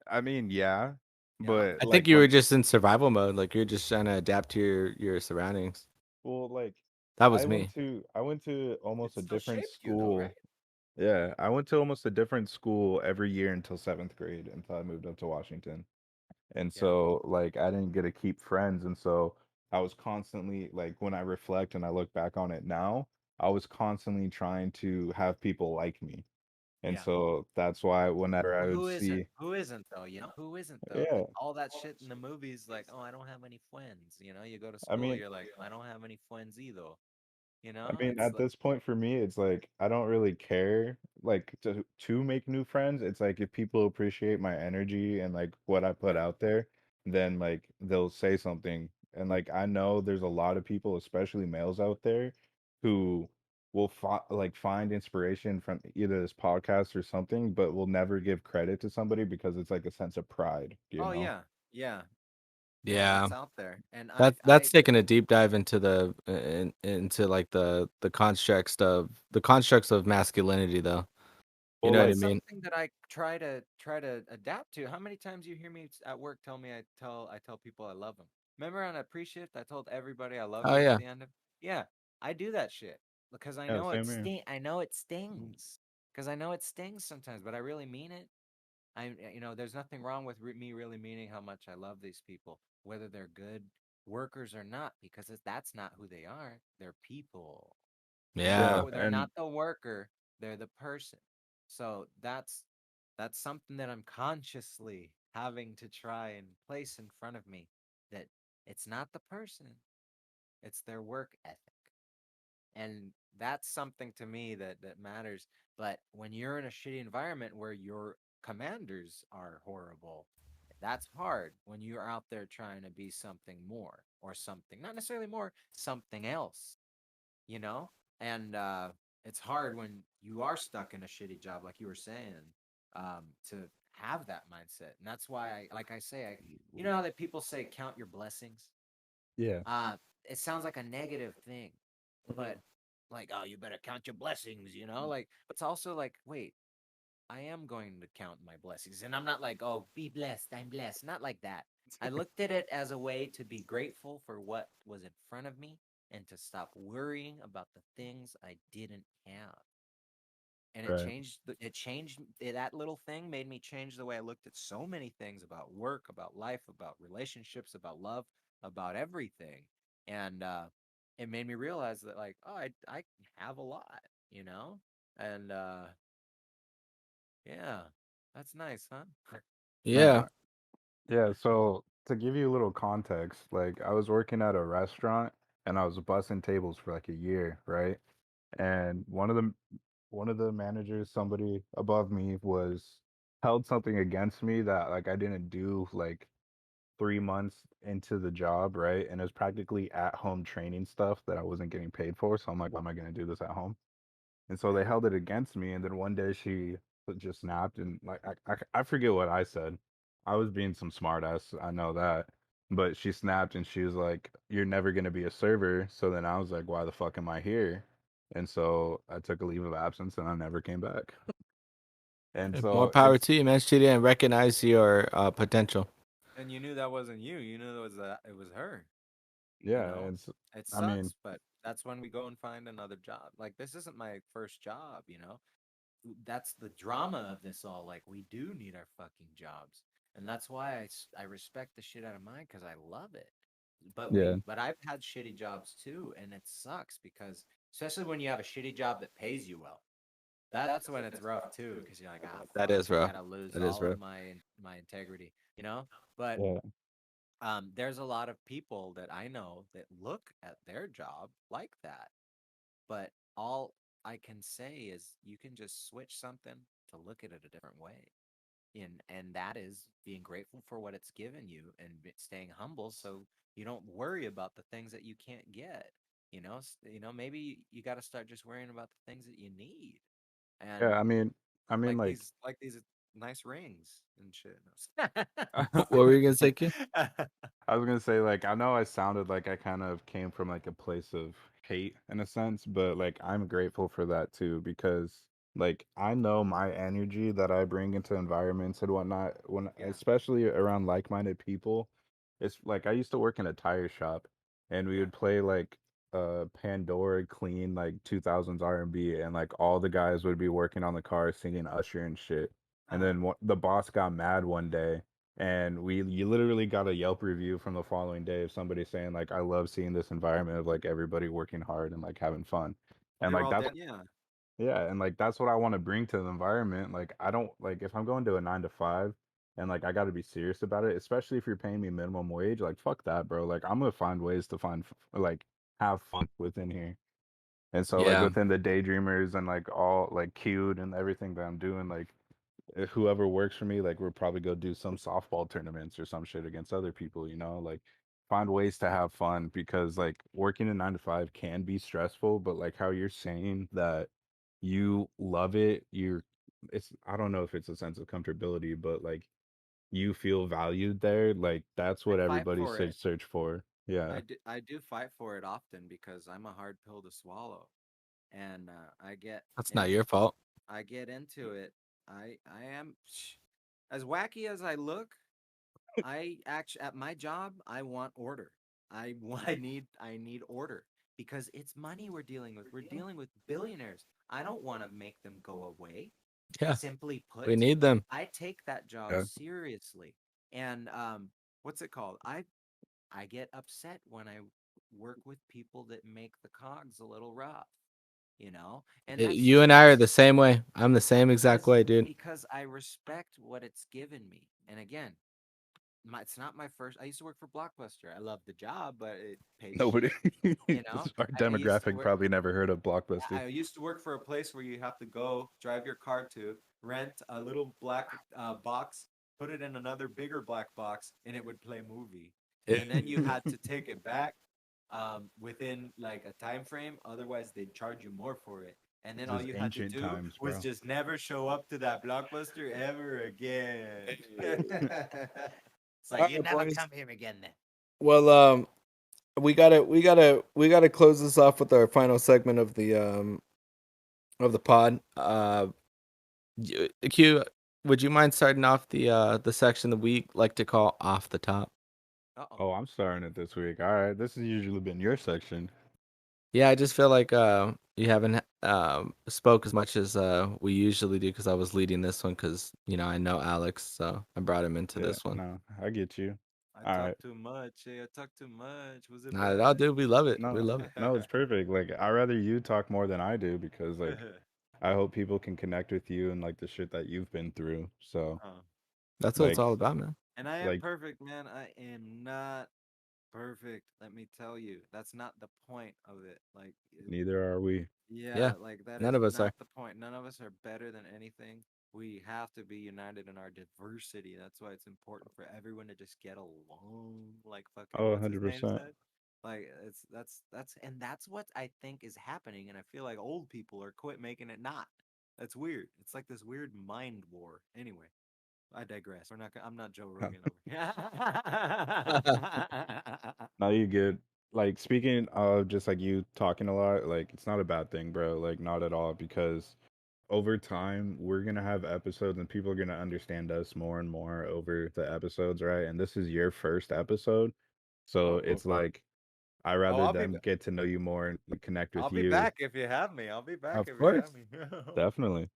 I mean, yeah, Yeah. but I think like you when were just in survival mode. Like you're just trying to adapt to your surroundings. well like That was me. I went to It almost a still different shaped you though, right? school. Yeah, I went to almost a different school every year until 7th grade until I moved up to Washington. And Yeah. so like I didn't get to keep friends and so I was constantly like when I reflect and I look back on it now, I was constantly trying to have people like me. And Yeah. so that's why whenever I Well, would see Who isn't though? You know, who isn't though? yeah, All that shit in the movies, like, oh, I don't have any friends. You know, you go to I school, mean you're like, I don't have any friends either. You I know, mean, it's at like, this point for me, it's like I don't really care like to make new friends. It's like if people appreciate my energy and like what I put yeah, out there, then like they'll say something. And like I know there's a lot of people, especially males out there, who will like find inspiration from either this podcast or something, but will never give credit to somebody because it's like a sense of pride, you oh know? yeah, yeah, yeah. Yeah, That's out there, and that's taking a deep dive into into like the constructs of masculinity, though. You Well, know well, what I like it's mean? something that I try to adapt to. How many times you hear me at work tell me I tell people I love them? Remember on a pre-shift, I told everybody I love Oh you at yeah, the end of. Yeah, I do that shit because I yeah, know same here. I know it stings. Because I know it stings sometimes, but I really mean it. There's nothing wrong with me really meaning how much I love these people, whether they're good workers or not, because that's not who they are. They're people. yeah, They're not the worker, they're the person. So that's something that I'm consciously having to try and place in front of me, that it's not the person, it's their work ethic. And that's something to me that matters. But when you're in a shitty environment where your commanders are horrible, that's hard when you're out there trying to be something more, or something not necessarily more, something else, you know? And it's hard when you are stuck in a shitty job, like you were saying, to have that mindset. And that's why like I say, you know how that people say count your blessings? Yeah. It sounds like a negative thing, but like, oh, you better count your blessings, you know? Like, but it's also like, wait, I am going to count my blessings. And I'm not like, oh, be blessed, I'm blessed. Not like that. I looked at it as a way to be grateful for what was in front of me and to stop worrying about the things I didn't have. And Right. that little thing made me change the way I looked at so many things about work, about life, about relationships, about love, about everything. And it made me realize that, like, oh, I have a lot, you know? And yeah, that's nice, huh? yeah. Yeah, so to give you a little context, like I was working at a restaurant and I was bussing tables for like a year, right? And one of the managers, somebody above me was held something against me that like I didn't do like 3 months into the job, right? And it was practically at home training stuff that I wasn't getting paid for. So I'm like, why am I going to do this at home? And so they Yeah. held it against me. And then one day she just snapped and like, I forget what I said. I was being some smart ass. I know that. But she snapped and she was like, you're never going to be a server. So then I was like, why the fuck am I here? And so I took a leave of absence and I never came back. And More so power to you, man. She didn't recognize your potential. And you knew that wasn't you. You knew it was her. You yeah, know, it's, it I mean, sucks, but that's when we go and find another job. Like this isn't my first job. You know, that's the drama of this all. Like we do need our fucking jobs, and that's why I respect the shit out of mine because I love it. yeah, But I've had shitty jobs too, and it sucks because especially when you have a shitty job that pays you well. That's when it's rough too, because you're like, ah, That fuck, is I rough. gotta lose That is all of rough. my integrity, you know. But yeah, there's a lot of people that I know that look at their job like that. But all I can say is you can just switch something to look at it a different way. And that is being grateful for what it's given you and staying humble so you don't worry about the things that you can't get. Maybe you got to start just worrying about the things that you need. yeah. And I mean, like like, these nice rings and shit. What were you gonna say, Q? I was gonna say, like, I know I sounded like I kind of came from like a place of hate in a sense, but like I'm grateful for that too because like I know my energy that I bring into environments and whatnot, when Yeah. especially around like-minded people. It's like I used to work in a tire shop, and we Yeah. would play like Pandora clean like 2000s R&B, and like all the guys would be working on the car singing Usher and shit. And Uh-huh. then the boss got mad one day and you literally got a Yelp review from the following day of somebody saying like I love seeing this environment of like everybody working hard and like having fun. And They were like all that's dead. Yeah. yeah, and like that's what I want to bring to the environment. Like I don't like if I'm going to a 9 to 5 and like I got to be serious about it, especially if you're paying me minimum wage, like fuck that, bro. Like I'm gonna find ways to like have fun within here. And so like Yeah. within the daydreamers and like all like cute and everything that I'm doing, like if whoever works for me, like we'll probably go do some softball tournaments or some shit against other people, like find ways to have fun because like working a 9 to 5 can be stressful, but like how you're saying that you love it, it's I don't know if it's a sense of comfortability, but like you feel valued there, like that's I what fight everybody for should it. search for. Yeah. I do fight for it often because I'm a hard pill to swallow, and That's not your fault. I get into it. I am as wacky as I look. I actually at my job, I want order. I need order because it's money we're dealing with. We're dealing with billionaires. I don't want to make them go away. Yeah. Simply We put, need them. I take that job Yeah. seriously. And what's it called? I get upset when I work with people that make the cogs a little rough, and that's You just and I are the same way. I'm the same exact because way, dude. I respect what it's given me. And again, it's not my first. I used to work for Blockbuster. I love the job, but it pays Nobody shit. You know, our I used to demographic work. probably never heard of Blockbuster. I used to work for a place where you have to go drive your car to rent a little black box, put it in another bigger black box, and it would play movie. And then you had to take it back within like a time frame. Otherwise, they'd charge you more for it. And then all Just you had to ancient do times, was bro. just never show up to that blockbuster ever again. It's like All you right, never boys. come here again then. Well, we gotta close this off with our final segment of the pod. Q, would you mind starting off the section that we like to call off the top? Uh-oh. Oh, I'm starting it this week. All right, this has usually been your section. Yeah, I just feel like you haven't spoke as much as we usually do because I was leading this one because I know Alex, so I brought him into Yeah, this one. no, I get you. I All talk right. too much. Hey, I talk too much. Was it Not at all, bad? dude. We love it. We No, love it. no, it's perfect. Like I rather you talk more than I do because like I hope people can connect with you and like the shit that you've been through. So uh, That's what it's like all about, man. and I am like perfect, man. I am not perfect. Let me tell you, that's not the point of it. neither are we. Yeah, Yeah, like that none is of us are. not the point. None of us are better than anything. We have to be united in our diversity. That's why it's important for everyone to just get along. Like fucking Oh, what's his name 100%. said? Like that's what I think is happening, and I feel like old people are quit making it not. That's weird. It's like this weird mind war. Anyway, I digress. We're not. I'm not Joe Rogan over here. Now you good. Like speaking of just like you talking a lot, like it's not a bad thing, bro. Like not at all, because over time we're gonna have episodes and people are gonna understand us more and more over the episodes, right? And this is your first episode, so Oh, cool. it's like I Oh, rather them get to know you more and connect I'll with be you. back if you have me. I'll be back Of if you have course, me. definitely.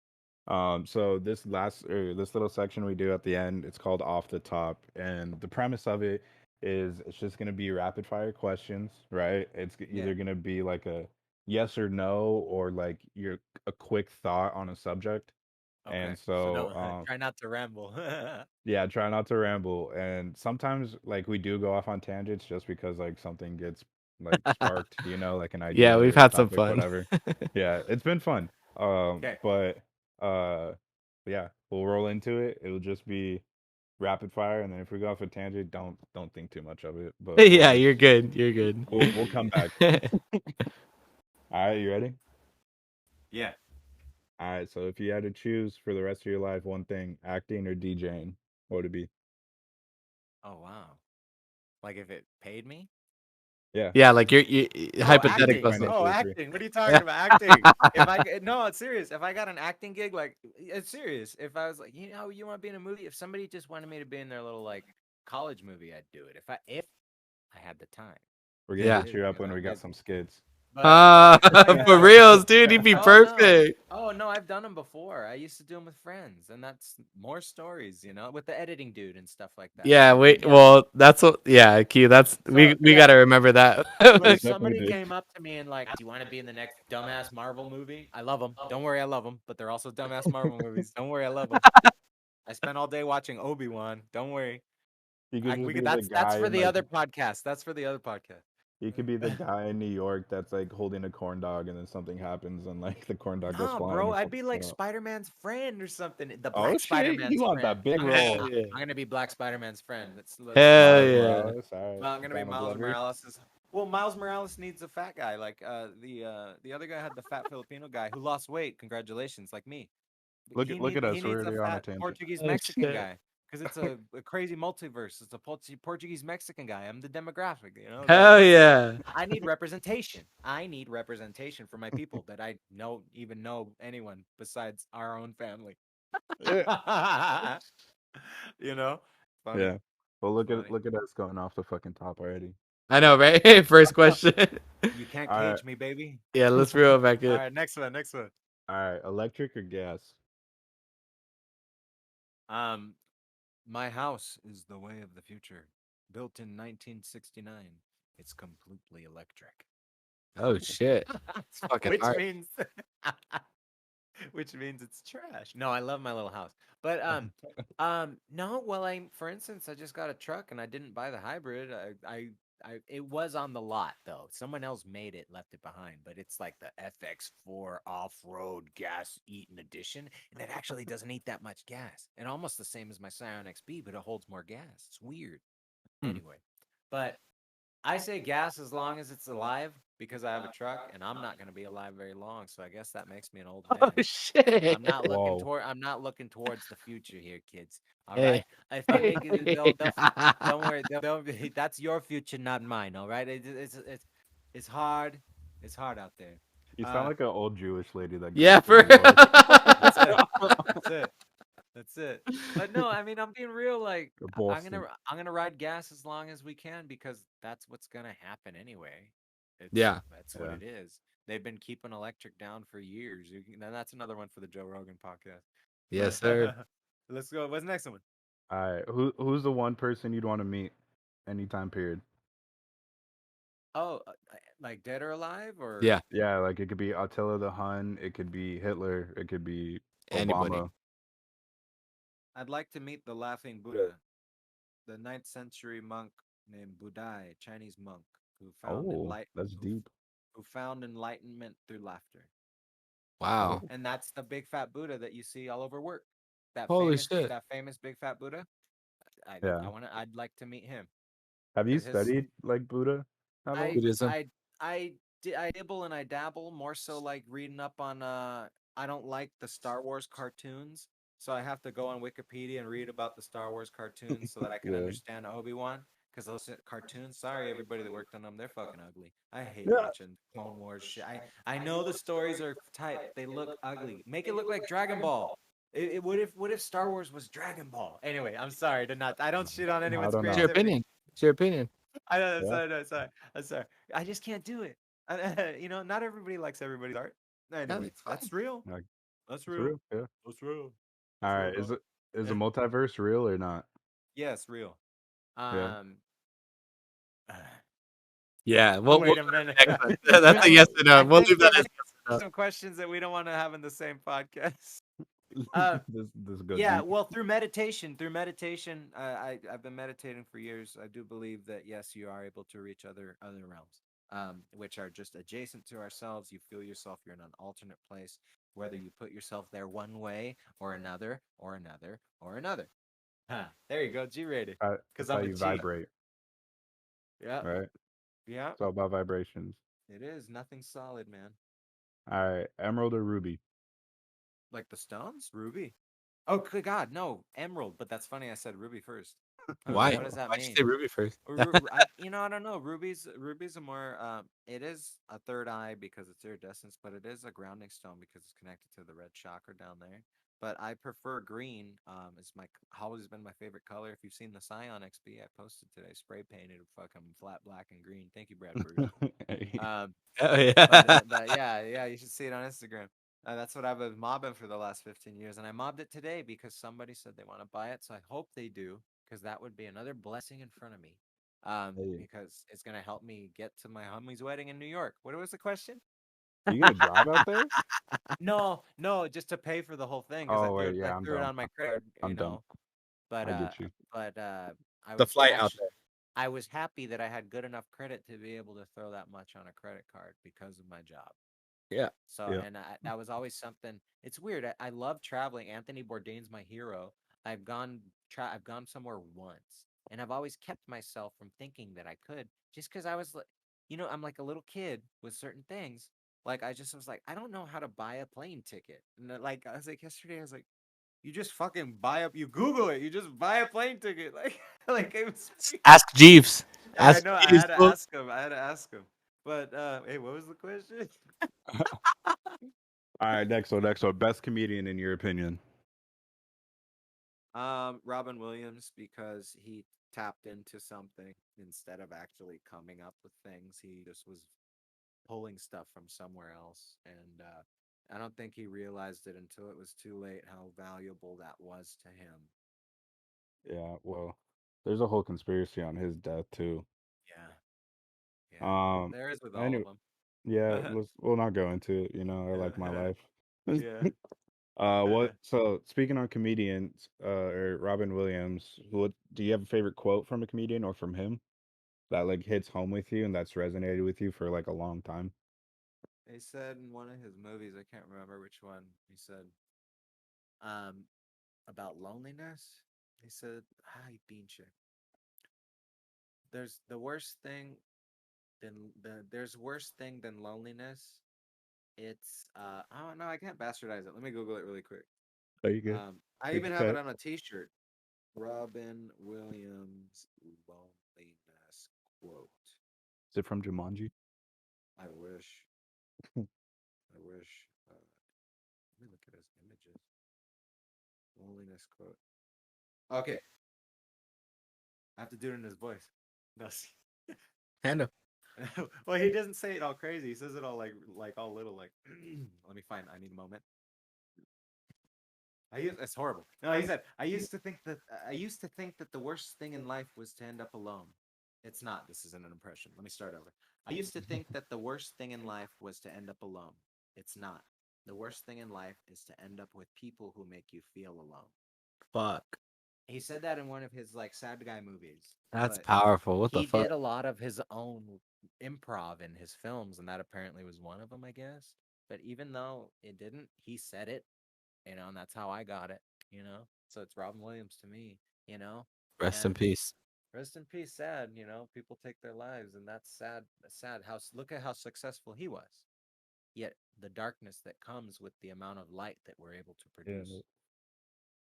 So this little section we do at the end, it's called off the top, and the premise of it is it's just gonna be rapid fire questions, right? Yeah. Either gonna be like a yes or no, or like your a quick thought on a subject. Okay. And So so, don't try not to ramble. yeah, try not to ramble. And sometimes like we do go off on tangents just because like something gets like sparked, like an Yeah, idea we've or a had some topic, fun. whatever. Yeah, it's been fun. Okay. But uh yeah, we'll roll into it. It'll just be rapid fire, and then if we go off a tangent, don't think too much of it. But we'll Yeah, just you're good. You're good. we'll come back. All right, you ready? Yeah. All right, so if you had to choose for the rest of your life one thing, acting or DJing, what would it be? Oh wow. Like if it paid me? Yeah, Yeah, like you Oh, even hypothetical. acting. Oh, financially free. acting. What are you talking about? Acting. If I no, it's serious. If I got an acting gig, like it's serious. If I was like, you want to be in a movie? If somebody just wanted me to be in their little like college movie, I'd do it. If I had the time. We're gonna But I Yeah. hit didn't you up because when I'm we got busy. some skits. But if I For got reals, dude, he'd be oh no. perfect. Oh no, I've done them before. I used to do them with friends, and that's more stories, with the editing dude and stuff like that. Yeah, So wait. yeah. Well, that's what. Yeah, Q. That's So we yeah. got to remember that. But We if definitely somebody did. came up to me and like, "Do you want to be in the next dumbass Marvel movie?" I love them. Don't worry, I love them. But they're also dumbass Marvel movies. Don't worry, I love them. I spent all day watching Obi-Wan. Don't worry. You could just We be could. the That's guy for in the like other podcast. That's for the other podcast. you could be the guy in New York that's like holding a corn dog and then something happens and like the corn dog goes No, flying bro, or I'd be something. like Spider-Man's friend or something. The Oh Black shit, you Spider-Man's want friend. that big I'm gonna be. Hell role. yeah. I'm gonna be Black Spider-Man's friend. Let's do Hell Miles that. yeah. Morales, all right. Well, I'm gonna be Donald Miles Glover. Morales. Well, Miles Morales needs a fat guy. Like the other guy had the fat Filipino guy who lost weight. Congratulations, like me. Look at He us. We're needs a already on a fat tangent. Portuguese Oh Mexican shit. guy because it's a crazy multiverse. It's a Portuguese Mexican guy. I'm the demographic. Hell yeah. I need representation. I need representation for my people that I know even know anyone besides our own family. Yeah. you know, funny, Yeah. Well, look at funny. look at us going off the fucking top already. I know, right? First question. You can't All right. cage me, baby. Yeah, let's reel it back All in. right, next one, next one. All right. Electric or gas? Um, my house is the way of the future. Built in 1969. It's completely electric. Oh shit. It's fucking Which hard. means which means it's trash. No, I love my little house. But no, well for instance, I just got a truck and I didn't buy the hybrid. It was on the lot though. Someone else made it, left it behind, but it's like the FX4 off-road gas eating edition, and it actually doesn't eat that much gas. And almost the same as my Scion XB, but it holds more gas. It's weird. Hmm. Anyway, but I say gas as long as it's alive because I have a truck and I'm not going to be alive very long. So I guess that makes me an old Oh man. shit. Whoa. I'm not looking towards the future here, kids. All Hey. right. If I make it, don't worry. That's your future, not mine. All right. It's hard. It's hard out there. You sound Uh, like an old Jewish lady that goes Yeah, to for New York. that's it. That's it. That's it. But no, I mean, I'm being real. Like, Boston. I'm gonna ride gas as long as we can because that's what's gonna happen anyway. Yeah. That's what Yeah. it is. They've been keeping electric down for years. And that's another one for the Joe Rogan podcast. Yes, sir. But let's go. What's the next one? All right. Who's the one person you'd want to meet anytime period? Oh, like dead or alive or Yeah. Yeah, like it could be Attila the Hun, it could be Hitler, it could be Anybody. Obama. I'd like to meet the Laughing Buddha, the ninth century monk named Budai, Chinese monk who found Oh, that's deep. who found enlightenment through laughter. Wow. And that's the big fat Buddha that you see all over work. Holy shit. that famous big fat Buddha. Yeah. I'd like to meet him Have you because his studied like Buddha at all? I Buddhism. I dibble and I dabble more so like reading up on I don't like the Star Wars cartoons, so I have to go on Wikipedia and read about the Star Wars cartoons so that I can Yeah. understand Obi-Wan. Because those cartoons, sorry everybody that worked on them, they're fucking ugly. I hate Yeah. watching Clone Wars shit. I know the stories are tight, but they look ugly. Make it look like Dragon Ball. What if Star Wars was Dragon Ball? Anyway, I'm sorry to not. I don't shit on I anyone's don't It's know. your creativity. opinion. It's your opinion. I know. Yeah. Sorry, no, sorry. I'm sorry. I just can't do it. Not everybody likes everybody's art. No, Anyway, it's fine. that's real. Like, That's it's real. real. Yeah. That's real. All That's real, right. Is dog. it is the Yeah. multiverse real or not? Yes, real. Yeah. Um. Yeah. Wait a minute. That's a yes or no. I We'll think leave that there's as yes or no. some questions that we don't want to have in the same podcast. Uh, This goes yeah. deep. Well, through meditation, I've been meditating for years. I do believe that yes, you are able to reach other realms, which are just adjacent to ourselves. You feel yourself. You're in an alternate place, whether you put yourself there one way or another or another or another. Huh. There you go, G-rated. Because That's how I'm a you G. vibrate, Yeah. right? Yeah. It's all about vibrations. It is nothing solid, man. All right. Emerald or ruby? Like the stones, ruby. Oh, good God, no, emerald. But that's funny. I said ruby first. Why? What does that Why'd you mean? say Ruby first? I don't know. Ruby's a more it is a third eye because it's iridescence, but it is a grounding stone because it's connected to the red chakra down there. But I prefer green. It's always been my favorite color. If you've seen the Scion XP I posted today, spray painted fucking flat black and green. Thank you, Bradford. Um, Oh yeah. but yeah, you should see it on Instagram. That's what I've been mobbing for the last 15 years, and I mobbed it today because somebody said they want to buy it. So I hope they do, because that would be another blessing in front of me. Hey, Because it's gonna help me get to my homie's wedding in New York. What was the question? you gonna drive out there? No, just to pay for the whole thing because Oh wait, I yeah, I'm threw it dumb. on my credit, I'm dumb. But I get you. I The was flight out actually I was happy that I had good enough credit to be able to throw that much on a credit card because of my job. Yeah. So, Yeah. and that was always something. It's weird. I love traveling. Anthony Bourdain's my hero. I've gone somewhere once, and I've always kept myself from thinking that I could, just because I was like, I'm like a little kid with certain things. Like I just was like, I don't know how to buy a plane ticket. And like I was like yesterday, I was like, you just fucking you Google it, you just buy a plane ticket. Like it was. Ask Jeeves. Yeah, I Ask know. I Jeeves. had to Fool. ask him. I had to ask him. But hey, what was the question? All right, next one. Next one. Best comedian in your opinion? Robin Williams, because he tapped into something instead of actually coming up with things. He just was pulling stuff from somewhere else, and I don't think he realized it until it was too late how valuable that was to him. Yeah. Well, there's a whole conspiracy on his death too. Yeah, yeah. Um. There is with all Anyway, of them. yeah. We'll not go into it. I like my Yeah, life. yeah. What? So speaking on comedians, or Robin Williams, what do you have a favorite quote from a comedian or from him that like hits home with you and that's resonated with you for like a long time? He said in one of his movies, I can't remember which one. He said, um, about loneliness. He said, "Ay, pinche. There's the worst thing there's worse thing than loneliness. It's oh no, I can't bastardize it. Let me Google it really quick. There you go. I Take even your have it time. on a T-shirt. Robin Williams loneliness quote. Is it from Jumanji? I wish. I wish. Let me look at his images. Loneliness quote. Okay, I have to do it in his voice. No. Handle. Well, he doesn't say it all crazy. He says it all like all little like. Let me find. I need a moment. That's horrible. No, he said I used to think that the worst thing in life was to end up alone. It's not. This isn't an impression. Let me start over. I used to think that the worst thing in life was to end up alone. It's not. The worst thing in life is to end up with people who make you feel alone. Fuck. He said that in one of his like sad guy movies. That's But powerful. What the he fuck? did a lot of his own improv in his films, and that apparently was one of them, I guess. But even though it didn't, he said it, and that's how I got it. you know. So it's Robin Williams to me, you know. Rest in And peace. rest in peace. Sad, you know. People take their lives, and that's sad. Sad. Look at how successful he was. Yet the darkness that comes with the amount of light that we're able to Yeah. produce.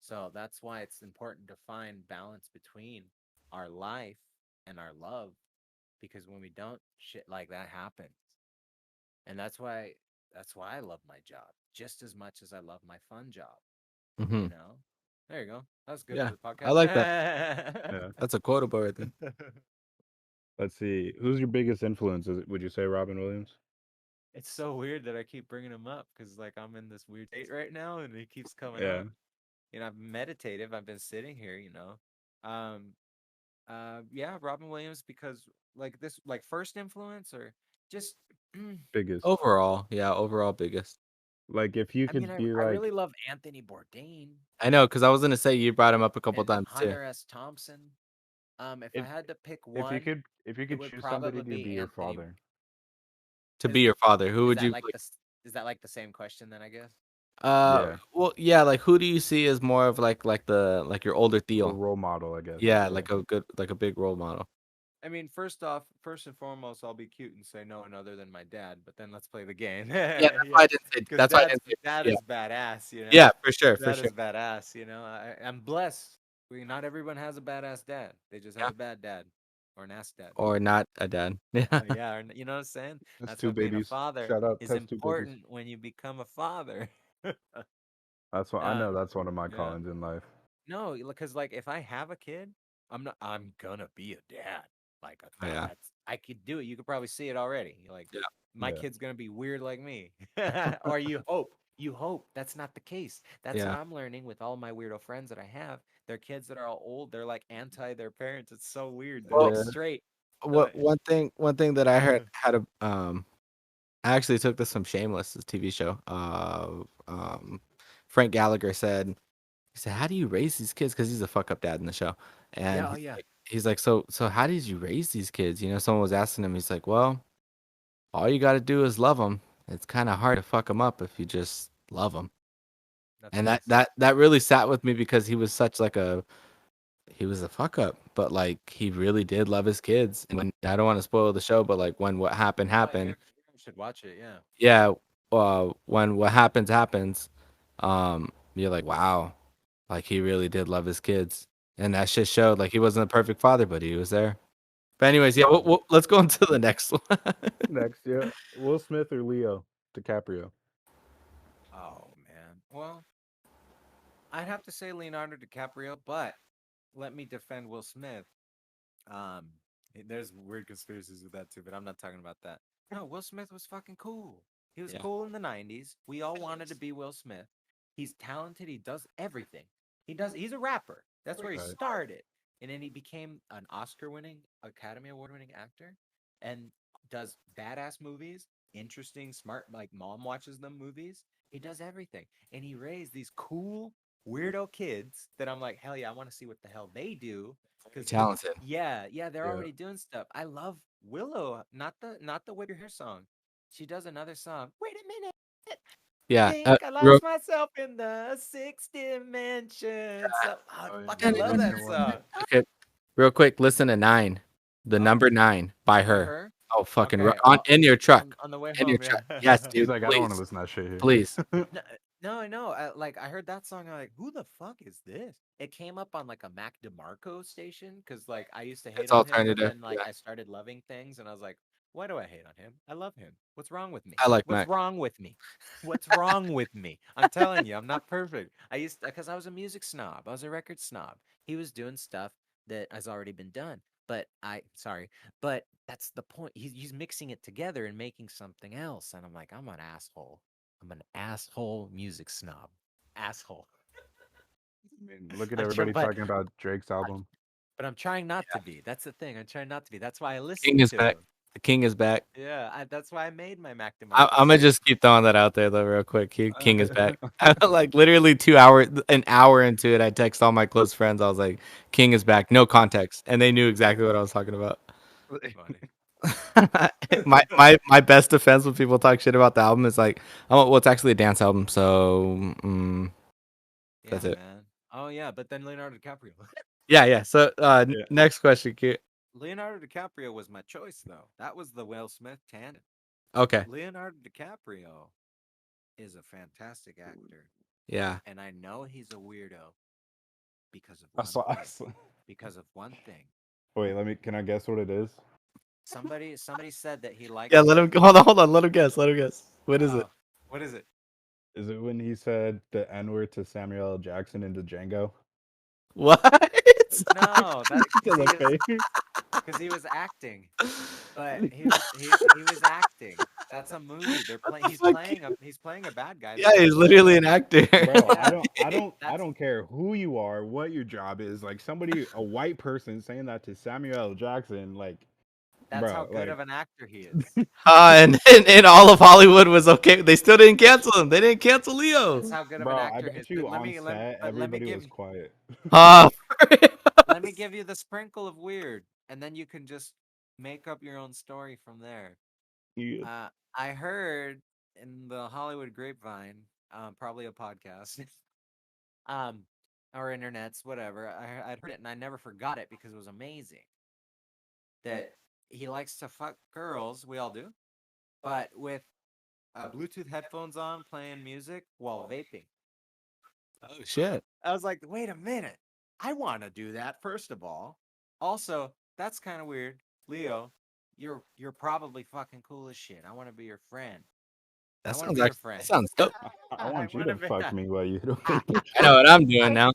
So that's why it's important to find balance between our life and our love, because when we don't, shit like that happens. And that's why I love my job just as much as I love my fun job, Hmm. you know? There you go. That's good Yeah, for the I like that. podcast. Yeah. That's a quotable right there. Let's see. Who's your biggest influence? Would you say Robin Williams? It's so weird that I keep bringing him up because like I'm in this weird state right now and he keeps coming Yeah. up. You know, I've been meditative. I've been sitting here, you know. Um yeah, Robin Williams because like this like first influence or just Biggest. Overall biggest. Like if you I mean could be I like, really love Anthony Bourdain I know, because I was gonna say you brought him up a couple and times too. Hunter S. Thompson. If I if had to pick if you one, could if you it could would choose somebody probably to be be your Anthony. father. To Is be your father, who is would that you like like? is that like the same question then I guess? Yeah. Well, yeah, like who do you see as more of like your older A Theo? role model, I guess. Yeah, Yeah. like a big role model. I mean, first and foremost, I'll be cute and say no one other than my dad. But then let's play the game. Yeah, that's why Yeah, I didn't say. because That's why I didn't say. dad Yeah, is badass. You yeah, know, for sure, for dad sure. is badass. You know, I'm blessed. Not everyone has a badass dad. They just have Yeah, a bad dad or an ass dad. or not a dad. Yeah, Yeah, you know what I'm saying? That's That's two why being a babies. father Shout out, is test two babies. important when you become a father. That's what I know. um, That's one of my yeah. callings in life. No, because like if I have a kid, I'm gonna be a dad. Like oh, yeah, that's I could do it. You could probably see it already. You're like yeah, my Yeah. kid's gonna be weird like me. Or you hope. You hope that's not the case. That's what yeah. I'm learning with all my weirdo friends that I have. They're kids that are all old. They're like anti their parents. It's so weird. They're like Well, Yeah. straight. No, one thing that I heard had a I actually took this from Shameless, this TV show. Frank Gallagher said, he said, "How do you raise these kids?" Because he's a fuck up dad in the show, and yeah, oh yeah. he's like, "So how did you raise these kids?" You know, someone was asking him. He's like, "Well, all you got to do is love them. It's kind of hard to fuck them up if you just love them." That's And that nice. that that really sat with me because he was such like he was a fuck up, but like he really did love his kids. And when I don't want to spoil the show, but like when what happened Oh, happened, you should watch it. Yeah. yeah, when what happens, you're like, wow, like he really did love his kids, and that shit showed. Like he wasn't a perfect father, but he was there. But anyways, yeah, let's go into the next one. Next, yeah. Will Smith or Leo DiCaprio? Oh man. Well, I'd have to say Leonardo DiCaprio, but let me defend Will Smith. Um, there's weird conspiracies with that too, but I'm not talking about that. No, Will Smith was fucking cool. He was Yeah, cool in the 90s. We all wanted to be Will Smith. He's talented. He does everything. He's a rapper. That's where he Right. started. And then he became an Oscar winning, Academy Award winning actor and does badass movies, interesting, smart, like mom watches them movies. He does everything. And he raised these cool, weirdo kids that I'm like, hell yeah, I want to see what the hell they do. very Because talented. yeah, they're Yeah. already doing stuff. I love Willow, not the Whip Your Hair song. She does another song. Wait a minute. Yeah, Think I real, lost myself in the sixth dimension. So I Oh, yeah, fucking love that Dimension One. song. okay, real quick, listen to 9, the Oh, number 9 by by her. her. Oh, fucking Okay, on in your truck, on the way in your home, truck. Yes, yeah. He's dude, like, I don't want to please, listen to that shit here. please. No, no, I know. I heard that song. I'm like, who the fuck is this? It came up on like a Mac DeMarco station because like I used to hate It's on him, but alternative. then like Yeah, I started loving things, and I was like, why do I hate on him? I love him. What's wrong with me? I like What's Mac. wrong with me? What's wrong with me? I'm telling you, I'm not perfect. I used because I was a music snob. I was a record snob. He was doing stuff that has already been done. But sorry, but that's the point. He's mixing it together and making something else. And I'm like, I'm an asshole. I'm an asshole music snob. Asshole. I mean, look at I'm tr- everybody but talking about Drake's album. but I'm trying not to be. That's the thing. I'm trying not to be. That's why I King listen is to back. him. The king is back. Yeah, that's why I made my Mac DeMarco I'm gonna station. just keep throwing that out there though, real quick. King is back. Like literally an hour into it, I text all my close friends. I was like, "King is back." No context, and they knew exactly what I was talking about. That's funny. My best defense when people talk shit about the album is like, "Oh, well, it's actually a dance album, so Yeah, that's it." man. Oh yeah, but then Leonardo DiCaprio. Yeah. So Yeah. next question, Q. Leonardo DiCaprio was my choice though. That was the Will Smith tandem. Okay. Leonardo DiCaprio is a fantastic actor, Yeah. and I know he's a weirdo because of I one saw, I thing. saw. Because of one thing. Wait, can I guess what it is? Somebody said that he likes Yeah. Let him. to. Hold on. Let him guess. Let him guess. What is it? Oh, what is it? Is it when he said the N word to Samuel L. Jackson into Django? What? No, that Still okay. because he was acting, but he was acting. That's a movie. They're What playing. the fuck? He's playing a bad guy. Yeah, They're he's playing a literally villain. an actor. Bro, Yeah, I that's don't care who you are, what your job is. Like somebody, a white person saying that to Samuel L. Jackson, like, that's how bro, good like, of an actor he is. And all of Hollywood was okay. They still didn't cancel him. They didn't cancel Leo. That's how good of an bro, I actor he is. bet you Let on me let me set but let me everybody give was quiet. Uh, let me give you the sprinkle of weird, and then you can just make up your own story from there. You- I heard in the Hollywood grapevine, probably a podcast, um, or internets, whatever. I'd heard it and I never forgot it because it was amazing. That he likes to fuck girls, we all do, but with Bluetooth headphones on, playing music while vaping. oh shit. I was like, wait a minute, I want to do that. First of all, also that's kind of weird, Leo. You're probably fucking cool as shit. I want to be your friend. I That want to sounds be your actually friend. that sounds dope. I I want you want to to be. fuck me while you don't. I know what I'm doing now.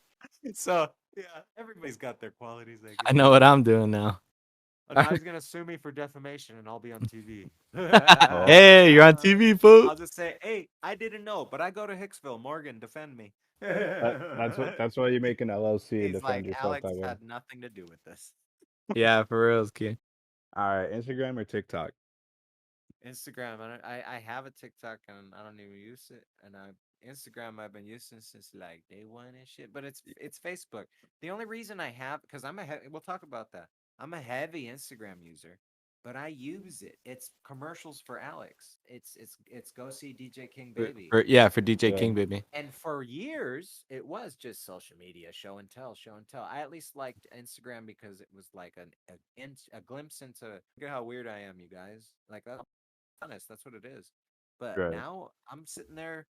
So yeah, everybody's got their qualities, I I guess. know what I'm doing now. Oh, now he's gonna sue me for defamation, and I'll be on TV. Oh, Hey, you're on TV, fool. I'll just say, "Hey, I didn't know, but I go to Hicksville. Morgan, defend me." that's why you make an LLC and He's defend like, yourself Alex that way. had nothing to do with this. Yeah, for real, kid. All right, Instagram or TikTok? Instagram. I have a TikTok and I don't even use it. And Instagram I've been using since like day one and shit. But it's Facebook. The only reason I have because we'll talk about that. I'm a heavy Instagram user, but I use it. It's commercials for Alex. It's go see DJ King Baby. For DJ Yeah. King, baby. And for years, it was just social media, show and tell, show and tell. I at least liked Instagram because it was like a glimpse into look at how weird I am, you guys. Like that's honest, that's what it is. But Right. now I'm sitting there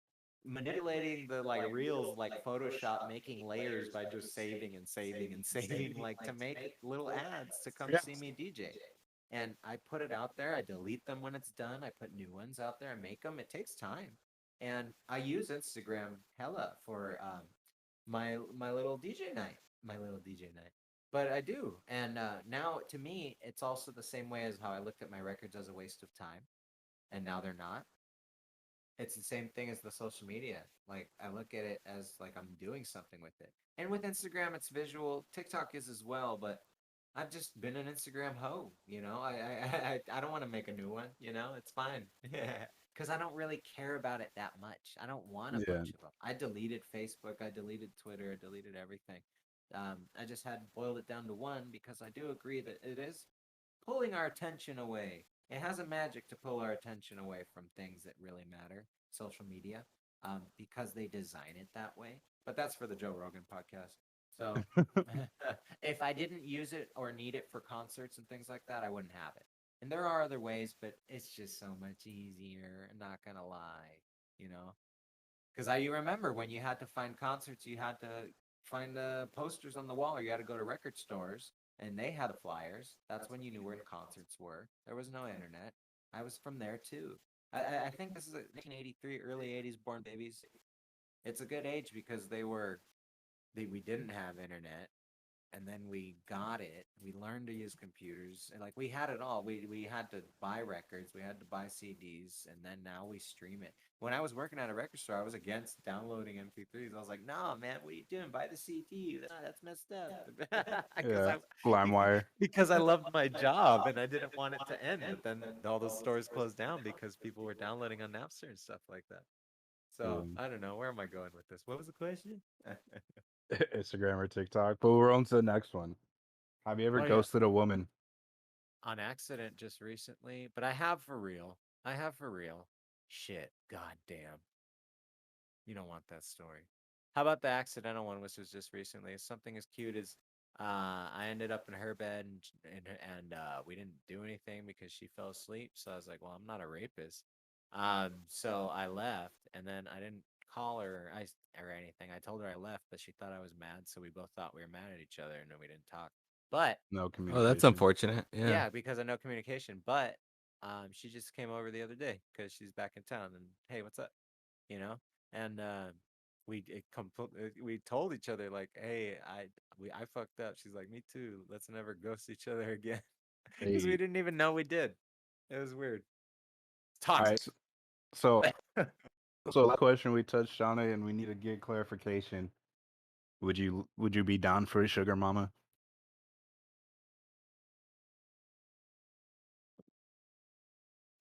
manipulating the like reels, like Photoshop, making layers by just saving and saving and saving, like to make little ads to come Yeah. see me DJ. And I put it out there. I delete them when it's done. I put new ones out there. I make them. It takes time, and I use Instagram hella for my little DJ night, my little DJ night. But I do, and now to me, it's also the same way as how I looked at my records as a waste of time, and now they're not. It's the same thing as the social media. Like I look at it as like I'm doing something with it. And with Instagram, it's visual. TikTok is as well, but I've just been an Instagram hoe. I don't want to make a new one. It's fine. Because I don't really care about it that much. I don't want a Yeah. bunch of them. I deleted Facebook. I deleted Twitter. I deleted everything. I just had boiled it down to one because I do agree that it is pulling our attention away. It has a magic to pull our attention away from things that really matter, social media, because they design it that way. But that's for the Joe Rogan podcast. So if I didn't use it or need it for concerts and things like that, I wouldn't have it. And there are other ways, but it's just so much easier. I'm not gonna lie, you know. Because you remember when you had to find concerts, you had to find posters on the wall, or you had to go to record stores, and they had the flyers. That's when you knew where the concerts were. There was no internet. I was from there too. I think this is a 1983, early 80s born babies. It's a good age because we didn't have internet, and then we got it. We learned to use computers, and like we had it all. We had to buy records, we had to buy CDs, and then now we stream it. When I was working at a record store, I was against downloading MP3s. I was like, "No, man, what are you doing? Buy the CD. That's messed up." Because Yeah. be- LimeWire. because I loved my job and I didn't want it to end. But then all those stores closed down because people were downloading on Napster and stuff like that. So Yeah. I don't know. Where am I going with this? What was the question? Instagram or TikTok. But we're on to the next one. Have you ever Oh yeah. ghosted a woman? On accident just recently, but I have for real. I have for real. Shit, god damn. You don't want that story. How about the accidental one, which was just recently? Something as cute as I ended up in her bed and we didn't do anything because she fell asleep. So I was like, well, I'm not a rapist. So I left, and then I didn't call her or anything. I told her I left, but she thought I was mad, so we both thought we were mad at each other, and then we didn't talk. But No Oh, communication. that's unfortunate. Yeah. yeah, because of no communication. But she just came over the other day because she's back in town, and hey, what's up? You know, and we told each other like, hey, I fucked up. She's like, me too. Let's never ghost each other again, because we Hey, didn't even know we did. It was weird. all Toxic. right. So, so last question we touched on it, and we need to get clarification. Would you be down for a sugar mama?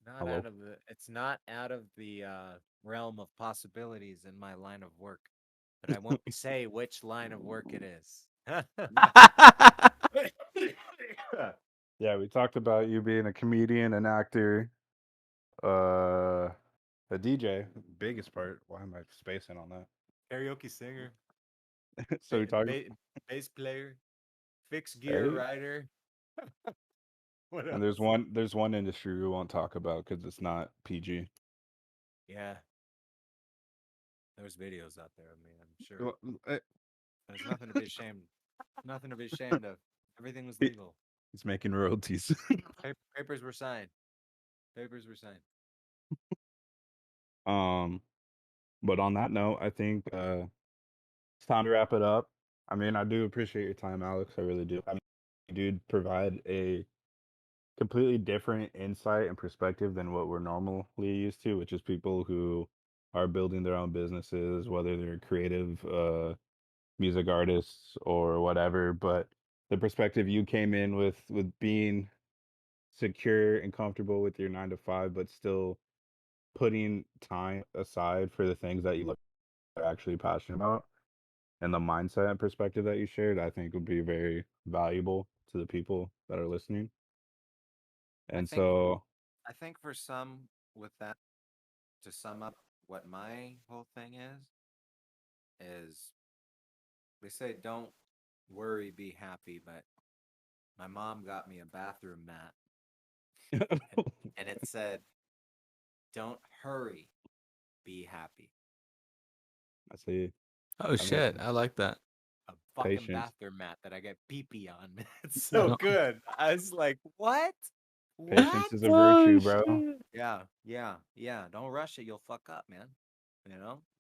Not Hello. out of the. It's not out of the realm of possibilities in my line of work, but I won't say which line of work it is. Yeah, we talked about you being a comedian, an actor, uh, a DJ. Biggest part. Why am I spacing on that? Karaoke singer, So we talked. bass player, fixed gear Hey, rider. What and else? there's one industry we won't talk about because it's not PG. Yeah, there's videos out there of me, I'm sure. Well, eh, There's nothing to be ashamed. Nothing to be ashamed of. Everything was legal. He's making royalties. Papers were signed. Papers were signed. um, but on that note, I think it's time to wrap it up. I mean, I do appreciate your time, Alex. I really do. I mean, you do provide a completely different insight and perspective than what we're normally used to, which is people who are building their own businesses, whether they're creative music artists or whatever. But the perspective you came in with being secure and comfortable with your 9 to 5, but still putting time aside for the things that you are actually passionate about, and the mindset and perspective that you shared, I think would be very valuable to the people that are listening. I And think so, I think for some with that, to sum up what my whole thing is they say don't worry, be happy, but my mom got me a bathroom mat and, and it said don't hurry, be happy. I see. Oh I mean, shit, I like that. A fucking patience. bathroom mat that I get pee pee on. It's so No. good. I was like, what? Patience What? is a virtue, bro. Yeah. Don't rush it. You'll fuck up, man.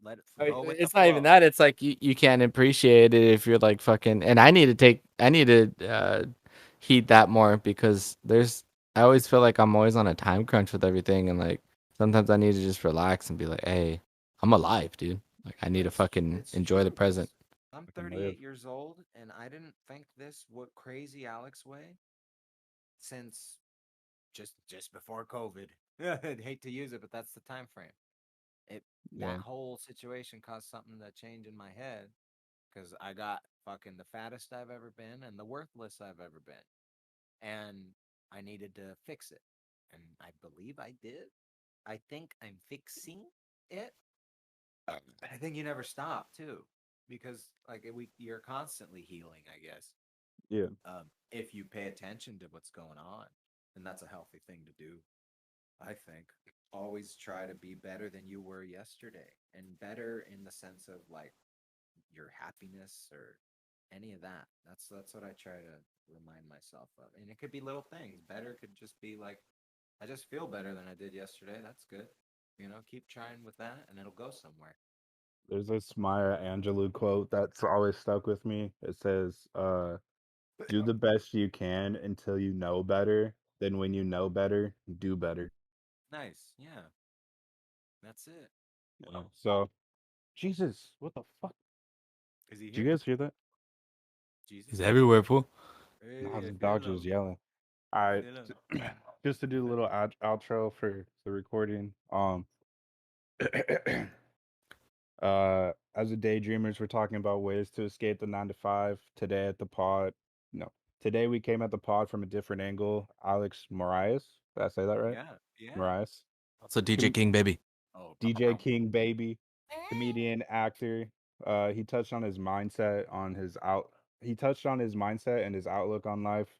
Let it go with the It's not even flow. that. It's like you can't appreciate it if you're like fucking. And I need to heed that more because I always feel like I'm always on a time crunch with everything, and like sometimes I need to just relax and be like, hey, I'm alive, dude. Like I need to fucking It's enjoy the true present. because I'm I can live. 38 years old and I didn't think this what crazy Alex way since just before COVID. I'd hate to use it, but that's the time frame. It Yeah. That whole situation caused something to change in my head because I got fucking the fattest I've ever been and the worthless I've ever been, and I needed to fix it, and I believe I did. I think I'm fixing it. I think you never stop too, because like you're constantly healing, I guess. Yeah. If you pay attention to what's going on, and that's a healthy thing to do. I think always try to be better than you were yesterday, and better in the sense of like your happiness or any of that. That's what I try to remind myself of, and it could be little things. Better could just be like I just feel better than I did yesterday. That's good. Keep trying with that, and it'll go somewhere. There's this Maya Angelou quote that's always stuck with me. It says, do the best you can until you know better. Then when you know better, do better. Nice, yeah, that's it. Yeah. So, Jesus, what the fuck? Is he Did you here? guys hear that? He's Jesus, everywhere, fool. No, Hey, I the feel dog him. just yelling. All I right, feel him. just to do a little outro for the recording. As a daydreamers, we're talking about ways to escape the 9 to 5. Today at the pod, no, today we came at the pod from a different angle. Alex Morais, did I say that right? yeah. Morais, Also DJ Com- King Baby. Oh, DJ King Baby, comedian, actor. He touched on his mindset, He touched on his mindset and his outlook on life.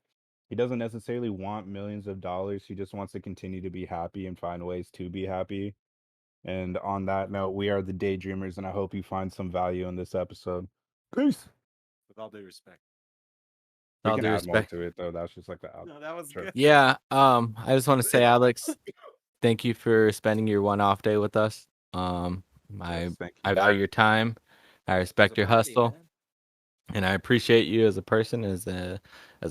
He doesn't necessarily want millions of dollars. He just wants to continue to be happy and find ways to be happy. And on that note, we are the Daydreamers, and I hope you find some value in this episode. Peace. With all due respect. We All can due add more respect. to it though. That's just like the outro. No, that was Sure. good. Yeah. I just want to say, Alex, thank you for spending your one off day with us. Yes, thank I you. value your time. I It was respect a your party, hustle, man. and I appreciate you as a person, as a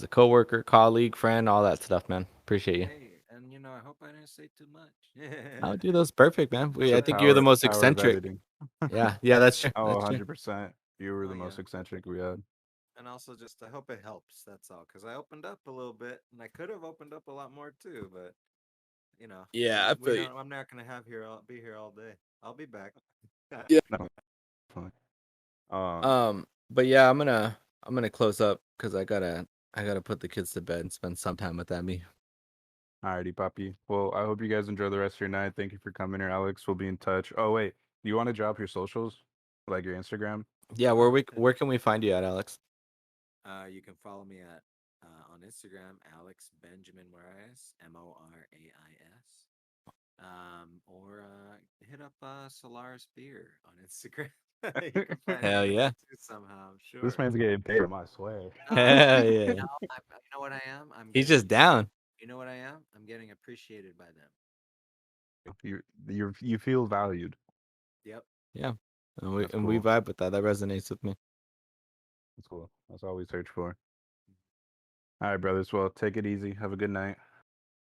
coworker, colleague, friend, all that stuff, man. Appreciate you. Hey, and I hope I didn't say too much. Oh, dude, that was perfect, man. It's I think you're the most power of eccentric. editing. Yeah, that's true. Oh, That's true. 100%. You were Oh, the most yeah. eccentric we had. And also, just I hope it helps. That's all. Because I opened up a little bit, and I could have opened up a lot more too. But Yeah, I we feel you. don't. I'm not gonna be here all day. I'll be back. Yeah. No, fine. But yeah, I'm gonna close up because I gotta put the kids to bed and spend some time with Emmy. Alrighty, Poppy. Well, I hope you guys enjoy the rest of your night. Thank you for coming here, Alex. We'll be in touch. Oh, wait. Do you want to drop your socials? Like your Instagram? Yeah, where can we find you at, Alex? You can follow me at on Instagram, Alex Benjamin Morais, Morais. Or hit up Solaris Beer on Instagram. You can find Hell me yeah. too somehow. I'm sure. This man's getting paid, I swear. Hell yeah. You know what I am? He's just down. You know what I am? I'm getting appreciated by them. You feel valued. Yep. Yeah. And That's we cool. vibe with that. That resonates with me. That's cool. That's all we search for. All right, brothers. Well, take it easy. Have a good night.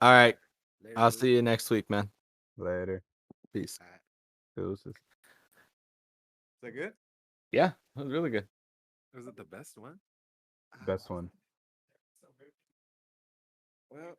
All right. Later, I'll dude. see you next week, man. Later. Peace. All right. Deuces. Is that good? Yeah, that was really good. Was it the best one? Best one. Well,